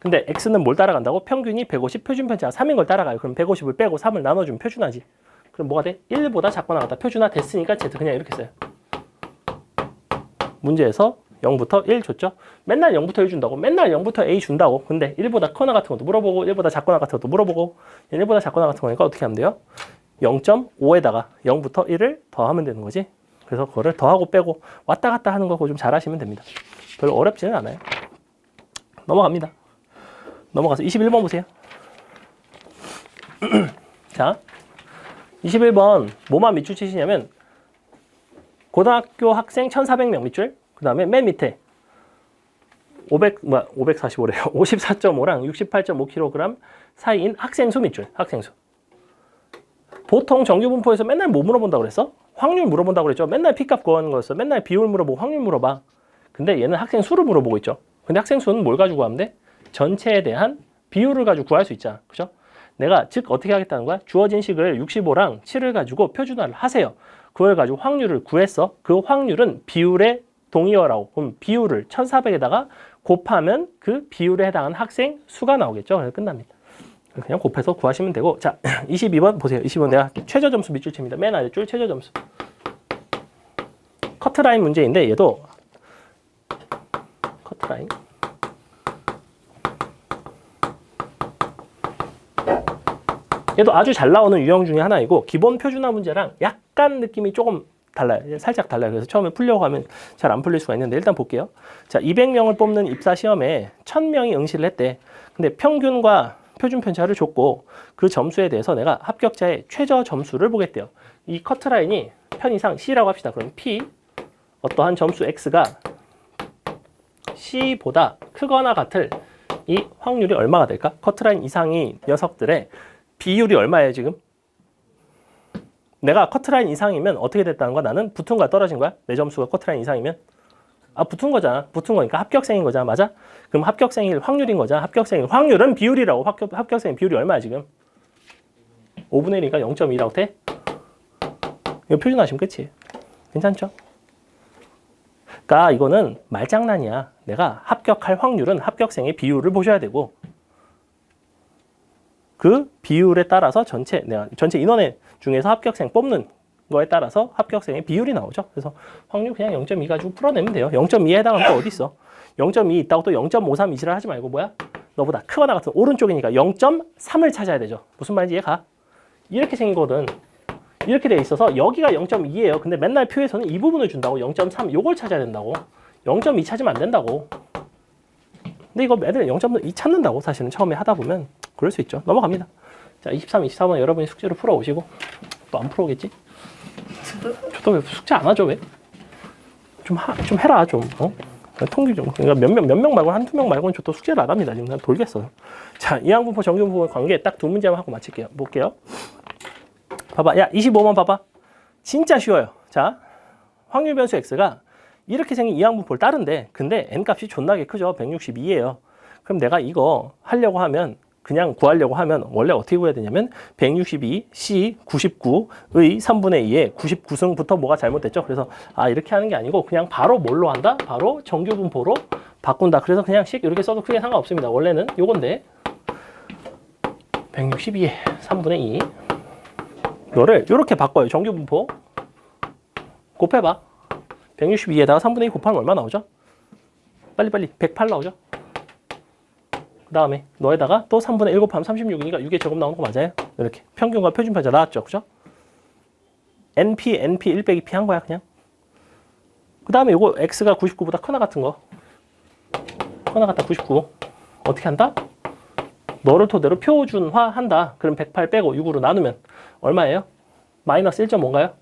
근데 x는 뭘 따라간다고? 평균이 150, 표준 편차가 3인 걸 따라가요. 그럼 150을 빼고 3을 나눠주면 표준화지. 그럼 뭐가 돼? 1보다 작거나 같다. 표준화 됐으니까 z 그냥 이렇게 써요. 문제에서 0부터 1 줬죠. 맨날 0부터 1 준다고. 맨날 0부터 A 준다고. 근데 1보다 크거나 같은 것도 물어보고 1보다 작거나 같은 것도 물어보고 1보다 작거나 같은 거니까 어떻게 하면 돼요? 0.5에다가 0부터 1을 더하면 되는 거지. 그래서 그거를 더하고 빼고 왔다 갔다 하는 거 그거 좀 잘하시면 됩니다. 별로 어렵지는 않아요. 넘어갑니다. 넘어가서 21번 보세요. 자, 21번 뭐만 밑줄 치시냐면 고등학교 학생 1,400명 밑줄, 그 다음에 맨 밑에 545래요. 54.5랑 68.5kg 사이인 학생 수 밑줄, 학생 수. 보통 정규 분포에서 맨날 뭐 물어본다고 그랬어? 확률 물어본다고 그랬죠. 맨날 P값 구하는 거였어. 맨날 비율 물어보고 확률 물어봐. 근데 얘는 학생 수를 물어보고 있죠. 근데 학생 수는 뭘 가지고 하면 돼? 전체에 대한 비율을 가지고 구할 수 있잖아. 그죠? 내가 즉 어떻게 하겠다는 거야? 주어진 식을 65랑 7을 가지고 표준화를 하세요. 그걸 가지고 확률을 구했어. 그 확률은 비율의 동의어라고. 그럼 비율을 1400에다가 곱하면 그 비율에 해당하는 학생 수가 나오겠죠. 그래서 끝납니다. 그냥 곱해서 구하시면 되고. 자, 22번 보세요. 22번 내가 최저 점수 밑줄 칩니다. 맨 아래줄 최저 점수. 커트라인 문제인데 얘도 커트라인. 얘도 아주 잘 나오는 유형 중에 하나이고 기본 표준화 문제랑 약간 느낌이 조금 달라요. 살짝 달라요. 그래서 처음에 풀려고 하면 잘 안 풀릴 수가 있는데 일단 볼게요. 자, 200명을 뽑는 입사 시험에 1000명이 응시를 했대. 근데 평균과 표준 편차를 줬고 그 점수에 대해서 내가 합격자의 최저 점수를 보겠대요. 이 커트라인이 편의상 C라고 합시다. 그럼 P 어떠한 점수 X가 C보다 크거나 같을 이 확률이 얼마가 될까? 커트라인 이상의 녀석들의 비율이 얼마예요 지금? 내가 커트라인 이상이면 어떻게 됐다는 거야? 나는 붙은 거야 떨어진 거야? 내 점수가 커트라인 이상이면? 아 붙은 거잖아. 붙은 거니까 합격생인 거잖아. 맞아? 그럼 합격생일 확률인 거잖아. 합격생일 확률은 비율이라고. 합격생 비율이 얼마야 지금? 5분의 1이니까 0.2라고 돼? 이거 표준하시면 끝이에요. 괜찮죠? 그러니까 이거는 말장난이야. 내가 합격할 확률은 합격생의 비율을 보셔야 되고 그 비율에 따라서 전체 인원의 중에서 합격생 뽑는 거에 따라서 합격생의 비율이 나오죠. 그래서 확률 그냥 0.2 가지고 풀어내면 돼요. 0.2에 해당하는 거 어디 있어? 0.2 있다고 또 0.53 이지랄 하지 말고 뭐야? 너보다 크거나 같은 오른쪽이니까 0.3을 찾아야 되죠. 무슨 말인지 이해가? 이렇게 생긴 거든 이렇게 돼 있어서 여기가 0.2예요. 근데 맨날 표에서는 이 부분을 준다고 0.3 요걸 찾아야 된다고. 0.2 찾으면 안 된다고. 근데 이거 애들 0.2 찾는다고 사실은 처음에 하다 보면 그럴 수 있죠. 넘어갑니다. 자, 23, 24번 여러분이 숙제로 풀어오시고 또 안 풀어오겠지? 저도 왜 숙제 안 하죠 왜? 좀 해라 좀. 통계 좀. 그러니까 몇 명 말고 한두 명 말고는 저도 숙제를 안 합니다. 지금 난 돌겠어요. 자, 이항분포 정규분포의 관계 딱 두 문제만 하고 마칠게요. 볼게요. 봐봐. 야, 25번 봐봐. 진짜 쉬워요. 자, 확률 변수 x가 이렇게 생긴 이항분포를 따른데 근데 n값이 존나게 크죠. 162예요. 그럼 내가 이거 하려고 하면 그냥 구하려고 하면 원래 어떻게 구해야 되냐면 162, C 99의 3분의 2에 99승부터 뭐가 잘못됐죠. 그래서 이렇게 하는 게 아니고 그냥 바로 뭘로 한다? 바로 정규분포로 바꾼다. 그래서 그냥 식 이렇게 써도 크게 상관없습니다. 원래는 요건데 162에 3분의 2 이거를 이렇게 바꿔요. 정규분포 곱해봐. 162에다가 3분의 2 곱하면 얼마 나오죠? 빨리 108 나오죠? 그 다음에 너에다가 또 3분의 1 곱하면 36이니까 6의 제곱 나오는 거 맞아요? 이렇게 평균과 표준 편차 나왔죠, 그죠? NP 1 빼기 P 한 거야 그냥. 그 다음에 이거 X가 99보다 크나 같은 거. 크나 같다 99. 어떻게 한다? 너를 토대로 표준화 한다. 그럼 108 빼고 6으로 나누면 얼마예요? 마이너스 1.5인가요?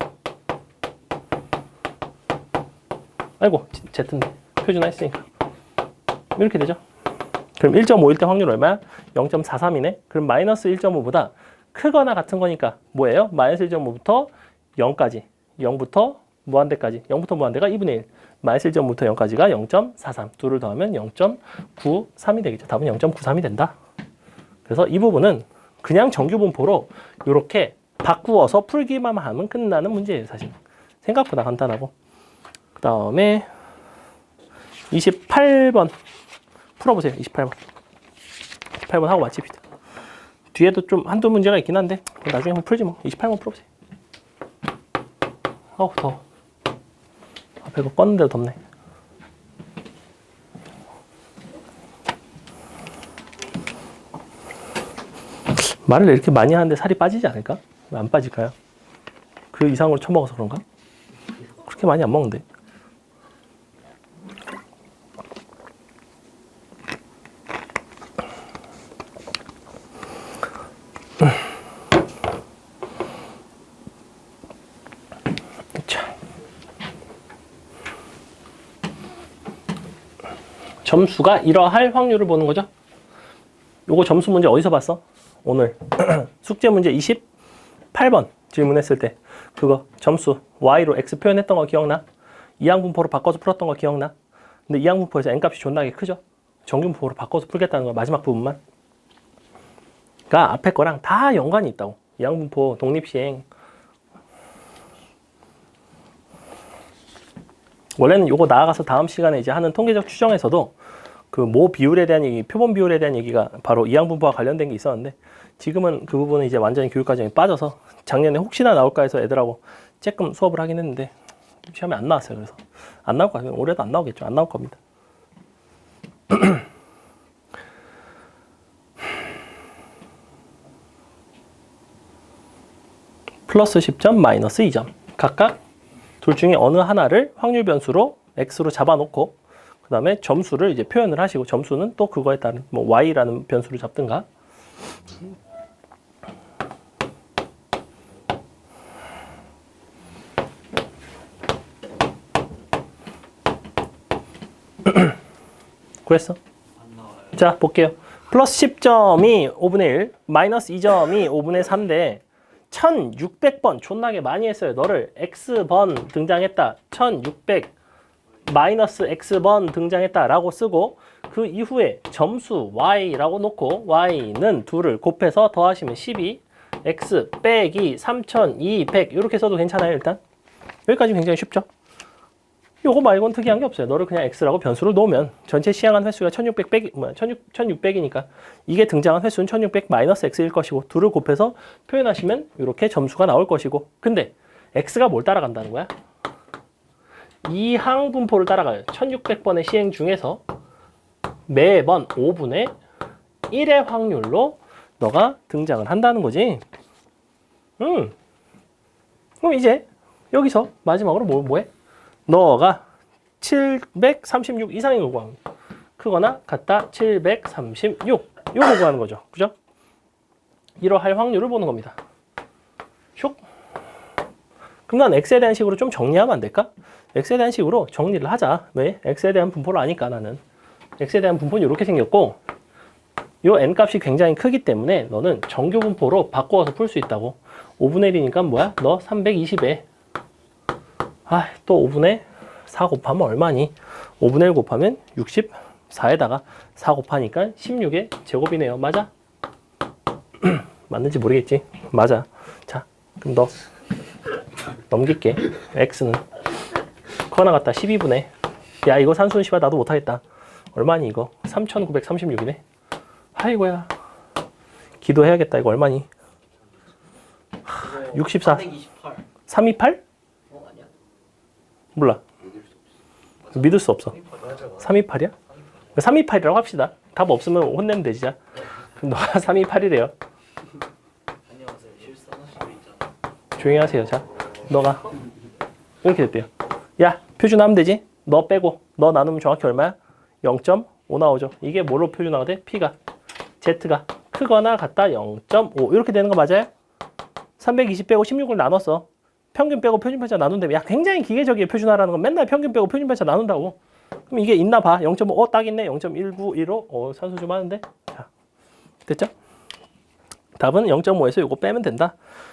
아이고 Z인데 표준화 했으니까 이렇게 되죠. 그럼 1.5일 때 확률 얼마야? 0.43이네. 그럼 마이너스 1.5보다 크거나 같은 거니까 뭐예요? 마이너스 1.5부터 0까지 0부터 무한대까지 0부터 무한대가 2분의 1 마이너스 1.5부터 0까지가 0.43 둘을 더하면 0.93이 되겠죠. 답은 0.93이 된다. 그래서 이 부분은 그냥 정규분포로 이렇게 바꾸어서 풀기만 하면 끝나는 문제예요. 사실 생각보다 간단하고. 그 다음에 28번 풀어보세요. 28번. 28번 하고 마칩시다. 뒤에도 좀 한두 문제가 있긴 한데 나중에 한번 풀지 뭐. 28번 풀어보세요. 더워. 앞에 거 껐는데도 덥네. 말을 이렇게 많이 하는데 살이 빠지지 않을까? 왜 안 빠질까요? 그 이상으로 처먹어서 그런가? 그렇게 많이 안 먹는데. 자. 점수가 이러할 확률을 보는 거죠. 요거 점수 문제 어디서 봤어? 오늘 숙제 문제 28번 질문했을 때 그거 점수 y로 x 표현했던 거 기억나? 이항분포로 바꿔서 풀었던 거 기억나? 근데 이항분포에서 n값이 존나게 크죠? 정규분포로 바꿔서 풀겠다는 거 마지막 부분만 가 앞에 거랑 다 연관이 있다고. 이항분포 독립시행 원래는 요거 나아가서 다음 시간에 이제 하는 통계적 추정에서도 그 모 비율에 대한 얘기, 표본 비율에 대한 얘기가 바로 이항분포와 관련된 게 있었는데 지금은 그 부분은 이제 완전히 교육 과정이 빠져서 작년에 혹시나 나올까 해서 애들하고 조금 수업을 하긴 했는데 시험에 안 나왔어요. 그래서 안 나올 것 같아요. 올해도 안 나오겠죠. 안 나올 겁니다. 플러스 10점, 마이너스 2점. 각각 둘 중에 어느 하나를 확률 변수로 x로 잡아놓고 그 다음에 점수를 이제 표현을 하시고 점수는 또 그거에 따른 뭐 y라는 변수를 잡든가 구했어? 안 나와요. 자 볼게요. 플러스 10점이 5분의 1 마이너스 2점이 5분의 3대 1600번 존나게 많이 했어요. 너를 x번 등장했다 1600 마이너스 x번 등장했다 라고 쓰고 그 이후에 점수 y라고 놓고 y는 둘을 곱해서 더하시면 12 x 빼기 3200 이렇게 써도 괜찮아요. 일단 여기까지 굉장히 쉽죠. 요거 말고는 특이한 게 없어요. 너를 그냥 x라고 변수를 놓으면 전체 시행한 횟수가 1600 빼기 1600이니까 이게 등장한 횟수는 1600 마이너스 x일 것이고 둘을 곱해서 표현하시면 이렇게 점수가 나올 것이고 근데 x가 뭘 따라간다는 거야? 이항분포를 따라가요. 1600번의 시행 중에서 매번 5분의 1의 확률로 너가 등장을 한다는 거지. 그럼 이제 여기서 마지막으로 뭐해? 너가 736 이상의 걸 구하는 거. 크거나 같다 736 요거 구하는 거죠. 그죠? 이러할 확률을 보는 겁니다. 슉. 그럼 난 x에 대한 식으로 좀 정리하면 안 될까? x에 대한 식으로 정리를 하자. 왜? x에 대한 분포를 아니까 나는. x에 대한 분포는 이렇게 생겼고 요 n값이 굉장히 크기 때문에 너는 정규 분포로 바꾸어서 풀 수 있다고. 5분의 1이니까 뭐야? 너 320에 또 5분의 4 곱하면 얼마니? 5분의 1 곱하면 64에다가 4 곱하니까 16의 제곱이네요. 맞아? 맞는지 모르겠지? 맞아. 자, 그럼 너 넘길게. x는 커나 같다 12분의 야 이거 산수는 나도 못하겠다. 얼마니 이거? 3936이네. 아이고야. 기도해야겠다. 이거 얼마니? 64. 328. 328? 아니야? 몰라. 믿을 수 없어. 328이야? 328이라고 합시다. 답 없으면 혼내면 되지. 자. 그럼 너가 328이래요. 안녕하세요. 실수하는 수도 있잖아. 조용히 하세요. 자, 너가 이렇게 됐대요. 야, 표준하면 되지? 너 빼고 너 나누면 정확히 얼마야? 0.5 나오죠. 이게 뭘로 표준화가 돼? P가 Z가 크거나 같다 0.5 이렇게 되는 거 맞아요? 320 빼고 16을 나눴어. 평균 빼고 표준 편차 나눈다며. 야, 굉장히 기계적이에요. 표준화라는 건 맨날 평균 빼고 표준 편차 나눈다고. 그럼 이게 있나 봐. 0.5 딱 있네. 0.1915 산수 좀 하는데. 자, 됐죠? 답은 0.5에서 이거 빼면 된다.